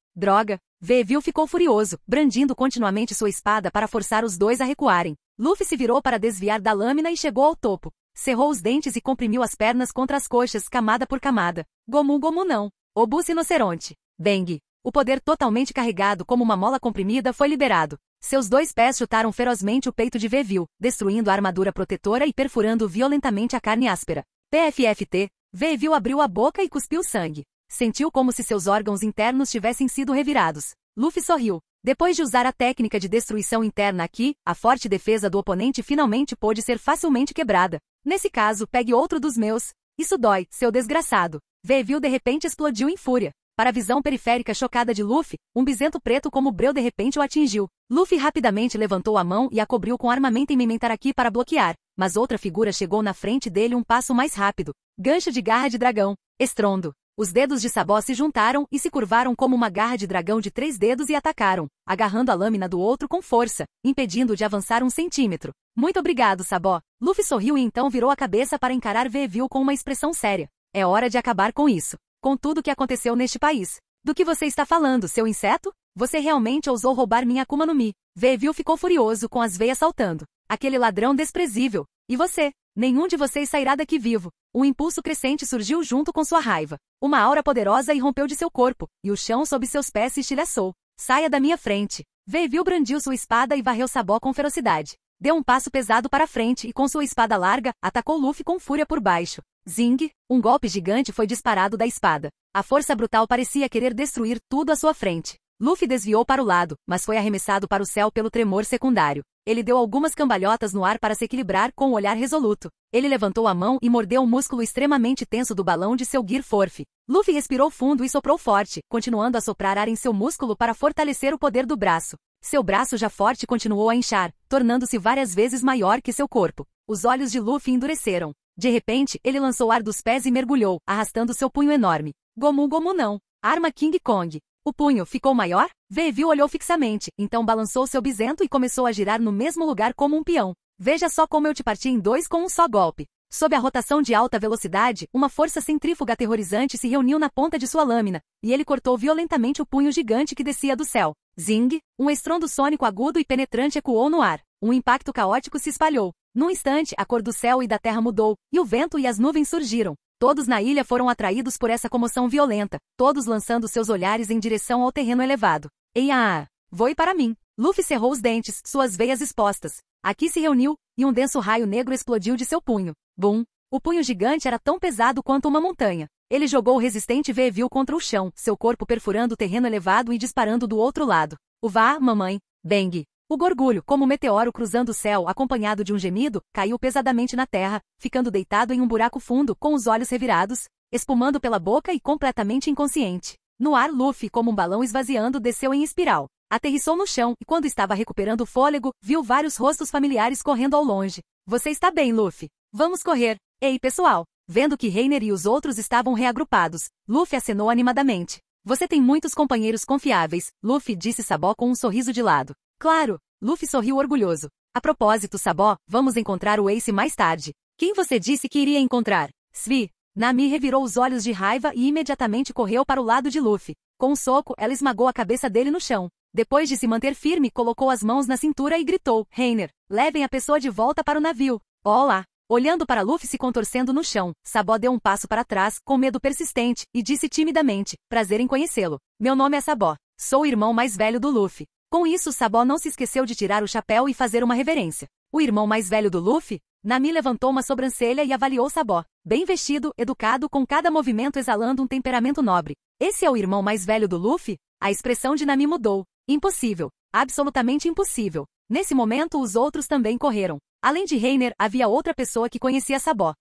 Veevil ficou furioso, brandindo continuamente sua espada para forçar os dois a recuarem. Luffy se virou para desviar da lâmina e chegou ao topo. Cerrou os dentes e comprimiu as pernas contra as coxas, camada por camada. Gomu não. Obus Rinoceronte. Bang! O poder totalmente carregado como uma mola comprimida foi liberado. Seus 2 pés chutaram ferozmente o peito de Veevil, destruindo a armadura protetora e perfurando violentamente a carne áspera. PFFT, Veevil abriu a boca e cuspiu sangue. Sentiu como se seus órgãos internos tivessem sido revirados. Luffy sorriu. Depois de usar a técnica de destruição interna aqui, a forte defesa do oponente finalmente pôde ser facilmente quebrada. Nesse caso, pegue outro dos meus. Isso dói, seu desgraçado. Veevil de repente explodiu em fúria. Para a visão periférica chocada de Luffy, um bisento preto como breu de repente o atingiu. Luffy rapidamente levantou a mão e a cobriu com armamento em Mementaraki para bloquear, mas outra figura chegou na frente dele um passo mais rápido. Gancho de garra de dragão. Estrondo. Os dedos de Sabó se juntaram e se curvaram como uma garra de dragão de 3 dedos e atacaram, agarrando a lâmina do outro com força, impedindo-o de avançar 1 centímetro. Muito obrigado, Sabó. Luffy sorriu e então virou a cabeça para encarar Veevil com uma expressão séria. É hora de acabar com isso. Com tudo o que aconteceu neste país. Do que você está falando, seu inseto? Você realmente ousou roubar minha Akuma no Mi. Veevil ficou furioso com as veias saltando. Aquele ladrão desprezível. E você? Nenhum de vocês sairá daqui vivo. Um impulso crescente surgiu junto com sua raiva. Uma aura poderosa irrompeu de seu corpo, e o chão sob seus pés se estilhaçou. Saia da minha frente. Veevil brandiu sua espada e varreu Sabó com ferocidade. Deu um passo pesado para frente e com sua espada larga, atacou Luffy com fúria por baixo. Zing! Um golpe gigante foi disparado da espada. A força brutal parecia querer destruir tudo à sua frente. Luffy desviou para o lado, mas foi arremessado para o céu pelo tremor secundário. Ele deu algumas cambalhotas no ar para se equilibrar com um olhar resoluto. Ele levantou a mão e mordeu o músculo extremamente tenso do balão de seu Gear Force. Luffy respirou fundo e soprou forte, continuando a soprar ar em seu músculo para fortalecer o poder do braço. Seu braço já forte continuou a inchar, tornando-se várias vezes maior que seu corpo. Os olhos de Luffy endureceram. De repente, ele lançou ar dos pés e mergulhou, arrastando seu punho enorme. Gomu Gomu não. Arma King Kong. O punho ficou maior? Veevil olhou fixamente, então balançou seu bisento e começou a girar no mesmo lugar como um peão. Veja só como eu te parti em dois com um só golpe. Sob a rotação de alta velocidade, uma força centrífuga aterrorizante se reuniu na ponta de sua lâmina, e ele cortou violentamente o punho gigante que descia do céu. Zing! Um estrondo sônico agudo e penetrante ecoou no ar. Um impacto caótico se espalhou. Num instante, a cor do céu e da terra mudou, e o vento e as nuvens surgiram. Todos na ilha foram atraídos por essa comoção violenta, todos lançando seus olhares em direção ao terreno elevado. Eia! Voe para mim! Luffy cerrou os dentes, suas veias expostas. Aqui se reuniu, e um denso raio negro explodiu de seu punho. Bum! O punho gigante era tão pesado quanto uma montanha. Ele jogou o resistente Veevil contra o chão, seu corpo perfurando o terreno elevado e disparando do outro lado. Vá, mamãe! Bang! O gorgulho, como um meteoro cruzando o céu acompanhado de um gemido, caiu pesadamente na terra, ficando deitado em um buraco fundo com os olhos revirados, espumando pela boca e completamente inconsciente. No ar, Luffy, como um balão esvaziando, desceu em espiral. Aterrissou no chão e quando estava recuperando o fôlego, viu vários rostos familiares correndo ao longe. Você está bem, Luffy? Vamos correr. Ei, pessoal! Vendo que Reiner e os outros estavam reagrupados, Luffy acenou animadamente. Você tem muitos companheiros confiáveis, Luffy disse Sabó com um sorriso de lado. Claro! Luffy sorriu orgulhoso. A propósito, Sabó, vamos encontrar o Ace mais tarde. Quem você disse que iria encontrar? Svi. Nami revirou os olhos de raiva e imediatamente correu para o lado de Luffy. Com um soco, ela esmagou a cabeça dele no chão. Depois de se manter firme, colocou as mãos na cintura e gritou, Reiner, levem a pessoa de volta para o navio. Olá! Olhando para Luffy se contorcendo no chão, Sabó deu um passo para trás, com medo persistente, e disse timidamente, prazer em conhecê-lo. Meu nome é Sabó. Sou o irmão mais velho do Luffy. Com isso, Sabó não se esqueceu de tirar o chapéu e fazer uma reverência. O irmão mais velho do Luffy? Nami levantou uma sobrancelha e avaliou Sabó. Bem vestido, educado, com cada movimento exalando um temperamento nobre. Esse é o irmão mais velho do Luffy? A expressão de Nami mudou. Impossível. Absolutamente impossível. Nesse momento, os outros também correram. Além de Reiner, havia outra pessoa que conhecia Sabó.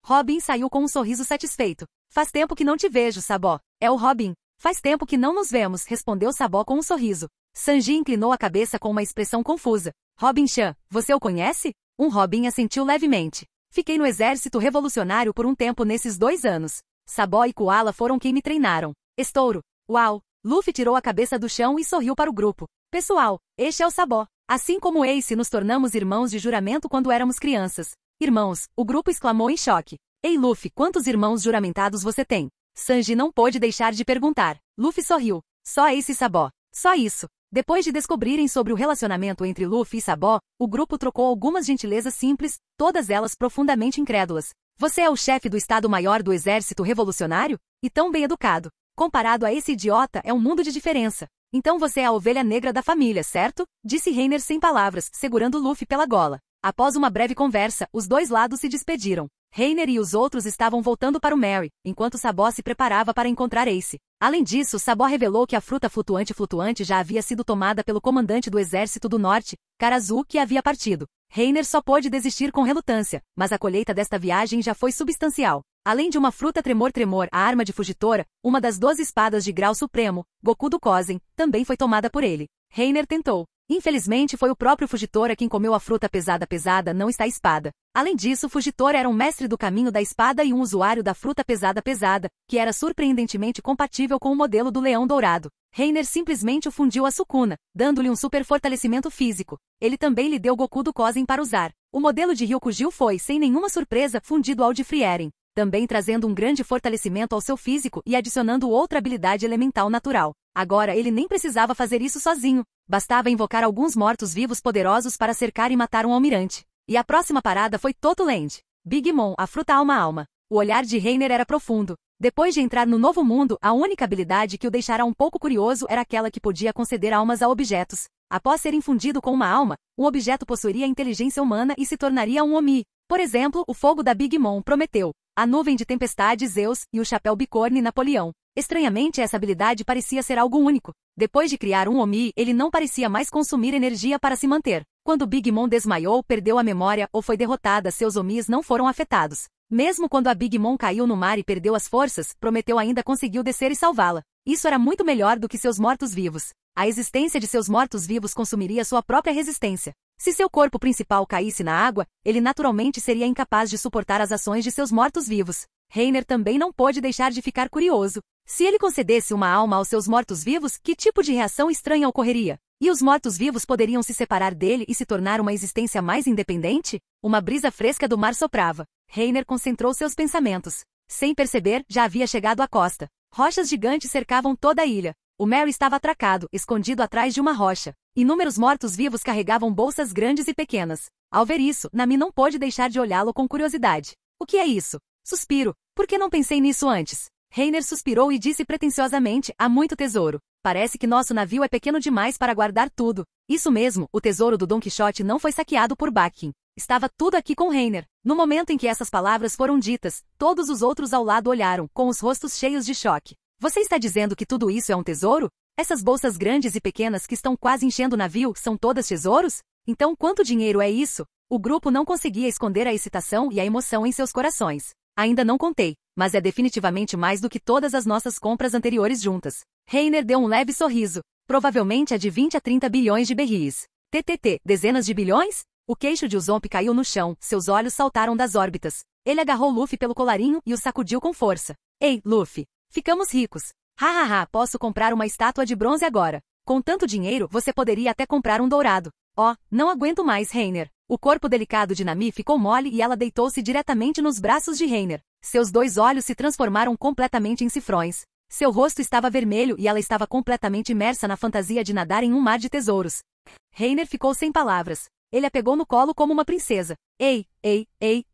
Robin saiu com um sorriso satisfeito. Faz tempo que não te vejo, Sabó. É o Robin. Faz tempo que não nos vemos, respondeu Sabó com um sorriso. Sanji inclinou a cabeça com uma expressão confusa. Robin-chan, você o conhece? Robin assentiu levemente. Fiquei no exército revolucionário por um tempo nesses 2 anos. Sabó e Koala foram quem me treinaram. Estouro. Uau! Luffy tirou a cabeça do chão e sorriu para o grupo. Pessoal, este é o Sabó. Assim como Ace, nos tornamos irmãos de juramento quando éramos crianças. Irmãos, o grupo exclamou em choque. Ei Luffy, quantos irmãos juramentados você tem? Sanji não pôde deixar de perguntar. Luffy sorriu. Só Ace e Sabó. Só isso. Depois de descobrirem sobre o relacionamento entre Luffy e Sabó, o grupo trocou algumas gentilezas simples, todas elas profundamente incrédulas. Você é o chefe do Estado-Maior do Exército Revolucionário? E tão bem educado. Comparado a esse idiota, é um mundo de diferença. Então você é a ovelha negra da família, certo? Disse Reiner sem palavras, segurando Luffy pela gola. Após uma breve conversa, os dois lados se despediram. Reiner e os outros estavam voltando para o Mary, enquanto Sabó se preparava para encontrar Ace. Além disso, Sabó revelou que a fruta flutuante já havia sido tomada pelo comandante do Exército do Norte, Karazu, que havia partido. Reiner só pôde desistir com relutância, mas a colheita desta viagem já foi substancial. Além de uma fruta Tremor, a arma de Fujitora, uma das 12 espadas de grau supremo, Goku do Kozen, também foi tomada por ele. Reiner tentou. Infelizmente foi o próprio Fujitora quem comeu a fruta pesada, não está a espada. Além disso, Fujitora era um mestre do caminho da espada e um usuário da fruta pesada, que era surpreendentemente compatível com o modelo do leão dourado. Reiner simplesmente o fundiu a Sukuna, dando-lhe um super fortalecimento físico. Ele também lhe deu Goku do Kozen para usar. O modelo de Ryukugyu foi, sem nenhuma surpresa, fundido ao de Frieren, também trazendo um grande fortalecimento ao seu físico e adicionando outra habilidade elemental natural. Agora ele nem precisava fazer isso sozinho. Bastava invocar alguns mortos-vivos poderosos para cercar e matar um almirante. E a próxima parada foi Toto Land. Big Mom, a fruta alma. O olhar de Reiner era profundo. Depois de entrar no novo mundo, a única habilidade que o deixara um pouco curioso era aquela que podia conceder almas a objetos. Após ser infundido com uma alma, o objeto possuiria inteligência humana e se tornaria um Omi. Por exemplo, o fogo da Big Mom, Prometeu, a nuvem de tempestade, Zeus, e o chapéu bicorne, Napoleão. Estranhamente, essa habilidade parecia ser algo único. Depois de criar um Omi, ele não parecia mais consumir energia para se manter. Quando Big Mom desmaiou, perdeu a memória ou foi derrotada, seus Omis não foram afetados. Mesmo quando a Big Mom caiu no mar e perdeu as forças, Prometeu ainda conseguiu descer e salvá-la. Isso era muito melhor do que seus mortos-vivos. A existência de seus mortos-vivos consumiria sua própria resistência. Se seu corpo principal caísse na água, ele naturalmente seria incapaz de suportar as ações de seus mortos-vivos. Reiner também não pôde deixar de ficar curioso. Se ele concedesse uma alma aos seus mortos-vivos, que tipo de reação estranha ocorreria? E os mortos-vivos poderiam se separar dele e se tornar uma existência mais independente? Uma brisa fresca do mar soprava. Reiner concentrou seus pensamentos. Sem perceber, já havia chegado à costa. Rochas gigantes cercavam toda a ilha. O Merry estava atracado, escondido atrás de uma rocha. Inúmeros mortos-vivos carregavam bolsas grandes e pequenas. Ao ver isso, Nami não pôde deixar de olhá-lo com curiosidade. O que é isso? Suspiro. Por que não pensei nisso antes? Reiner suspirou e disse pretensiosamente, há muito tesouro. Parece que nosso navio é pequeno demais para guardar tudo. Isso mesmo, o tesouro do Don Quixote não foi saqueado por Baquin. Estava tudo aqui com Reiner. No momento em que essas palavras foram ditas, todos os outros ao lado olharam, com os rostos cheios de choque. Você está dizendo que tudo isso é um tesouro? Essas bolsas grandes e pequenas que estão quase enchendo o navio são todas tesouros? Então quanto dinheiro é isso? O grupo não conseguia esconder a excitação e a emoção em seus corações. Ainda não contei, mas é definitivamente mais do que todas as nossas compras anteriores juntas. Reiner deu um leve sorriso. Provavelmente é de 20 a 30 bilhões de berries. TTT, dezenas de bilhões? O queixo de Usopp caiu no chão, seus olhos saltaram das órbitas. Ele agarrou Luffy pelo colarinho e o sacudiu com força. Ei, Luffy. Ficamos ricos. Hahaha, posso comprar uma estátua de bronze agora. Com tanto dinheiro, você poderia até comprar um dourado. Oh, não aguento mais, Reiner. O corpo delicado de Nami ficou mole e ela deitou-se diretamente nos braços de Reiner. Seus dois olhos se transformaram completamente em cifrões. Seu rosto estava vermelho e ela estava completamente imersa na fantasia de nadar em um mar de tesouros. Reiner ficou sem palavras. Ele a pegou no colo como uma princesa. Ei,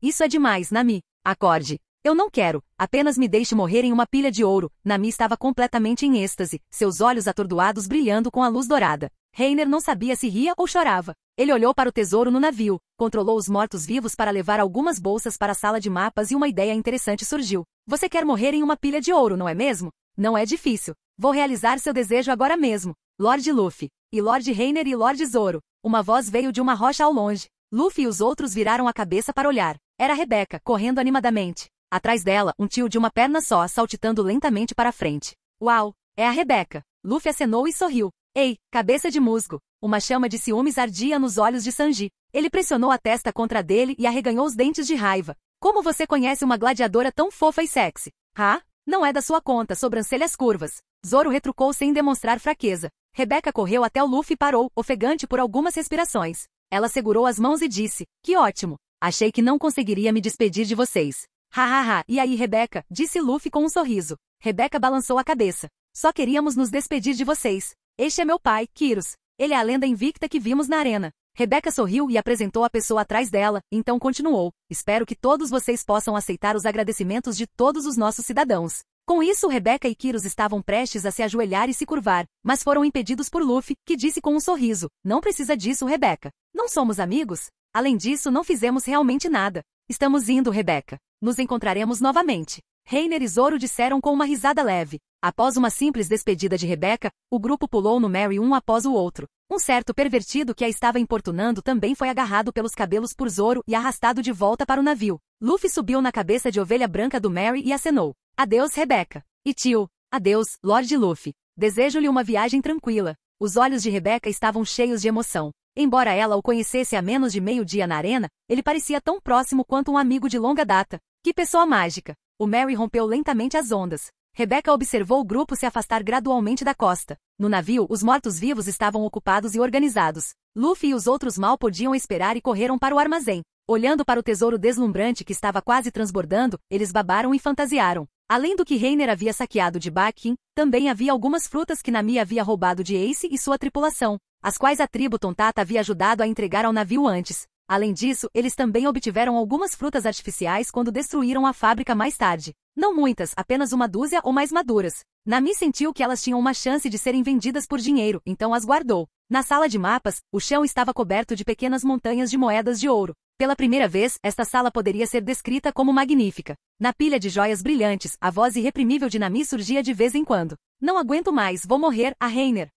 isso é demais, Nami. Acorde. Eu não quero, apenas me deixe morrer em uma pilha de ouro. Nami estava completamente em êxtase, seus olhos atordoados brilhando com a luz dourada. Reiner não sabia se ria ou chorava. Ele olhou para o tesouro no navio, controlou os mortos-vivos para levar algumas bolsas para a sala de mapas e uma ideia interessante surgiu. Você quer morrer em uma pilha de ouro, não é mesmo? Não é difícil. Vou realizar seu desejo agora mesmo. Lord Luffy. E Lord Reiner e Lord Zoro. Uma voz veio de uma rocha ao longe. Luffy e os outros viraram a cabeça para olhar. Era Rebecca, correndo animadamente. Atrás dela, um tio de uma perna só saltitando lentamente para a frente. Uau! É a Rebecca. Luffy acenou e sorriu. Ei, cabeça de musgo. Uma chama de ciúmes ardia nos olhos de Sanji. Ele pressionou a testa contra a dele e arreganhou os dentes de raiva. Como você conhece uma gladiadora tão fofa e sexy? Ah? Não é da sua conta, sobrancelhas curvas. Zoro retrucou sem demonstrar fraqueza. Rebecca correu até o Luffy e parou, ofegante por algumas respirações. Ela segurou as mãos e disse, que ótimo. Achei que não conseguiria me despedir de vocês. Hahaha, e aí Rebecca, disse Luffy com um sorriso. Rebecca balançou a cabeça. Só queríamos nos despedir de vocês. Este é meu pai, Kyros. Ele é a lenda invicta que vimos na arena. Rebecca sorriu e apresentou a pessoa atrás dela, então continuou. Espero que todos vocês possam aceitar os agradecimentos de todos os nossos cidadãos. Com isso, Rebecca e Kyros estavam prestes a se ajoelhar e se curvar, mas foram impedidos por Luffy, que disse com um sorriso, não precisa disso, Rebecca. Não somos amigos? Além disso, não fizemos realmente nada. Estamos indo, Rebecca. Nos encontraremos novamente. Reiner e Zoro disseram com uma risada leve. Após uma simples despedida de Rebecca, o grupo pulou no Merry um após o outro. Um certo pervertido que a estava importunando também foi agarrado pelos cabelos por Zoro e arrastado de volta para o navio. Luffy subiu na cabeça de ovelha branca do Merry e acenou. Adeus, Rebecca. E tio. Adeus, Lord Luffy. Desejo-lhe uma viagem tranquila. Os olhos de Rebecca estavam cheios de emoção. Embora ela o conhecesse há menos de meio-dia na arena, ele parecia tão próximo quanto um amigo de longa data. Que pessoa mágica. O Merry rompeu lentamente as ondas. Rebecca observou o grupo se afastar gradualmente da costa. No navio, os mortos-vivos estavam ocupados e organizados. Luffy e os outros mal podiam esperar e correram para o armazém. Olhando para o tesouro deslumbrante que estava quase transbordando, eles babaram e fantasiaram. Além do que Reiner havia saqueado de Baquin, também havia algumas frutas que Nami havia roubado de Ace e sua tripulação, as quais a tribo Tontata havia ajudado a entregar ao navio antes. Além disso, eles também obtiveram algumas frutas artificiais quando destruíram a fábrica mais tarde. Não muitas, apenas uma dúzia ou mais maduras. Nami sentiu que elas tinham uma chance de serem vendidas por dinheiro, então as guardou. Na sala de mapas, o chão estava coberto de pequenas montanhas de moedas de ouro. Pela primeira vez, esta sala poderia ser descrita como magnífica. Na pilha de joias brilhantes, a voz irreprimível de Nami surgia de vez em quando. Não aguento mais, vou morrer, a Reiner.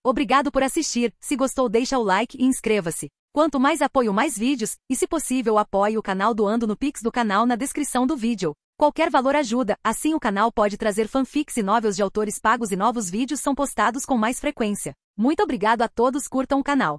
Obrigado por assistir, se gostou deixa o like e inscreva-se. Quanto mais apoio mais vídeos, e se possível apoie o canal doando no Pix do canal na descrição do vídeo. Qualquer valor ajuda, assim o canal pode trazer fanfics e novels de autores pagos e novos vídeos são postados com mais frequência. Muito obrigado a todos, curtam o canal.